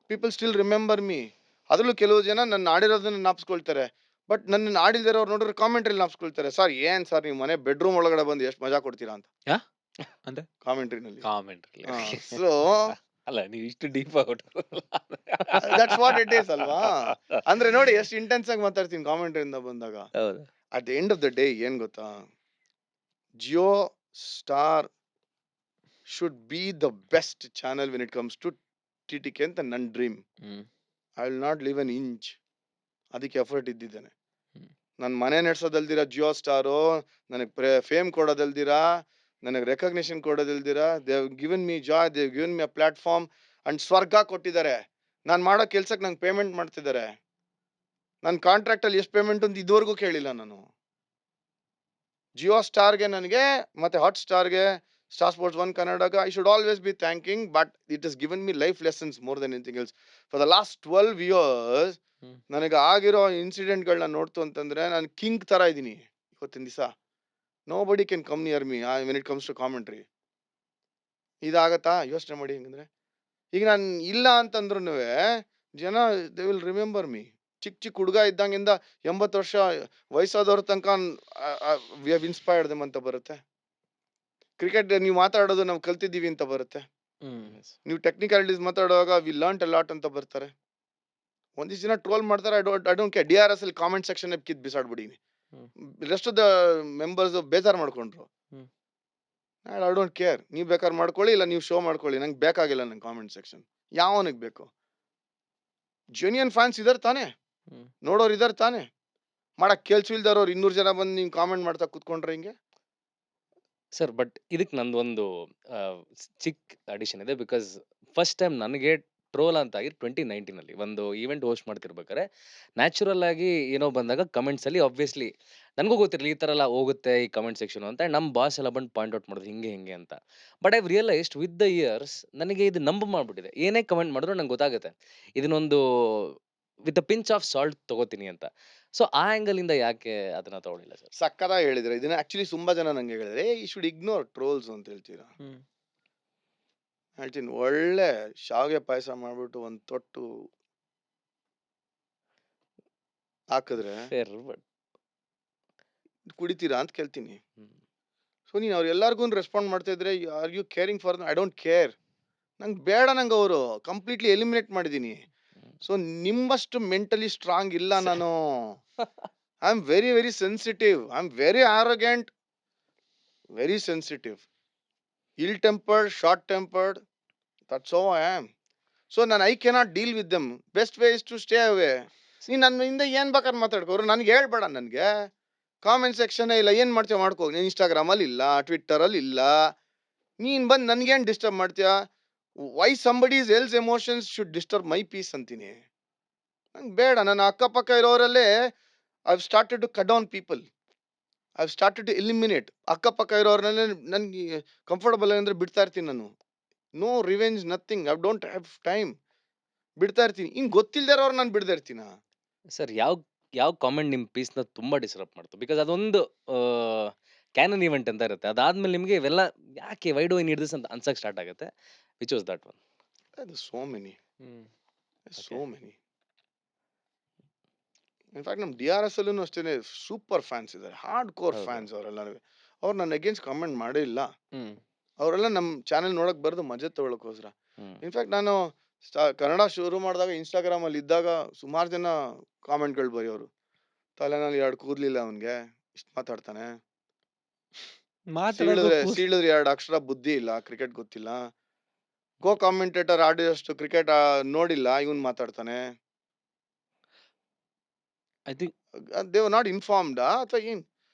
People still remember me. ಅದ್ರಲ್ಲೂ ಕೆಲವು ಜನ ನನ್ನ ಆಡಿರೋದನ್ನ ನಾಪ್ಸ್ಕೊಳ್ತಾರೆ, ಬಟ್ ನನ್ನ ಆಡಿಲ್ದಿರೋರು ನೋಡಿದ್ರೆ ಕಾಮೆಂಟ್ರಿ ನಾಪ್ಸ್ಕೊಳ್ತಾರೆ. ಸರ್ ಏನ್ ಸರ್, ನೀವು ಮನೆ ಬೆಡ್ರೂಮ್ ಒಳಗಡೆ ಬಂದು ಎಷ್ಟು ಮಜಾ ಕೊಡ್ತೀರಾ ಅಂತ ಕಾಮೆಂಟ್ರಿನಲ್ಲಿ. ಸೊ ಅಲ್ಲ, ನೀವು ಇಷ್ಟು ಡೀಪ್ ಆಗಿ ದಟ್ಸ್ ವಾಟ್ ಇಟ್ ಈಸ್ ಅಲ್ವಾ? ಅಂದ್ರೆ ನೋಡಿ ಎಷ್ಟು ಇಂಟೆನ್ಸ್ ಆಗಿ ಮಾತಾಡ್ತೀನಿ ಕಾಮೆಂಟ್ರಿಯಿಂದ ಬಂದಾಗ. At the end of the day ಏನ್ ಗೊತ್ತಾ, Jio Star should be the best channel when it comes to TTK ಅಂತ ನನ್ನ dream. I will not leave an inch. ಅದಕ್ಕೆ ಎಫರ್ಟ್ ಇದ್ದಿದ್ದೇನೆ. ನನ್ನ ಮನೆ ನಡೆಸೋದಲ್ದಿರ ಜಿಯೋ ಸ್ಟಾರು ನನಗೆ ಫೇಮ್ ಕೊಡೋದಲ್ದಿರ, ನನಗೆ ರೆಕಗ್ನಿಷನ್ ಕೊಡೋದಲ್ದಿರ, they have given me joy, they have given me a platform and ಸ್ವರ್ಗ ಕೊಟ್ಟಿದ್ದಾರೆ. ನಾನು ಮಾಡೋ ಕೆಲ್ಸಕ್ಕೆ ನಂಗೆ ಪೇಮೆಂಟ್ ಮಾಡ್ತಿದ್ದಾರೆ. ನನ್ನ ಕಾಂಟ್ರಾಕ್ಟ್ ಅಲ್ಲಿ ಎಷ್ಟು ಪೇಮೆಂಟ್ ಅಂತ ಇದುವರೆಗೂ ಕೇಳಿಲ್ಲ ನಾನು. ಜಿಯೋ ಸ್ಟಾರ್ಗೆ ನನಗೆ ಮತ್ತೆ ಹಾಟ್ ಸ್ಟಾರ್ಗೆ, ಸ್ಟಾರ್ ಸ್ಪೋರ್ಟ್ಸ್ 1 ಕನ್ನಡಗೆ I should always be thanking, but it is given me life lessons more than anything else. For the last 12 years ನನಗೆ ಆಗಿರೋ ಇನ್ಸಿಡೆಂಟ್ಗಳನ್ನ ನೋಡ್ತು ಅಂತಂದ್ರೆ ನಾನು ಕಿಂಗ್ ತರ ಇದ್ದೀನಿ ಇವತ್ತಿನ ದಿವಸ. Nobody can come near me when it comes to commentary. ಇದಾಗತ್ತಾ? ಯೋಚನೆ ಮಾಡಿ. ಹೆಂಗಂದ್ರೆ ಈಗ ನಾನು ಇಲ್ಲ ಅಂತಂದ್ರೂ ಜನ ದೇ ವಿಲ್ ರಿಮೆಂಬರ್ ಮೀ. ಚಿಕ್ಕ ಹುಡುಗ ಇದ್ದಂಗಿಂದ 80 ವರ್ಷ ವಯಸ್ಸಾದವ್ರ ತನಕ ವಿ ಹ್ಯಾವ್ ಇನ್ಸ್ಪೈರ್ಡ್ ದೆಮ್ ಅಂತ ಬರುತ್ತೆ. ಕ್ರಿಕೆಟ್ ನೀವು ಮಾತಾಡೋದು ನಾವು ಕಲ್ತಿದ್ದೀವಿ ಅಂತ ಬರುತ್ತೆ. Yes. ನೀವು ಟೆಕ್ನಿಕಾಲಿಟೀಸ್ ಮಾತಾಡುವಾಗ ವಿ ಲರ್ನ್ಟ್ ಅ ಲಾಟ್ ಅಂತ ಬರ್ತಾರೆ. ಒಂದಿಷ್ಟು ಜನ ಟ್ರೋಲ್ ಮಾಡ್ತಾರೆ. I don't care. DRS ಅಲ್ಲಿ ಕಾಮೆಂಟ್ ಸೆಕ್ಷನ್ ಕಿತ್ ಬಿಸಾಡ್ಬಿಡೀನಿ. Hmm. Rest of the members ಬೇಜಾರ್ ಮಾಡ್ಕೊಂಡ್ರು. ಹ್ಮ್. I don't care. ನೀವು ಬೇಕಾದ್ರೆ ಮಾಡ್ಕೊಳ್ಳಿ, ಇಲ್ಲ ನೀವು ಶೋ ಮಾಡ್ಕೊಳ್ಳಿ. ನಂಗೆ ಬೇಕಾಗಿಲ್ಲ ನಂಗೆ ಕಾಮೆಂಟ್ ಸೆಕ್ಷನ್. ಯಾವನಿಗೆ ಬೇಕು? ಜೆನ್ಯೂನ್ ಫ್ಯಾನ್ಸ್ ಇದಾರೆ ತಾನೇ, ಹ್ಮ್. ನೋಡೋರು ಇದಾರೆ ತಾನೇ. ಮಾಡಕ್ ಕೆಲ್ಸ ಇಲ್ದಾರವ್ರು 200 ಜನ ಬಂದು ನೀವು ಕಾಮೆಂಟ್ ಮಾಡ್ತಾ ಕೂತ್ಕೊಂಡ್ರೆ ಹಿಂಗೆ. ಸರ್ ಬಟ್ ಇದಕ್ಕೆ ನಂದೊಂದು ಚಿಕ್ಕ ಅಡಿಷನ್ ಇದೆ. ಬಿಕಾಸ್ ಫಸ್ಟ್ ಟೈಮ್ ನನಗೆ ಟ್ರೋಲ್ ಅಂತ ಆಗಿ 2019 ಒಂದು ಈವೆಂಟ್ ಹೋಸ್ಟ್ ಮಾಡ್ತಿರ್ಬೇಕಾದ್ರೆ ನ್ಯಾಚುರಲ್ ಆಗಿ ಏನೋ ಬಂದಾಗ ಕಮೆಂಟ್ಸ್ ಅಲ್ಲಿ ಆಬ್ವಿಯಸ್ಲಿ ನನಗೂ ಗೊತ್ತಿರಲಿ ಈ ಥರ ಎಲ್ಲ ಹೋಗುತ್ತೆ ಈ ಕಮೆಂಟ್ ಸೆಕ್ಷನ್ ಅಂತ. ನಮ್ಮ ಬಾಸ್ ಎಲ್ಲ ಬಂದು ಪಾಯಿಂಟ್ ಔಟ್ ಮಾಡಿದ್ರು ಹಿಂಗೆ ಹಿಂಗೆ ಅಂತ. But I realised with the years ನನಗೆ ಇದು ನಂಬ ಮಾಡ್ಬಿಟ್ಟಿದೆ. ಏನೇ ಕಮೆಂಟ್ ಮಾಡಿದ್ರು ನಂಗೆ ಗೊತ್ತಾಗುತ್ತೆ ಇದನ್ನೊಂದು with a pinch off salt ತಗೋತೀನಿ ಅಂತ. ಸೊ ಆ ಆ್ಯಂಗಲ್ ಇಂದ ಯಾಕೆ ಅದನ್ನ ತಗೊಳ್ಳಿಲ್ಲ ಸರ್? ಸಕ್ಕತ್ತಾಗಿ ಹೇಳಿದ್ರೆ. ಇದನ್ನ ಆಕ್ಚುಲಿ ತುಂಬಾ ಜನ ನಂಗೆ ಹೇಳಿದ್ರೆ ಈ ಶುಡ್ ಇಗ್ನೋರ್ ಟ್ರೋಲ್ಸ್ ಅಂತ ಹೇಳ್ತೀರಾ. ಹೇಳ್ತೀನಿ, ಒಳ್ಳೆ ಶಾವಿಗೆ ಪಾಯಸ ಮಾಡ್ಬಿಟ್ಟು ಒಂದ್ ತೊಟ್ಟು ಹಾಕಿದ್ರೆ ಫೇರ್ ಬಟ್ ಕುಡಿತೀರಾ ಅಂತ ಕೇಳ್ತೀನಿ. ಸೊ ನೀನು ಅವ್ರು ಎಲ್ಲಾರ್ಗು ರೆಸ್ಪಾಂಡ್ ಮಾಡ್ತಾ ಇದ್ರೆ are you caring for? I don't care. ನಂಗೆ ಬೇಡ. ನಂಗೆ ಅವರು ಕಂಪ್ಲೀಟ್ಲಿ ಎಲಿಮಿನೇಟ್ ಮಾಡಿದೀನಿ. ಸೊ ನಿಮ್ಮಷ್ಟು ಮೆಂಟಲಿ ಸ್ಟ್ರಾಂಗ್ ಇಲ್ಲ ನಾನು. I am very very sensitive. I am very arrogant, very sensitive, ill tempered, short tempered. That's how I am. So ನಾನು I cannot deal with them. Best way is to stay away. ನೀನು ನನ್ನ ಹಿಂದೆ ಏನ್ ಬೇಕಾದ್ರೆ ಮಾತಾಡ್ಕೋರು, ನನಗೆ ಹೇಳ್ಬೇಡ. ನನಗೆ comment section ಇಲ್ಲ. ಏನ್ ಮಾಡ್ತೀಯ ಮಾಡ್ಕೋ. ನೀನು ಇನ್ಸ್ಟಾಗ್ರಾಮಲ್ಲಿ ಇಲ್ಲ, ಟ್ವಿಟ್ಟರಲ್ಲಿ ಇಲ್ಲ. ನೀನ್ ಬಂದು ನನ್ಗೇನು ಡಿಸ್ಟರ್ಬ್ ಮಾಡ್ತೀಯಾ? Why somebody's else emotions should disturb my peace ಅಂತೀನಿ. ನಂಗೆ ಬೇಡ. ನನ್ನ ಅಕ್ಕಪಕ್ಕ ಇರೋರಲ್ಲೇ I started to cut down people. I started to eliminate. ಅಕ್ಕಪಕ್ಕ ಇರೋರ್ನಲ್ಲೇ ನನ್ಗೆ ಕಂಫರ್ಟಬಲ್ ಅಂದ್ರೆ ಬಿಡ್ತಾ ಇರ್ತೀನಿ ನಾನು. No revenge, nothing. I don't have time. ಬಿಡ್ತಾ ಇರ್ತೀನಿ. ಹಿಂಗ್ ಗೊತ್ತಿಲ್ದೇ ಇರೋರು ನಾನು ಬಿಡ್ತಾ ಇರ್ತೀನ. ಸರ್ ಯಾವ ಕಾಮೆಂಟ್ ನಿಮ್ಮ ಪೀಸ್ನ ತುಂಬಾ ಡಿಸ್ಟರ್ಬ್ ಮಾಡ್ತು? ಬಿಕಾಸ್ ಅದೊಂದು ಕ್ಯಾನನ್ ಇವೆಂಟ್ ಅಂತ ಇರುತ್ತೆ. ಅದಾದ್ಮೇಲೆ ನಿಮಗೆ ಇವೆಲ್ಲ ಯಾಕೆ why do I need this ಅಂತ ಅನ್ಸಕ್ ಸ್ಟಾರ್ಟ್ ಆಗುತ್ತೆ. Which was that one? So many, so many. In fact ನಮ್ಮ DRS ಅಲ್ಲೂ ಅಷ್ಟೇನೆ ಸೂಪರ್ ಫ್ಯಾನ್ಸ್ ಇದ್ದಾರೆ. ಹಾರ್ಡ್ ಕೋರ್ ಹೌದು. ಫ್ಯಾನ್ಸ್ ಅವರೆಲ್ಲ. ಅವ್ರು ನನ್ನ ಅಗೇನ್ಸ್ಟ್ ಕಮೆಂಟ್ ಮಾಡೇ ಇಲ್ಲ. ಹ್ಮ್ ಅವರೆಲ್ಲ ನಮ್ಮ ಚಾನೆಲ್ ನೋಡಕ್ ಬರ್ದು ಮಜಾ ತಗೊಳಕೋಸ್ಕರ. ಹ್ಮ್ ಇನ್ಫ್ಯಾಕ್ಟ್ ನಾನು ಕನ್ನಡ ಶುರು ಮಾಡಿದಾಗ ಇನ್ಸ್ಟಾಗ್ರಾಮ್ ಅಲ್ಲಿ ಇದ್ದಾಗ ಸುಮಾರು ಜನ ಕಾಮೆಂಟ್ಗಳು ಬರೆಯೋರು. ತಲೆನಲ್ಲಿ 2 ಕೂದ್ಲಿಲ್ಲ ಅವನ್ಗೆ, ಇಷ್ಟು ಮಾತಾಡ್ತಾನೆ. ಸೀಳಿದ್ರೆ 2 ಅಕ್ಷರ ಬುದ್ಧಿ ಇಲ್ಲ, ಕ್ರಿಕೆಟ್ ಗೊತ್ತಿಲ್ಲ. ಕೋ ಕಾಮೆಂಟೇಟರ್ ಆಡಿಯೋಷ್ಟು ಕ್ರಿಕೆಟ್ ನೋಡಿಲ್ಲ, ಇವನ್ ಮಾತಾಡ್ತಾನೆ. I think they were not informed. ಅಥವಾ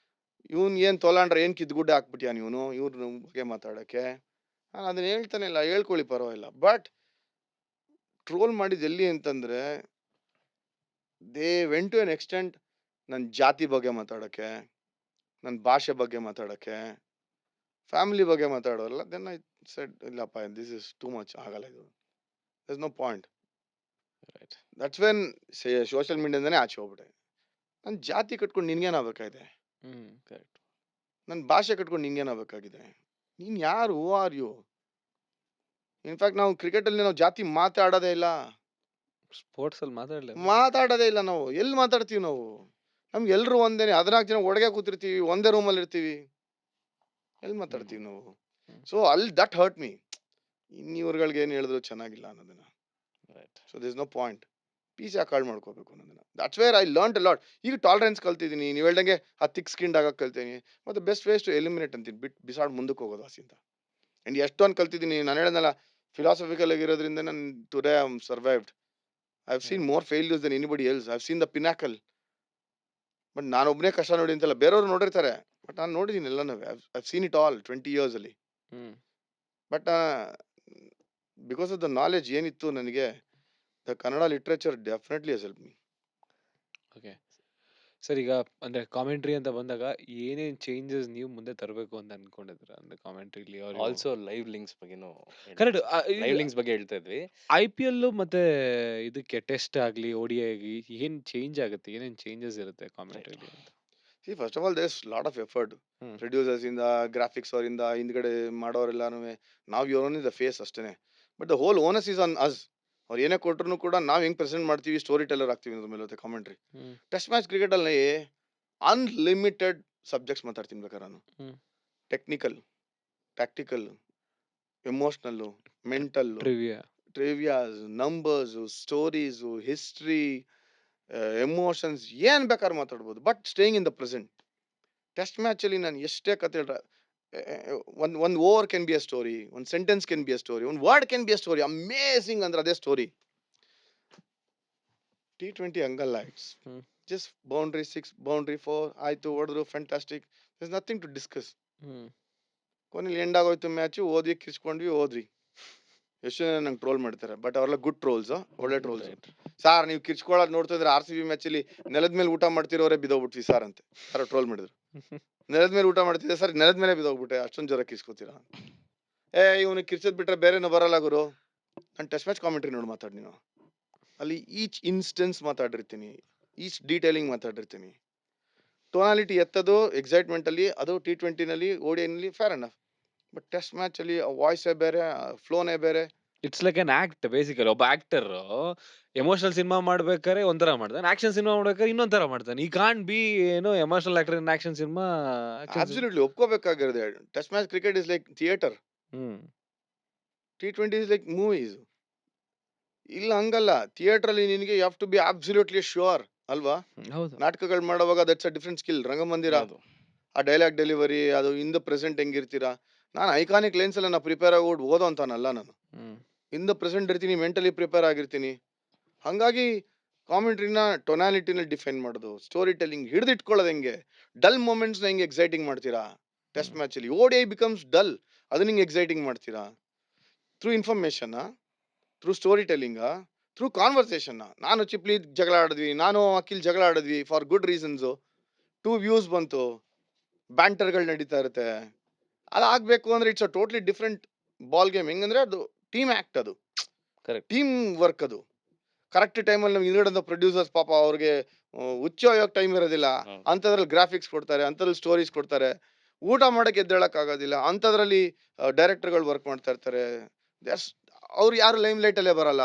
ಇವನ್ ಏನ್ ತೊಲಾಂಡ್ರೆ ಏನ್ ಕಿದ್ಗುಡ್ಡೆ ಹಾಕ್ಬಿಟ್ಯಾನ ಇವನು ಇವ್ರ ಬಗ್ಗೆ ಮಾತಾಡಕ್ಕೆ. ನಾನು ಅದನ್ನ ಹೇಳ್ತಾನೆ ಇಲ್ಲ, ಹೇಳ್ಕೊಳ್ಳಿ ಪರವಾಗಿಲ್ಲ. ಬಟ್ ಟ್ರೋಲ್ ಮಾಡಿದ್ ಎಲ್ಲಿ ಅಂತಂದ್ರೆ they went to an extent ನನ್ನ ಜಾತಿ ಬಗ್ಗೆ ಮಾತಾಡಕ್ಕೆ, ನನ್ನ ಭಾಷೆ ಬಗ್ಗೆ ಮಾತಾಡಕ್ಕೆ, ಫ್ಯಾಮಿಲಿ ಬಗ್ಗೆ ಮಾತಾಡೋಲ್ಲ. ದೆನ್ ಐ ಸೆಡ್ ಇಲ್ಲಪ್ಪ, ದಿಸ್ ಇಸ್ ಟೂ ಮಚ್, ಆಗಲ್ಲ ಇದು. There's no point. Right. That's when social ಮೀಡಿಯಾದಾನೆ ಆಚೆ ಹೋಗ್ಬಿಟ್ಟೆ. ನನ್ನ ಜಾತಿ ಕಟ್ಕೊಂಡು ನಿನ್ಗೇನಾಗಬೇಕಾಗಿದೆ? ಕರೆಕ್ಟ್. ನನ್ನ ಭಾಷೆ ಕಟ್ಕೊಂಡು ನಿನ್ಗೇನಾಗಬೇಕಾಗಿದೆ? ನೀನ್ ಯಾರು? Who are you? ಇನ್ಫ್ಯಾಕ್ಟ್ ನಾವು ಕ್ರಿಕೆಟಲ್ಲಿ ನಾವು ಜಾತಿ ಮಾತಾಡೋದೇ ಇಲ್ಲ. ಸ್ಪೋರ್ಟ್ಸ್ ಅಲ್ಲಿ ಮಾತಾಡೋದೇ ಇಲ್ಲ ನಾವು. ಎಲ್ಲಿ ಮಾತಾಡ್ತೀವಿ ನಾವು? ನಮ್ಗೆ ಎಲ್ರು ಒಂದೇನೆ. 14 ಜನ ಒಳಗೆ ಕೂತಿರ್ತೀವಿ, ಒಂದೇ ರೂಮಲ್ಲಿ ಇರ್ತೀವಿ. ಎಲ್ಲಿ ಮಾತಾಡ್ತೀವಿ ನಾವು? ಸೊ ಅಲ್ಲಿ ದಟ್ ಹರ್ಟ್ ಮೀ. ಇನ್ನಿವ್ರುಗಳಿಗೆ ಏನ್ ಹೇಳಿದ್ರು ಚೆನ್ನಾಗಿಲ್ಲ ಅನ್ನೋದನ್ನ. Right. So this no point. Peace ಯಾಕೆ ಹಾಳು ಮಾಡ್ಕೋಬೇಕು ಅನ್ನೋದನ್ನ. That's where I learned a lot. ಈಗ ಟಾಲರೆನ್ಸ್ ಕಲ್ತಿದ್ದೀನಿ. ನೀವು ಹೇಳ್ದಂಗೆ ಆ ಥಿಕ್ ಸ್ಕಿನ್ಡ್ ಆಗಕ್ಕೆ ಕಲ್ತೀನಿ. ಮತ್ತೆ ಬೆಸ್ಟ್ ವೇಸ್ ಟು ಎಲಿಮಿನೇಟ್ ಅಂತೀನಿ. ಬಿಸಾಡ್ ಮುಂದಕ್ಕೆ ಹೋಗೋದು ಆಸಿಂದ. ಅಂಡ್ ಎಷ್ಟೊಂದು ಕಲ್ತಿದ್ದೀನಿ. ನಾನು ಹೇಳಿದ್ನಲ್ಲ, ಫಿಲಾಸಫಿಕಲ್ ಆಗಿರೋದ್ರಿಂದ ನಾನು today I am survived. I have seen more failures then anybody else. I have seen the pinnacle. But ನಾನು ಒಬ್ಬನೇ ಕಷ್ಟ ನೋಡಿ ಅಂತಲ್ಲ, ಬೇರೆಯವ್ರು ನೋಡಿರ್ತಾರೆ. ಬಟ್ ನಾನು ನೋಡಿದ್ದೀನಿ ಎಲ್ಲನೂ. I have seen it all 20 years ಅಲ್ಲಿ. But because of the knowledge ಏನಿತ್ತು ನನಗೆ, the Kannada literature definitely has help me. Okay sir, ಈಗ ಅಂದ್ರೆ ಕಾಮೆಂಟ್ರಿ ಅಂತ ಬಂದಾಗ ಏನೇನ್ ಚೇಂಜಸ್ ನೀವು ಮುಂದೆ ತರಬೇಕು ಅಂತ ಅನ್ಕೊಂಡಿದ್ರ ಅಂದ್ರೆ ಕಾಮೆಂಟ್ರಿಲಿ? ಆಲ್ಸೋ ಲೈವ್ ಲಿಂಕ್ಸ್ ಬಗ್ಗೆನೂ ಕರೆಕ್ಟ್. ಲೈವ್ ಲಿಂಕ್ಸ್ ಬಗ್ಗೆ ಹೇಳ್ತಾ ಇದ್ವಿ. IPL ಮತ್ತೆ ಇದಕ್ಕೆ ಟೆಸ್ಟ್ ಆಗ್ಲಿ ODI ಆಗಿ ಏನ್ ಚೇಂಜ್ ಆಗುತ್ತೆ? ಏನೇನ್ ಚೇಂಜಸ್ ಇರುತ್ತೆ ಕಾಮೆಂಟ್ರಿಲಿ ಅಂತ? See first of all there is lot of effort. Producers ಇಂದ, ಗ್ರಾಫಿಕ್ಸ್ ಅವರಿಂದ, ಹಿಂದ್ಗಡೆ ಮಾಡೋರೆಲ್ಲಾನು ನಾವು ಯುವರ್ ಓನ್ ದ ಫೇಸ್ ಅಷ್ಟೇನೆ. But the whole onus is on us. ಅವ್ರು ಏನೇ ಕೊಟ್ರು ಕೂಡ ನಾವು ಹೆಂಗ್ ಪ್ರೆಸೆಂಟ್ ಮಾಡ್ತೀವಿ, ಸ್ಟೋರಿ ಟೆಲ್ಲರ್ ಆಗ್ತೀವಿ ಅದ್ರ ಮೇಲೆ ಕಾಮೆಂಟ್ರಿ. ಟೆಸ್ಟ್ ಮ್ಯಾಚ್ ಕ್ರಿಕೆಟ್ ಅಲ್ಲಿ ಅನ್ಲಿಮಿಟೆಡ್ ಸಬ್ಜೆಕ್ಟ್ಸ್ ಮಾತಾಡ್ತೀನಿ ಬೇಕಾದ್ರೆ ನಾನು. Technical, tactical, emotional, mental, trivia. Trivias, numbers, stories, history, emotions, ಏನ್ ಬೇಕಾದ್ರೆ ಮಾತಾಡ್ಬೋದು. But staying in the present. Test match ಅಲ್ಲಿ ನಾನು ಎಷ್ಟೇ ಕತೆ ಹೇಳ್ರ, ಒಂದ್ over can be a story, ಒಂದ್ sentence can be a story, ಒಂದ್ word can be a story. Amazing ಅಂದ್ರೆ ಅದೇ ಸ್ಟೋರಿ. T20 ಹಂಗಲ್ಲ. It's hmm. Just boundary 6, boundary 4 ಆಯ್ತು, ಹೊಡೆದ್ರು, fantastic, there is nothing to discuss. ಕೊನೆಯಲ್ಲಿ ಎಂಡ್ ಆಗೋಯ್ತು ಮ್ಯಾಚ್, ಹೋದ್ವಿ, ಕಿರ್ಚ್ಕೊಂಡ್ವಿ, ಹೋದ್ವಿ. ಎಷ್ಟು ಜನ ನಂಗೆ ಟ್ರೋಲ್ ಮಾಡ್ತಾರೆ, ಬಟ್ ಅವರೆಲ್ಲ ಗುಡ್ ಟ್ರೋಲ್ಸ್, ಒಳ್ಳೆ ಟ್ರೋಲ್ಸ್. ಸಾರ್ ನೀವು ಕಿರ್ಚ್ಕೊಳ್ಳೋದು ನೋಡ್ತಿದ್ರೆ RCB ಮ್ಯಾಚ್ ಅಲ್ಲಿ ನೆಲದ ಮೇಲೆ ಊಟ ಮಾಡ್ತಿರೋರೇ ಬಿದ್ದೋಗ್ಬಿಟ್ವಿ ಸರ್ ಅಂತ ಯಾರೋ ಟ್ರೋಲ್ ಮಾಡಿದ್ರು. ನೆಲದ ಮೇಲೆ ಊಟ ಮಾಡ್ತಿದ್ದೆ ಸರ್, ನೆಲದ ಮೇಲೆ ಬಿದ್ದೋಗ್ಬಿಟ್ಟೆ, ಅಷ್ಟೊಂದು ಜ್ವರ ಕಿರ್ಚ್ಕೋತೀರಾ. ಇವನು ಕಿರ್ಚದ್ ಬಿಟ್ರೆ ಬೇರೆನೂ ಬರಲ್ಲ ಗುರು. ನಾನು ಟೆಸ್ಟ್ ಮ್ಯಾಚ್ ಕಾಮೆಂಟ್ರಿ ನೋಡಿ ಮಾತಾಡಿ, ನೀನು ಅಲ್ಲಿ ಈಚ್ ಇನ್ಸ್ಟೆನ್ಸ್ ಮಾತಾಡಿರ್ತೀನಿ, ಈಚ್ ಡೀಟೇಲಿಂಗ್ ಮಾತಾಡಿರ್ತೀನಿ. ಟೋನಾಲಿಟಿ ಎತ್ತದು ಎಕ್ಸೈಟ್ಮೆಂಟ್ ಅಲ್ಲಿ, ಅದು T20 ನಲ್ಲಿ, ODI ನಲ್ಲಿ fair enough. But test match ಅಲ್ಲಿ ವಾಯ್ಸೇ ಬೇರೆ, ಫ್ಲೋನೇ ಬೇರೆ. It's like an act basically. ಒಬ್ಬ ಆಕ್ಟರ್ ಎಮೋಷನಲ್ ಸಿನಿಮಾ ಮಾಡ್ಬೇಕಾದ್ರೆ ಒಂಥರ ಮಾಡ್ತಾನೆ, ಆಕ್ಷನ್ ಸಿನಿಮಾ ಮಾಡ್ಬೇಕಾದ್ರೆ ಇನ್ನೊಂಥರ ಮಾಡ್ತಾನೆ. ಈ can't be emotional actor in action cinema. Absolutely ಒಪ್ಕೋಬೇಕಾಗಿರೋದೆ. Test match cricket is like theater, T20 is like movies. ಇಲ್ಲ ಹಂಗಲ್ಲ, ಥಿಯೇಟರ್ ಅಲ್ಲಿ ನಿನಗೆ you have to be absolutely sure ಅಲ್ವಾ. ಹೌದು. ನಾಟಕಗಳು ಮಾಡುವಾಗ ದಟ್ಸ್ ಅ ಡಿಫ್ರೆಂಟ್ ಸ್ಕಿಲ್. ರಂಗಮಂದಿರ, ಆ ಡೈಲಾಗ್ ಡೆಲಿವರಿ, ಅದು ಇನ್ ದ ಪ್ರೆಸೆಂಟ್ ಹೆಂಗಿರ್ತೀರಾ. ನಾನು ಐಕಾನಿಕ್ ಲೈನ್ಸ್ ಎಲ್ಲ ನಾ ಪ್ರಿಪೇರ್ ಆಗಿ ಓದೋ ಅಂತಾನಲ್ಲ, ನಾನು ಇನ್ ದ ಪ್ರೆಸೆಂಟ್ ಇರ್ತೀನಿ, ಮೆಂಟಲಿ ಪ್ರಿಪೇರ್ ಆಗಿರ್ತೀನಿ. ಹಂಗಾಗಿ ಕಾಮೆಂಟ್ರಿನ ಟೊನಾಲಿಟಿನ ಡಿಫೈನ್ ಮಾಡೋದು, ಸ್ಟೋರಿ ಟೆಲ್ಲಿಂಗ್ ಹಿಡಿದಿಟ್ಕೊಳ್ಳೋದು ಹೆಂಗೆ, ಡಲ್ ಮೂಮೆಂಟ್ಸ್ನ ಹೆಂಗೆ ಎಕ್ಸೈಟಿಂಗ್ ಮಾಡ್ತೀರಾ. ಟೆಸ್ಟ್ ಮ್ಯಾಚ್ ಅಲ್ಲಿ ODI ಬಿಕಮ್ಸ್ ಡಲ್, ಅದನ್ನ ಹಿಂಗೆ ಎಕ್ಸೈಟಿಂಗ್ ಮಾಡ್ತೀರಾ. Through information, through story telling, through conversation. ನಾನು ಚಿಪ್ಲಿ ಜಗಳ ಆಡಿದ್ವಿ, ನಾನು ಅಖಿಲ್ ಜಗಳ ಆಡಿದ್ವಿ ಫಾರ್ ಗುಡ್ ರೀಸನ್ಸು. 2 ವ್ಯೂಸ್ ಬಂತು, ಬ್ಯಾಂಟರ್ಗಳು ನಡೀತಾ ಇರುತ್ತೆ. ಅದಾಗಬೇಕು ಅಂದ್ರೆ it's a totally different ball game. ಹೆಂಗಂದ್ರೆ ಅದು ಟೀಮ್ ಆಕ್ಟ್, ಅದು ಕರೆಕ್ಟ್. Team work. ಅದು ಕರೆಕ್ಟ್ ಟೈಮಲ್ಲಿ ನಾವು ಹಿಂದ್ಗಡೆ ಪ್ರೊಡ್ಯೂಸರ್ಸ್ ಪಾಪ ಅವ್ರಿಗೆ ಹುಚ್ಚ ಹೋಗೋಕೆ ಟೈಮ್ ಇರೋದಿಲ್ಲ. ಅಂಥದ್ರಲ್ಲಿ ಗ್ರಾಫಿಕ್ಸ್ ಕೊಡ್ತಾರೆ, ಅಂಥದ್ರಲ್ಲಿ ಸ್ಟೋರೀಸ್ ಕೊಡ್ತಾರೆ. ಊಟ ಮಾಡೋಕೆ ಎದ್ದೇಳಕ್ ಆಗೋದಿಲ್ಲ, ಅಂಥದ್ರಲ್ಲಿ ಡೈರೆಕ್ಟರ್ಗಳು ವರ್ಕ್ ಮಾಡ್ತಾ ಇರ್ತಾರೆ. ಅವ್ರು ಯಾರು ಲೈಮ್ ಲೈಟಲ್ಲೇ ಬರಲ್ಲ,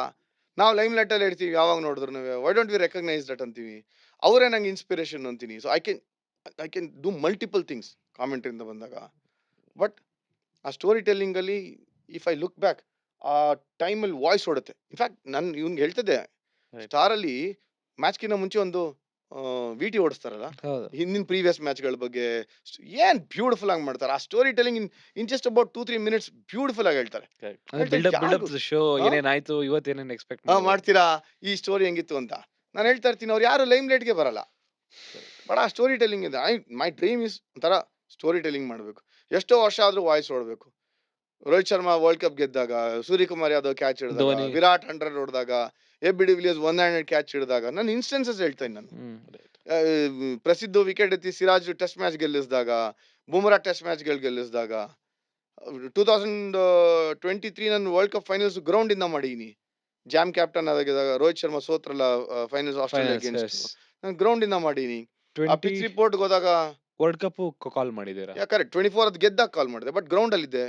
ನಾವು ಲೈಮ್ ಲೈಟಲ್ಲಿ ಇರ್ತೀವಿ. ಯಾವಾಗ ನೋಡಿದ್ರು why don't we recognize that ಅಂತೀವಿ. ಅವರೇ ನಂಗೆ ಇನ್ಸ್ಪಿರೇಷನ್ ಅಂತೀನಿ. So I can do multiple things ಕಾಮೆಂಟ್ರಿಯಿಂದ ಬಂದಾಗ. ಬಟ್ ಆ ಸ್ಟೋರಿ ಟೆಲ್ಲಿಂಗಲ್ಲಿ ಇಫ್ ಐ ಲುಕ್ ಬ್ಯಾಕ್, ಆ ಟೈಮಲ್ಲಿ ವಾಯ್ಸ್ ಓಡುತ್ತೆ. ಇನ್ಫ್ಯಾಕ್ಟ್ ನಾನು ಇವ್ನಿಗೆ ಹೇಳ್ತಿದ್ದೆ, ಸ್ಟಾರಲ್ಲಿ ಮ್ಯಾಚ್ಗಿನ್ನ ಮುಂಚೆ ಒಂದು VT ಓಡಿಸ್ತಾರಲ್ಲ, ಹಿಂದಿನ ಪ್ರೀವಿಯಸ್ ಮ್ಯಾಚ್ಗಳ ಬಗ್ಗೆ ಏನ್ ಬ್ಯೂಟಿಫುಲ್ ಆಗಿ ಮಾಡ್ತಾರೆ. ಆ story telling in just about 2-3 minutes beautiful ಆಗಿ ಹೇಳ್ತಾರೆ. ಬಿಲ್ಡಪ್ ಶೋ, ಏನೇನಾಯ್ತು ಇವತ್ತು, ಏನೇನು ಎಕ್ಸ್ಪೆಕ್ಟ್ ಮಾಡ್ತೀರಾ, ಈ ಸ್ಟೋರಿ ಹೆಂಗಿತ್ತು ಅಂತ. ನಾನು ಹೇಳ್ತಾ ಇರ್ತೀನಿ, ಅವ್ರು ಯಾರು ಲೈಮ್ ಲೈಟ್ಗೆ ಬರಲ್ಲ. ಬಟ್ ಆ ಸ್ಟೋರಿ ಟೆಲ್ಲಿಂಗ್ ಇದೆ. ಮೈ ಡ್ರೀಮ್ ಇಸ್ ಒಂಥರ ಸ್ಟೋರಿ ಟೆಲ್ಲಿಂಗ್ ಮಾಡಬೇಕು. ಎಷ್ಟೋ ವರ್ಷ ಆದ್ರೂ ವಾಯ್ಸ್ ಓಡಬೇಕು. ರೋಹಿತ್ ಶರ್ಮಾ ವರ್ಲ್ಡ್ ಕಪ್ ಗೆದ್ದಾಗ, ಸೂರ್ಯಕುಮಾರ್ ಯಾದವ್ ಕ್ಯಾಚ್ ಹಿಡಿದಾಗ, ವಿರಾಟ್ 100 ಹೊಡೆದಾಗ, AB de Villiers 100 ಕ್ಯಾಚ್ ಹಿಡಿದಾಗ, ನಾನು ಇನ್ಸ್ಟೆನ್ಸಸ್ ಹೇಳ್ತೇನೆ. ನಾನು ಪ್ರಸಿದ್ಧ ವಿಕೆಟ್ ಎತ್ತಿ ಸಿರಾಜ್ ಟೆಸ್ಟ್ ಮ್ಯಾಚ್ ಗೆಲ್ಲಿಸಿದಾಗ, ಬುಮ್ರಾ ಟೆಸ್ಟ್ ಮ್ಯಾಚ್ ಗೆಲ್ಲಿಸಿದಾಗ, 2023 ನಾನು ವರ್ಲ್ಡ್ ಕಪ್ ಫೈನಲ್ಸ್ ಗ್ರೌಂಡ್ ಇಂದ ಮಾಡೀನಿ. ಜಾಮ್ ಕ್ಯಾಪ್ಟನ್ ಆಗಿದ್ದಾಗ ರೋಹಿತ್ ಶರ್ಮಾ ಸೋತ್ರಲ್ಲ ಫೈನಲ್ಸ್ ಆಸ್ಟ್ರೇಲಿಯಾ ಅಗೇನ್ಸ್ಟ್, ನಾನು ಗ್ರೌಂಡ್ ಇಂದ ಮಾಡೀನಿ. ಆ ಪಿಚ್ ರಿಪೋರ್ಟ್ ಹೋದಾಗ ವರ್ಲ್ಡ್ ಕಪ್ ಕಾಲ್ ಮಾಡಿದ್ದೀರಾ? ಕರೆಕ್ಟ್, 24 ಅದು ಗೆದ್ದಾಗ ಕಾಲ್ ಮಾಡಿದೆ, ಬಟ್ ಗ್ರೌಂಡ್ ಅಲ್ಲಿ ಇದ್ದೆ.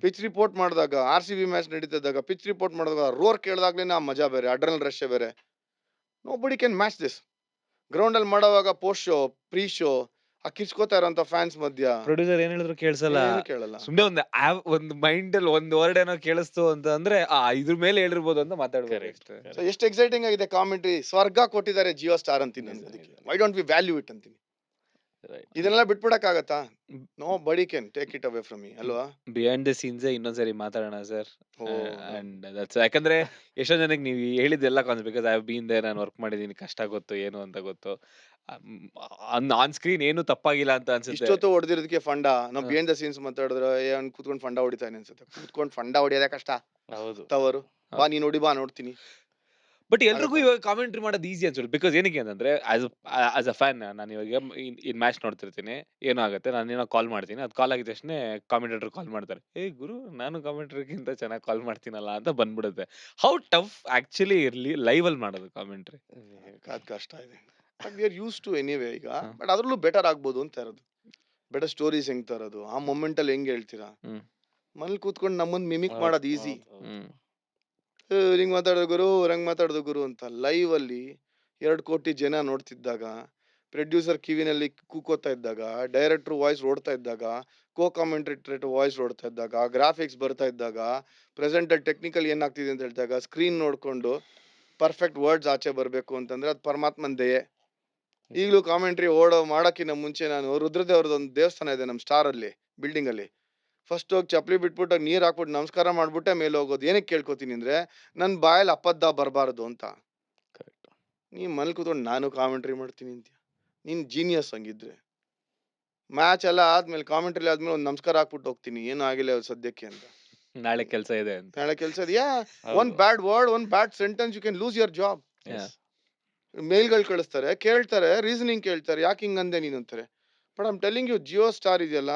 ಪಿಚ್ ರಿಪೋರ್ಟ್ ಮಾಡಿದಾಗ, RCB ಮ್ಯಾಚ್ ನಡೀತಿದ್ದಾಗ ಪಿಚ್ ರಿಪೋರ್ಟ್ ಮಾಡಿದಾಗ ರೋರ್ ಕೇಳಿದಾಗ್ಲೇನೆ ಆ ಮಜಾ ಬೇರೆ, ಅಡ್ರನಲ್ ರಶ್ ಬೇರೆ. Nobody can match this. Ground ಅಲ್ಲಿ ಮಾಡೋವಾಗ ಪೋಸ್ಟ್ ಶೋ, ಪ್ರೀ ಶೋ, ಆ ಕಿರ್ಚ್ಕೋತಾ ಇರೋಂತ ಫ್ಯಾನ್ಸ್ ಮಧ್ಯ ಪ್ರೊಡ್ಯೂಸರ್ ಏನ್ ಹೇಳಿದ್ರು ಕೇಳಿಸಲ್ಲ, ಸುಮ್ನೆ ಒಂದು ಮೈಂಡ್ ಅಲ್ಲಿ ಒಂದು ವರ್ಡ್ ಏನೋ ಕೇಳಿಸ್ತು ಅಂತ ಅಂದ್ರೆ ಇದ್ರ ಮೇಲೆ ಹೇಳಿರ್ಬೋದು ಅಂತ ಮಾತಾಡ್ಬೇಕು. ಎಷ್ಟು ಎಕ್ಸೈಟಿಂಗ್ ಆಗಿದೆ ಕಾಮೆಂಟ್ರಿ. ಸ್ವರ್ಗ ಕೊಟ್ಟಿದ್ದಾರೆ ಜಿಯೋ ಸ್ಟಾರ್ ಅಂತೀನಿ ನಾನು. ಅದಕ್ಕೆ Y don't V value it ಅಂತೀನಿ. ಇದನ್ನೆಲ್ಲ ಬಿಟ್ಬಿಡಕ್ ಆಗತ್ತಾ? ನೋ ಬಡಿ can take it away from me ಅಲ್ವಾ. ಬಿಹೈಂಡ್ ದ ಸೀನ್ಸ್ ಇನ್ನೊಂದ್ಸರಿ ಮಾತಾಡೋಣ ಸರ್. ಅಂಡ್ ದಟ್ಸ್ ಯಾಕಂದ್ರೆ ಎಷ್ಟೋ ಜನಕ್ಕೆ ನೀವು ಹೇಳಿದ್ದೆಲ್ಲ concept, because I have been there, ನಾನು ವರ್ಕ್ ಮಾಡಿದೀನಿ, ಕಷ್ಟ ಗೊತ್ತು ಏನು ಅಂತ ಗೊತ್ತು. ಆನ್ ಸ್ಕ್ರೀನ್ ಏನು ತಪ್ಪಾಗಿಲ್ಲ ಅಂತ ಅನ್ಸುತ್ತೆ. ಇಷ್ಟೊತ್ತು ಹೊಡೆದಿರೋದಕ್ಕೆ ಫಂಡ, ನಾವು ಬಿಹೈಂಡ್ ದ ಸೀನ್ಸ್ ಮಾತಾಡಿದ್ರೆ ಕೂತ್ಕೊಂಡು ಫಂಡ ಹೊಡಿತಾನೆ ಅನ್ಸುತ್ತೆ. ಕೂತ್ಕೊಂಡು ಫಂಡ ಹೊಡಿಯೋದೇ ಕಷ್ಟ. ಹೌದು, ತವರು ಬಾ ನೀನ್ ನೋಡಿ, ಬಾ ನೋಡ್ತೀನಿ. ಬಟ್ ಎಲ್ರಿಗೂ ಇವಾಗ ಕಾಮೆಂಟ್ರಿ ಮಾಡೋದು ಈಸಿ ಅನ್ಸುತ್ತೆ. ಬಿಕಾಸ್ ಏನಕ್ಕೆ ಅಂತಂದ್ರೆ ಆಸ್ ಅ ಫ್ಯಾನ್ ನಾನು ಇವಾಗ ಇನ್ ಮ್ಯಾಚ್ ನೋಡ್ತಿರ್ತೀನಿ, ಏನೋ ಆಗುತ್ತೆ, ನಾನು ಏನೋ ಕಾಲ್ ಮಾಡ್ತೀನಿ, ಅದು ಕಾಲ್ ಆಗಿದ ತಕ್ಷಣ ಕಾಮೆಂಟೇಟರ್ ಕಾಲ್ ಮಾಡ್ತಾರೆ, ಗುರು ನಾನು ಕಾಮೆಂಟ್ರಿಗಿಂತ ಚೆನ್ನಾಗಿ ಕಾಲ್ ಮಾಡ್ತೀನಲ್ಲ ಅಂತ ಬಂದ್ಬಿಡುತ್ತೆ. ಹೌ ಟಫ್ ಆಕ್ಚುಲಿ ಇರ್ಲಿ ಲೈವ್ ಅಲ್ಲಿ ಮಾಡೋದು ಕಾಮೆಂಟ್ರಿ? ಕಷ್ಟ ಇದೆ. We are use to anyway ಈಗ. ಬಟ್ ಅದ್ರಲ್ಲೂ ಬೆಟರ್ ಆಗ್ಬೋದು ಅಂತ ಇರೋದು. ಬೆಟರ್ ಸ್ಟೋರೀಸ್ ಹೆಂಗ್ ತರೋದು, ಆ ಮೊಮೆಂಟ್ ಅಲ್ಲಿ ಹೆಂಗ್ ಹೇಳ್ತೀರಾ. ಮನೇಲಿ ಕೂತ್ಕೊಂಡು ನಮ್ಮನ್ನ ಮಿಮಿಕ್ ಮಾಡೋದು ಈಸಿ. ಹಿಂಗ್ ಮಾತಾಡೋ ಗುರು, ರಂಗ್ ಮಾತಾಡೋದು ಗುರು ಅಂತ. ಲೈವ್ ಅಲ್ಲಿ 2 ಕೋಟಿ ಜನ ನೋಡ್ತಿದ್ದಾಗ ಪ್ರೊಡ್ಯೂಸರ್ ಕಿವಿನಲ್ಲಿ ಕೂಕೋತಾ ಇದ್ದಾಗ, ಡೈರೆಕ್ಟರ್ ವಾಯ್ಸ್ ಓಡ್ತಾ ಇದ್ದಾಗ, ಕಾಮೆಂಟ್ರೇಟರ್ ವಾಯ್ಸ್ ಓಡ್ತಾ ಇದ್ದಾಗ, ಗ್ರಾಫಿಕ್ಸ್ ಬರ್ತಾ ಇದ್ದಾಗ, ಪ್ರೆಸೆಂಟರ್ ಟೆಕ್ನಿಕಲ್ ಏನಾಗ್ತಿದೆ ಅಂತ ಹೇಳಿದಾಗ ಸ್ಕ್ರೀನ್ ನೋಡ್ಕೊಂಡು ಪರ್ಫೆಕ್ಟ್ ವರ್ಡ್ಸ್ ಆಚೆ ಬರಬೇಕು ಅಂತಂದ್ರೆ ಅದು ಪರಮಾತ್ಮನ ದಯೆ. ಈಗಲೂ ಕಾಮೆಂಟ್ರಿ ಮಾಡೋಕ್ಕಿಂತ ಮುಂಚೆ ನಾನು ರುದ್ರದೇವ್ರದೊಂದು ದೇವಸ್ಥಾನ ಇದೆ ನಮ್ಮ ಸ್ಟಾರ್ ಅಲ್ಲಿ ಬಿಲ್ಡಿಂಗ್ ಅಲ್ಲಿ. ಫಸ್ಟ್ ಹೋಗಿ ಚಪ್ಪಲಿ ಬಿಟ್ಬಿಟ್ಟು ನೀರ್ ಹಾಕ್ಬಿಟ್ಟು ನಮಸ್ಕಾರ ಮಾಡ್ಬಿಟ್ಟೆ ಮೇಲೆ ಹೋಗೋದು. ಏನಕ್ಕೆ ಕೇಳ್ಕೊತೀನಿ ಅಂದ್ರೆ ನನ್ ಬಾಯಲ್ಲಿ ಅಪದ್ಧ ಬರಬಾರದು ಅಂತ. ಕರೆಕ್ಟ್. ನೀ ಮನೇಲಿ ಕೂತ್ಕೊಂಡು ನಾನು ಕಾಮೆಂಟ್ರಿ ಮಾಡ್ತೀನಿ ಅಂತೀಯ, ನೀನ್ ಜೀನಿಯಸ್ ಹಂಗಿದ್ರೆ. ಮ್ಯಾಚ್ ಎಲ್ಲ ಆದ್ಮೇಲೆ ಕಾಮೆಂಟ್ರಿ ಆದ್ಮೇಲೆ ಒಂದು ನಮಸ್ಕಾರ ಹಾಕ್ಬಿಟ್ಟು ಹೋಗ್ತೀನಿ, ಏನು ಆಗಿಲ್ಲ ಸದ್ಯಕ್ಕೆ ಅಂತ. ನಾಳೆ ಕೆಲಸ ಇದೆ ಅಂತ. ನಾಳೆ ಕೆಲಸ ಇದೆಯಾ, one bad word, one bad sentence, you can lose your job. ಮೇಲ್ಗಳು ಕಳಿಸ್ತಾರೆ, ಕೇಳ್ತಾರೆ, ರೀಸನಿಂಗ್ ಕೇಳ್ತಾರೆ, ಯಾಕೆ ಹಿಂಗಂದೆ ನೀನು ಅಂತಾರೆ. But I'm telling you, Jio Star ಇದೆಯಲ್ಲ,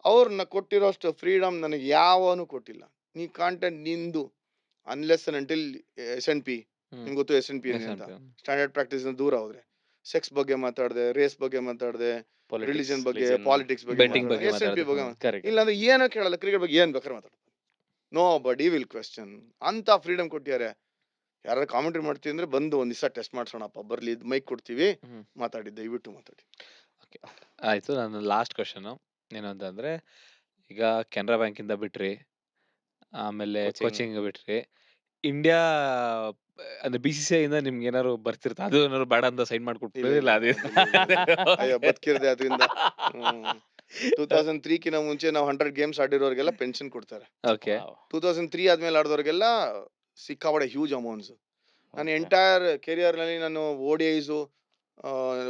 ಅವ್ರನ್ನ ಕೊಟ್ಟಿರೋಷ್ಟು ಫ್ರೀಡಮ್ ನನಗೆ ಯಾವನು ಕೊಟ್ಟಿಲ್ಲ. ನೀ ಕಾಂಟೆಂಟ್ ನಿಂದು ಅನ್ಲೆಸ್ ಅಂಟಿಲ್ SNP, ನಿಮ್ಗೆ ಗೊತ್ತು SNP ಅಂತ, ಸ್ಟ್ಯಾಂಡರ್ಡ್ ಪ್ರಾಕ್ಟೀಸ್ ದೂರ ಹೋದ್ರೆ, ಸೆಕ್ಸ್ ಬಗ್ಗೆ ಮಾತಾಡಿದೆ, ರೇಸ್ ಬಗ್ಗೆ ಮಾತಾಡಿದೆ, ರಿಲಿಜನ್ ಬಗ್ಗೆ, ಪಾಲಿಟಿಕ್ಸ್ ಬಗ್ಗೆ, Betting ಬಗ್ಗೆ SNP ಬಗ್ಗೆ ಕರೆಕ್ಟ್. ಇಲ್ಲಾಂದ್ರೆ ಏನೋ ಕೇಳಲ್ಲ, ಕ್ರಿಕೆಟ್ ಬಗ್ಗೆ ಏನ್ ಬೇಕಾದ್ರೆ ಮಾತಾಡ್ತಾರೆ. ನೋ ಬಡಿ ವಿಲ್ ಕ್ವೆಶ್ಚನ್ ಅಂತ ಫ್ರೀಡಮ್ ಕೊಟ್ಟಿದ್ದಾರೆ. ಯಾರು ಕಾಮೆಂಟ್ರಿ ಮಾಡ್ತೀವಿ ಅಂದ್ರೆ ಬಂದು ಒಂದ್ ದಿವಸ ಟೆಸ್ಟ್ ಮಾಡ್ಸೋಣಪ್ಪ, ಬರ್ಲಿ ಮೈಕ್ ಕೊಡ್ತೀವಿ, ಮಾತಾಡಿ, ದಯವಿಟ್ಟು ಮಾತಾಡಿ. ಆಯ್ತು. ನನ್ನ ಲಾಸ್ಟ್ ಕ್ವಶನ್ ಏನು ಅಂತಂದ್ರೆ, ಈಗ ಕೆನರಾ ಬ್ಯಾಂಕ್ ಇಂದ ಬಿಟ್ರಿ, ಆಮೇಲೆ ಕೋಚಿಂಗ್ ಬಿಟ್ರಿ, ಇಂಡಿಯಾ ಅಂದ್ರೆ BCCI ಇಂದ ನಿಮ್ಗೆ ಏನಾದ್ರು ಬರ್ತಿರ್ತ, ಅದು ಏನಾದ್ರು ಬೇಡ ಅಂತ ಸೈನ್ ಮಾಡ್ಕೊಟ್ಬಿಟ್ರಿ? ಇಲ್ಲ ಅದೇ ಅಯ್ಯೋ ಬದುಕಿರ್ದೆ ಅದರಿಂದ. 2003 ಕಿನ ಮುಂಚೆ ನಾವು 100 ಗೇಮ್ಸ್ ಆಡಿರೋರ್ಗೆಲ್ಲ ಪೆನ್ಷನ್ ಕೊಡ್ತಾರೆ. ಓಕೆ. 2003 ಆದ್ಮೇಲೆ ಆಡಿದವ್ರಿಗೆಲ್ಲ ಸಿಕ್ಕಾಪಟ್ಟೆ ಹ್ಯೂಜ್ ಅಮೌಂಟ್ಸ್. ನನ್ನ ಎಂಟೈರ್ ಕೆರಿಯರ್ ನಲ್ಲಿ ನಾನು ODIs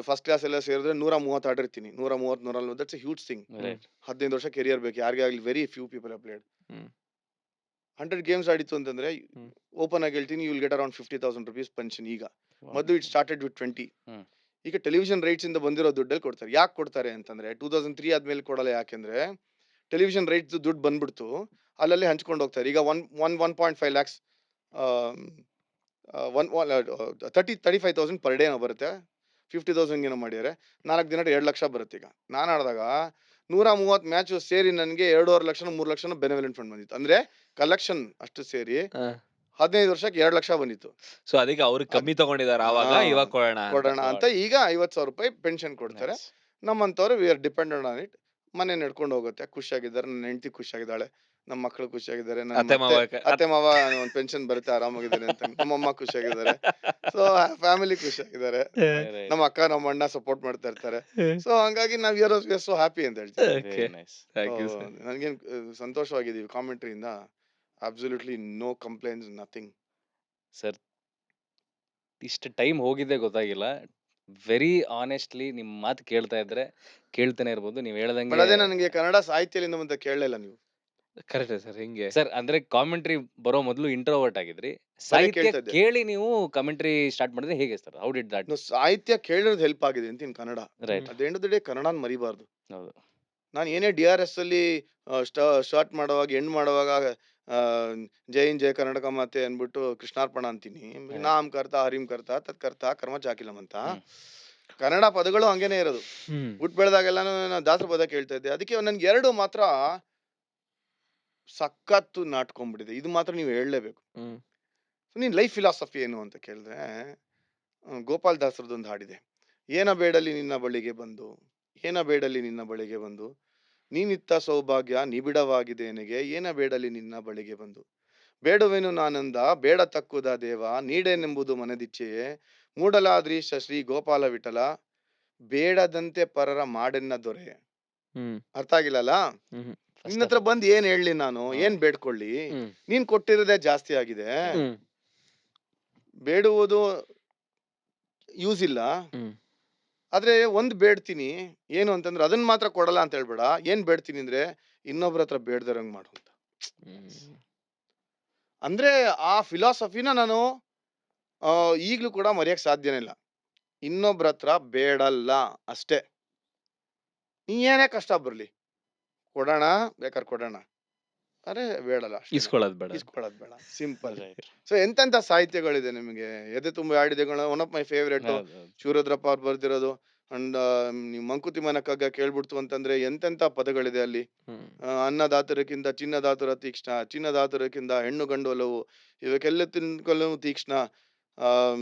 ಫಸ್ಟ್ ಕ್ಲಾಸ್ ಎಲ್ಲ ಸೇರಿದ್ರೆ 130 ಆಡಿರ್ತೀನಿ. 130, 140, ದಟ್ಸ್ ಎ ಹ್ಯೂಜ್ ಥಿಂಗ್. 15 ವರ್ಷ ಕೆರಿಯರ್ ಬೇಕು ಯಾರಿಗೆ ಆಗ್ಲಿ, very few people have played. 100 games ಆಡಿತ್ತು ಅಂತಂದ್ರೆ ಓಪನ್ ಆಗಿ ಹೇಳ್ತೀನಿ, you will get around 50,000 rupees pension. ಈಗ ಮೊದಲು ಇಟ್ ಸ್ಟಾರ್ಟೆಡ್ ವಿತ್ 20. ಈಗ ಟೆಲಿವಿಷನ್ ರೈಟ್ಸ್ ಇಂದ ಬಂದಿರೋ ದುಡ್ಡಲ್ಲಿ ಕೊಡ್ತಾರೆ. ಯಾಕೆ ಕೊಡ್ತಾರೆ ಅಂತಂದ್ರೆ 2003 ಆದ್ಮೇಲೆ ಕೊಡಲ್ಲ, ಯಾಕೆಂದ್ರೆ ಟೆಲಿವಿಷನ್ ರೈಟ್ಸ್ ದುಡ್ಡು ಬಂದ್ಬಿಡ್ತು, ಅಲ್ಲಲ್ಲಿ ಹಂಚ್ಕೊಂಡು ಹೋಗ್ತಾರೆ. ಈಗ 1.5 lakhs 35,000 ಪರ್ ಡೇ ಬರುತ್ತೆ. 50,000 ಏನೋ ಮಾಡಿದ್ದಾರೆ, 4 ದಿನ 2 ಲಕ್ಷ ಬರುತ್ತೆ. ಈಗ ನಾನು ಆಡಿದಾಗ 130 ಮ್ಯಾಚ್ ಸೇರಿ ನನಗೆ 2.5 ಲಕ್ಷ 3 ಲಕ್ಷ ಬೆನಿಫಿಟ್ ಫಂಡ್ ಬಂದಿತ್ತು. ಅಂದ್ರೆ ಕಲೆಕ್ಷನ್ ಅಷ್ಟು ಸೇರಿ 15 ವರ್ಷಕ್ಕೆ 2 ಲಕ್ಷ ಬಂದಿತ್ತು. ಸೊ ಅದಕ್ಕೆ ಅವ್ರಿಗೆ ಕಮ್ಮಿ ತಗೊಂಡಿದ್ದಾರೆ ಆವಾಗ, ಇವಾಗ ಕೊಡೋಣ ಅಂತ ಈಗ 50,000 ರೂಪಾಯಿ ಪೆನ್ಷನ್ ಕೊಡ್ತಾರೆ. ನಮ್ಮಂತವ್ರು we are dependent on it. ಮನೆ ನಡ್ಕೊಂಡು ಹೋಗುತ್ತೆ, ಖುಷಿಯಾಗಿದ್ದಾರೆ, ನನ್ನ ಹೆಂಡತಿ ಖುಷಿಯಾಗಿದ್ದಾಳೆ, ನಮ್ಮ ಮಕ್ಕಳು ಖುಷಿಯಾಗಿದ್ದಾರೆ, ಅತ್ತೆ ಮಾವ ಒಂದು ಪೆನ್ಷನ್ ಬರುತ್ತೆ, ಆರಾಮಾಗಿದ್ದಾರೆ ಅಂತ ನಮ್ಮಮ್ಮ ಖುಷಿಯಾಗಿದ್ದಾರೆ. ಸೊ ಫ್ಯಾಮಿಲಿ ಖುಷಿಯಾಗಿದ್ದಾರೆ, ನಮ್ಮ ಅಕ್ಕ ನಮ್ಮ ಅಣ್ಣ ಸಪೋರ್ಟ್ ಮಾಡ್ತಾ ಇರ್ತಾರೆ. ಸೊ ಹಂಗಾಗಿ ನಾವ್ ವಿ ಆರ್ ಸೋ ಹ್ಯಾಪಿ ಅಂತ ಹೇಳ್ತೀವಿ. ನನ್ಗೇನ್ ಸಂತೋಷವಾಗಿದೀವಿ ಕಾಮೆಂಟ್ರಿಯಿಂದ. Absolutely no complaints, nothing. Sir, ಇಷ್ಟು ಟೈಮ್ ಹೋಗಿದ್ದೆ ಗೊತ್ತಾಗಿಲ್ಲ. ವೆರಿ ಆನೆಸ್ಟ್ಲಿ ನಿಮ್ ಮಾತು ಕೇಳ್ತಾ ಇದ್ರೆ ಕೇಳ್ತಾನೆ ಇರ್ಬೋದು. ನೀವ್ ಬಟ್ ಹೇಳ್ದಂಗೆ ಅದೇ ನನಗೆ ಕನ್ನಡ ಸಾಹಿತ್ಯದಿಂದ ಅಂತ ಕೇಳಲಿಲ್ಲ ನೀವು. Correct sir. ಹಿಂಗೆ ಸರ್, ಅಂದ್ರೆ ಕಾಮೆಂಟ್ರಿ ಬರೋ ಮೊದಲು ಇಂಟ್ರೋವರ್ಟ್ ಆಗಿದ್ರಿ, ಸಾಹಿತ್ಯ ಕೇಳ್ತಾ ಇದ್ದೆ. ಕೇಳಿ ನೀವು ಕಮೆಂಟ್ರಿ ಸ್ಟಾರ್ಟ್ ಮಾಡಿದ್ರೆ ಹೇಗೆ ಸರ್? How did that? ಸಾಹಿತ್ಯ ಕೇಳಿರೋದು ಹೆಲ್ಪ್ ಆಗಿದೆ ಅಂತೀನಿ Kannada. Right. At the end of the day ಕನ್ನಡನ ಮರಿಬಾರ್ದು. ಹೌದು. ನಾನು ಏನೇ DRS ಅಲ್ಲಿ ಸ್ಟಾರ್ಟ್ ಮಾಡುವಾಗ ಎಂಡ್ ಮಾಡುವಾಗ ಜೈ ಹಿಂದ್ ಜೈ ಕರ್ನಾಟಕ ಮಾತೆ ಅನ್ಬಿಟ್ಟು ಕೃಷ್ಣಾರ್ಪಣ ಅಂತೀನಿ. ನಾಮ್ ಕರ್ತ ಹರಿಂ ಕರ್ತ ತತ್ಕರ್ತ ಕರ್ಮ ಚಾಕಿಲಂ ಅಂತ. ಕನ್ನಡ ಪದಗಳು ಹಂಗೇನೆ ಇರೋದು. ಹುಟ್ಟು ಬೆಳೆದಾಗೆಲ್ಲ ನಾನು ದಾಸರ ಪದ ಕೇಳ್ತಾ ಇದ್ದೆ. ಅದಕ್ಕೆ ನನ್ಗೆ 2 ಮಾತ್ರ ಸಖತ್ತು ನಾಟ್ಕೊಂಡ್ಬಿಟ್ಟಿದೆ. ಇದು ಮಾತ್ರ ನೀವು ಹೇಳಲೇಬೇಕು. ನಿನ್ ಲೈಫ್ ಫಿಲಾಸಫಿ ಏನು ಅಂತ ಕೇಳಿದ್ರೆ, ಗೋಪಾಲ್ ದಾಸರದೊಂದು ಹಾಡಿದೆ. ಏನ ಬೇಡಲಿ ನಿನ್ನ ಬಳಿಗೆ ಬಂದು, ಏನ ಬೇಡಲಿ ನಿನ್ನ ಬಳಿಗೆ ಬಂದು, ನೀನಿತ್ತ ಸೌಭಾಗ್ಯ ನಿಬಿಡವಾಗಿದೆ ನನಗೆ, ಏನ ಬೇಡಲಿ ನಿನ್ನ ಬಳಿಗೆ ಬಂದು, ಬೇಡವೇನು ನಾನಂದ ಬೇಡ ತಕ್ಕುದ ದೇವ, ನೀಡೇನೆಂಬುದು ಮನದಿಚ್ಛೆಯೇ, ಮೂಡಲಾದ್ರೀಶ ಶ್ರೀ ಗೋಪಾಲ ವಿಠಲ, ಬೇಡದಂತೆ ಪರರ ಮಾಡೆನ್ನ ದೊರೆ. ಅರ್ಥ ಆಗಿಲ್ಲಲ್ಲ? ನಿನ್ನ ಹತ್ರ ಬಂದು ಏನ್ ಹೇಳಲಿ ನಾನು, ಏನ್ ಬೇಡ್ಕೊಳ್ಳಿ? ನೀನ್ ಕೊಟ್ಟಿರೋದೇ ಜಾಸ್ತಿ ಆಗಿದೆ. ಬೇಡುವುದು ಯೂಸ್ ಇಲ್ಲ, ಆದ್ರೆ ಒಂದ್ ಬೇಡ್ತೀನಿ ಏನು ಅಂತಂದ್ರೆ ಅದನ್ನ ಮಾತ್ರ ಕೊಡಲ್ಲ ಅಂತ ಹೇಳ್ಬೇಡ. ಏನ್ ಬೇಡ್ತೀನಿ ಅಂದ್ರೆ ಇನ್ನೊಬ್ರ ಹತ್ರ ಬೇಡ್ದಿರಂಗ್ ಮಾಡು ಅಂತ. ಅಂದ್ರೆ ಆ ಫಿಲಾಸಫಿನ ನಾನು ಈಗ್ಲೂ ಕೂಡ ಮರೆಯಕ್ ಸಾಧ್ಯನೇ ಇಲ್ಲ. ಇನ್ನೊಬ್ರ ಹತ್ರ ಬೇಡಲ್ಲ ಅಷ್ಟೇ. ನೀ ಏನೇ ಕಷ್ಟ ಬರ್ಲಿ ಕೊಡೋಣ, ಬೇಕಾದ್ರೆ ಕೊಡೋಣ, ಅರೆ ಬೇಡಲ್ಲ, ಇಸ್ಕೊಳ್ಳೋದ್ ಬೇಡ. ಸಿಂಪಲ್. ಸೊ ಎಂತೆಂತ ಸಾಹಿತ್ಯಗಳಿದೆ ನಿಮಗೆ, ಎದೆ ತುಂಬ ಆಡಿದೆಗಳು. One of my favourite Shivarudrappa ಅವ್ರು ಬರ್ದಿರೋದು. ಅಂಡ್ ನೀವು ಮಂಕುತಿಮ್ಮನ ಕಗ್ಗ ಕೇಳ್ಬಿಡ್ತು ಅಂತಂದ್ರೆ ಎಂತೆಂತ ಪದಗಳಿದೆ ಅಲ್ಲಿ. ಅನ್ನದಾತುರಕ್ಕಿಂತ ಚಿನ್ನದಾತುರ ತೀಕ್ಷ್ಣ, ಚಿನ್ನದಾತುರಕ್ಕಿಂತ ಹೆಣ್ಣು ಗಂಡು ಒಲವು, ಇವಕ್ಕೆಲ್ಲ ತಿನ್ಕೊಳ್ಳು ತೀಕ್ಷ್ಣ,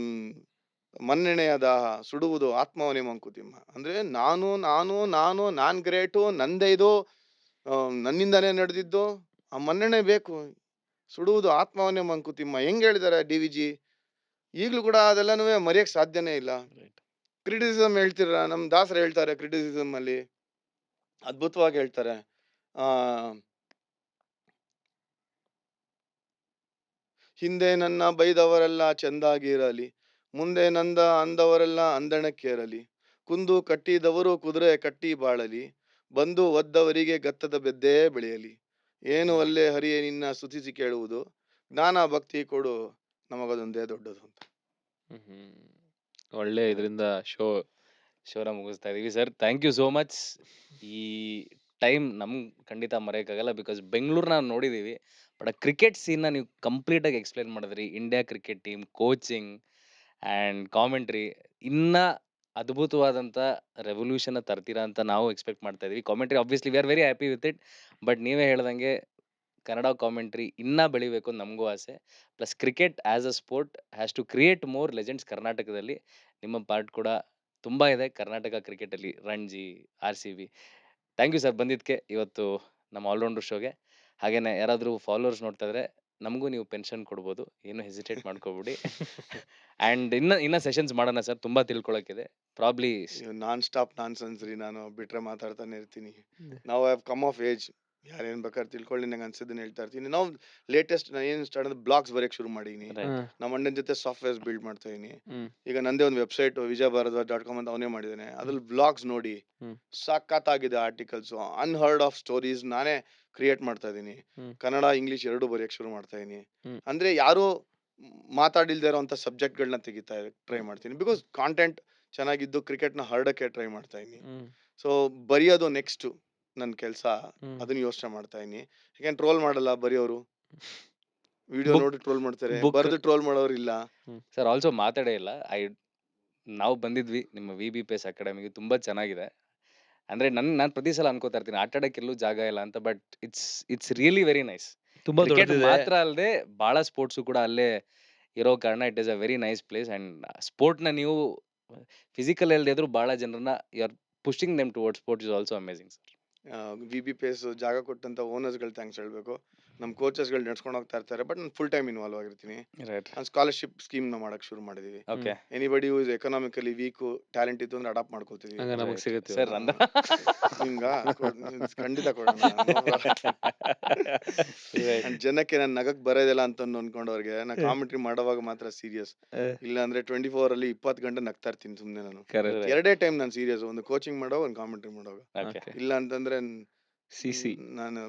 ಮನ್ನೆಣೆಯ ದಾಹ ಸುಡುವುದು ಆತ್ಮವನೇ ಮಂಕುತಿಮ್ಮ. ಅಂದ್ರೆ ನಾನ್ ಗ್ರೇಟು, ನಂದೇ ಇದು, ನನ್ನಿಂದಾನೇ ನಡೆದಿದ್ದು, ಆ ಮನ್ನಣೆ ಬೇಕು. ಸುಡುವುದು ಆತ್ಮವನ್ನೇ ಮಂಕುತಿಮ್ಮ ಹೆಂಗ್ ಹೇಳಿದಾರೆ DVG. ಈಗ್ಲೂ ಕೂಡ ಅದೆಲ್ಲನೂ ಮರೆಯಕ್ ಸಾಧ್ಯನೇ ಇಲ್ಲ. ಕ್ರಿಟಿಸಿಸಮ್ ಹೇಳ್ತೀರ, ನಮ್ ದಾಸರು ಹೇಳ್ತಾರೆ ಕ್ರಿಟಿಸಿಸಮ್ ಅಲ್ಲಿ ಅದ್ಭುತವಾಗಿ ಹೇಳ್ತಾರೆ. ಆ ಹಿಂದೆ ನನ್ನ ಬೈದವರೆಲ್ಲ ಚೆಂದಾಗಿರಲಿ, ಮುಂದೆ ಅಂದವರೆಲ್ಲ ಅಂದಣಕ್ಕೇರಲಿ, ಕುಂದು ಕಟ್ಟಿದವರು ಕುದುರೆ ಕಟ್ಟಿ ಬಾಳಲಿ, ಬಂದು ಒದ್ದವರಿಗೆ ಗತ್ತದ ಬೆದ್ದೇ ಬೆಳೆಯಲಿ, ಏನು ಅಲ್ಲೇ ಹರಿಯೇ ನಿನ್ನ ಸ್ತುತಿಸಿ ಕೇಳುವುದು, ಜ್ಞಾನ ಭಕ್ತಿ ಕೊಡು ನಮಗದೊಂದೇ ದೊಡ್ಡದು ಅಂತ. ಒಳ್ಳೆ ಇದರಿಂದ ಶೋನ ಮುಗಿಸ್ತಾ ಇದೀವಿ sir. Thank you so much. ಈ ಟೈಮ್ ನಮ್ಗೆ ಖಂಡಿತ ಮರೆಯೋಕ್ಕಾಗಲ್ಲ, ಬಿಕಾಸ್ ಬೆಂಗಳೂರನ್ನ ನಾವು ನೋಡಿದೀವಿ, ಬಟ್ ಆ ಕ್ರಿಕೆಟ್ ಸೀನ್ನ ನೀವು ಕಂಪ್ಲೀಟಾಗಿ ಎಕ್ಸ್ಪ್ಲೈನ್ ಮಾಡಿದ್ರಿ. India cricket team, coaching and commentary ಇನ್ನ ಅದ್ಭುತವಾದಂಥ ರೆವಲ್ಯೂಷನ್ ತರ್ತೀರಾ ಅಂತ ನಾವು ಎಕ್ಸ್ಪೆಕ್ಟ್ ಮಾಡ್ತಾ ಇದೀವಿ. Commentary obviously we are very happy with it, but ನೀವೇ ಹೇಳ್ದಂಗೆ ಕನ್ನಡ ಕಾಮೆಂಟ್ರಿ ಇನ್ನೂ ಬೆಳಿಬೇಕು ಅಂತ ನಮಗೂ ಆಸೆ. Plus cricket as a sport has to create more legends ಕರ್ನಾಟಕದಲ್ಲಿ. ನಿಮ್ಮ ಪಾರ್ಟ್ ಕೂಡ ತುಂಬ ಇದೆ ಕರ್ನಾಟಕ ಕ್ರಿಕೆಟಲ್ಲಿ, Ranji, RCB. Thank you sir ಬಂದಿದ್ದಕ್ಕೆ ಇವತ್ತು ನಮ್ಮ ಆಲ್ರೌಂಡರ್ ಶೋಗೆ. ಹಾಗೇನೆ ಯಾರಾದರೂ ಫಾಲೋವರ್ಸ್ ನೋಡ್ತಾ ಇದ್ರೆ ನಮಗೂ ನೀವು ಪೆನ್ಷನ್ ಕೊಡ್ಬೋದು, ಏನು ಹೆಸಿಟೇಟ್ ಮಾಡ್ಕೋಬಿಡಿ. ಆ್ಯಂಡ್ ಇನ್ನ ಸೆಷನ್ಸ್ ಮಾಡೋಣ ಸರ್, ತುಂಬ ತಿಳ್ಕೊಳಕ್ಕಿದೆ. ಪ್ರಾಬ್ಲಿ ನಾನ್ ಸ್ಟಾಪ್ ನಾನ್ಸೆನ್ಸ್ ರೀ, ನಾನು ಬಿಟ್ರೆ ಮಾತಾಡ್ತಾನೆ ಇರ್ತೀನಿ. ನಾವು ಹ್ಯಾವ್ ಕಮ್ ಆಫ್ ಏಜ್, ಯಾರೇನ್ ಬೇಕಾದ್ರೆ ತಿಳ್ಕೊಳ್ಳಿ, ನಂಗೆ ಅನ್ಸಿದ್ದನ್ನ ಹೇಳ್ತಾ ಇರ್ತೀನಿ. ನಾವು ಲೇಟೆಸ್ಟ್ ನಾನು ಏನು ಸ್ಟಾರ್ಟ್ ಅಂದ್ರೆ ಬ್ಲಾಗ್ಸ್ ಬರೆಯಕ್ ಶುರು ಮಾಡೀನಿ. ನಮ್ಮ ಅಣ್ಣನ ಜೊತೆ ಸಾಫ್ಟ್ವೇರ್ಸ್ ಬಿಲ್ಡ್ ಮಾಡ್ತಾ ಇದೀನಿ. ಈಗ ನಂದೇ ಒಂದು ವೆಬ್ಸೈಟ್ vijaybharadwaj.com ಅಂತ ಅವನೇ ಮಾಡಿದ್ದಾನೆ. ಅದ್ರಲ್ಲಿ ಬ್ಲಾಗ್ಸ್ ನೋಡಿ ಸಖತ್ತಾಗಿದೆ ಆರ್ಟಿಕಲ್ಸ್, ಅನ್ಹರ್ಡ್ ಆಫ್ ಸ್ಟೋರೀಸ್ ನಾನೇ ಕ್ರಿಯೇಟ್ ಮಾಡ್ತಾ ಇದೀನಿ. ಕನ್ನಡ ಇಂಗ್ಲಿಷ್ ಎರಡು ಬರೆಯಕ್ ಶುರು ಮಾಡ್ತಾ ಇದೀನಿ. ಅಂದ್ರೆ ಯಾರು ಮಾತಾಡಿಲ್ದೇ ಇರೋಂಥ ಸಬ್ಜೆಕ್ಟ್ಗಳನ್ನ ತೆಗಿತಾ ಟ್ರೈ ಮಾಡ್ತೀನಿ. ಬಿಕಾಸ್ ಕಾಂಟೆಂಟ್ ಚೆನ್ನಾಗಿದ್ದು ಕ್ರಿಕೆಟ್ನ ಹರಡಕ್ಕೆ ಟ್ರೈ ಮಾಡ್ತಾ ಇದೀನಿ. ಸೊ ಬರೆಯೋದು ನೆಕ್ಸ್ಟ್ ನನ್ನ ಕೆಲಸ, ಅದನ್ನ ಯೋಚನೆ ಮಾಡ್ತಾ ಇದೀನಿ. ಯಾಕೆಂದ್ರೆ ಟ್ರೋಲ್ ಮಾಡಲ್ಲ ಬರೆಯೋರು, ವಿಡಿಯೋ ನೋಡಿ ಟ್ರೋಲ್ ಮಾಡ್ತಾರೆ, ಬರೆದು ಟ್ರೋಲ್ ಮಾಡೋರು ಇಲ್ಲ. ಸರ್ ಆಲ್ಸೋ ಮಾತಾಡೇ ಇಲ್ಲ. ನಾವು ಬಂದಿದ್ವಿ ನಿಮ್ಮ VBPS ಅಕಾಡೆಮಿಗೆ, ತುಂಬ ಚೆನ್ನಾಗಿದೆ. ಅಂದ್ರೆ ನಾನು ಪ್ರತಿ ಸಲ ಅನ್ಕೋತಾ ಇರ್ತೀನಿ ಆಟ ಆಡಕ್ಕೆ ಎಲ್ಲೂ ಜಾಗ ಇಲ್ಲ ಅಂತ, but it's really very nice. ತುಂಬಾ ಕ್ರಿಕೆಟ್ ದೊಡ್ಡದಿದೆ. ಮಾತ್ರ ಅಲ್ಲದೆ ಬಹಳ ಸ್ಪೋರ್ಟ್ಸು ಕೂಡ ಅಲ್ಲೇ ಇರೋ ಕಾರಣ it is a very nice place. And ಸ್ಪೋರ್ಟ್ನ ನೀವು ಫಿಸಿಕಲ್ ಇಲ್ಲದೆ ಇದ್ರು ಬಹಳ ಜನರನ್ನ you are pushing them towards sports is also amazing sir. VBPS ಜಾಗ ಕೊಟ್ಟಂತ ಓನರ್ಸ್ಗಳು ಥ್ಯಾಂಕ್ಸ್ ಹೇಳ್ಬೇಕು. ನಮ್ಮ ಕೋಚಸ್ಗಳು ನಡ್ಸ್ಕೊಂಡು ಹೋಗ್ತಾ ಇರ್ತಾರೆ, ಬಟ್ ನಾನು ಫುಲ್ ಟೈಮ್ ಇನ್ವಾಲ್ವ್ ಆಗಿರ್ತೀನಿ. ನಾನು ಸ್ಕಾಲರ್ಶಿಪ್ ಸ್ಕೀಮ್ನ ಮಾಡಕ್ ಶುರು ಮಾಡಿದೀವಿ. Okay anybody who is economically weak, talent ಇತ್ತು ಅಂದ್ರೆ ಅಡಾಪ್ಟ್ ಮಾಡ್ಕೋತೀವಿ. ಹಂಗ ನಮಗ್ ಸಿಗುತ್ತೆ. ಸರ್ ನಿಮ್ಗ ಖಂಡಿತ ಕೊಡೋಣ. And ಜನಕ್ಕೆ ನಾನು ನಗಕ್ ಬರೋದಿಲ್ಲ ಅಂತ ಅನ್ಕೊಂಡವ್ರಿಗೆ ನಾ ಕಾಮೆಂಟ್ರಿ ಮಾಡೋವಾಗ ಮಾತ್ರ ಸೀರಿಯಸ್, ಇಲ್ಲ ಅಂದ್ರೆ 24 ಅಲ್ಲಿ 20 ಗಂಟೆ ನಗ್ತಾ ಇರ್ತೀನಿ ಸುಮ್ನೆ. ನಾನು ಎರಡೇ ಟೈಮ್ ನಾನು ಸೀರಿಯಸ್, ಒಂದು ಕೋಚಿಂಗ್ ಮಾಡೋ, ಒಂದು ಕಾಮೆಂಟ್ರಿ ಮಾಡೋವಾಗ. ಇಲ್ಲ ಅಂತಂದ್ರೆ CC. ನಾನು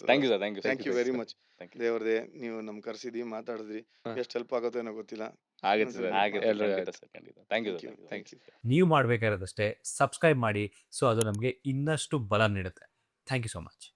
thank you sir, thank you, thank you very much. Thank you. ದೇವ್ರದೇ, ನೀವು ನಮ್ ಕರ್ಸಿದ್ವಿ, ಮಾತಾಡಿದ್ರಿ, ಎಷ್ಟು ಹೆಲ್ಪ್ ಆಗುತ್ತೋ ಏನೋ ಗೊತ್ತಿಲ್ಲ. ಆಗುತ್ತೆ ಸರ್, ಆಗುತ್ತೆ, ಎಲ್ರಿಗೂ ಖಂಡಿತ ಸರ್, ಖಂಡಿತ. Thank you sir, thank you. ನೀವು ಮಾಡಬೇಕಾಗಿರೋದಷ್ಟೇ ಸಬ್ಸ್ಕ್ರೈಬ್ ಮಾಡಿ, ಸೊ ಅದು ನಮಗೆ ಇನ್ನಷ್ಟು ಬಲ ನೀಡುತ್ತೆ. Thank you so much.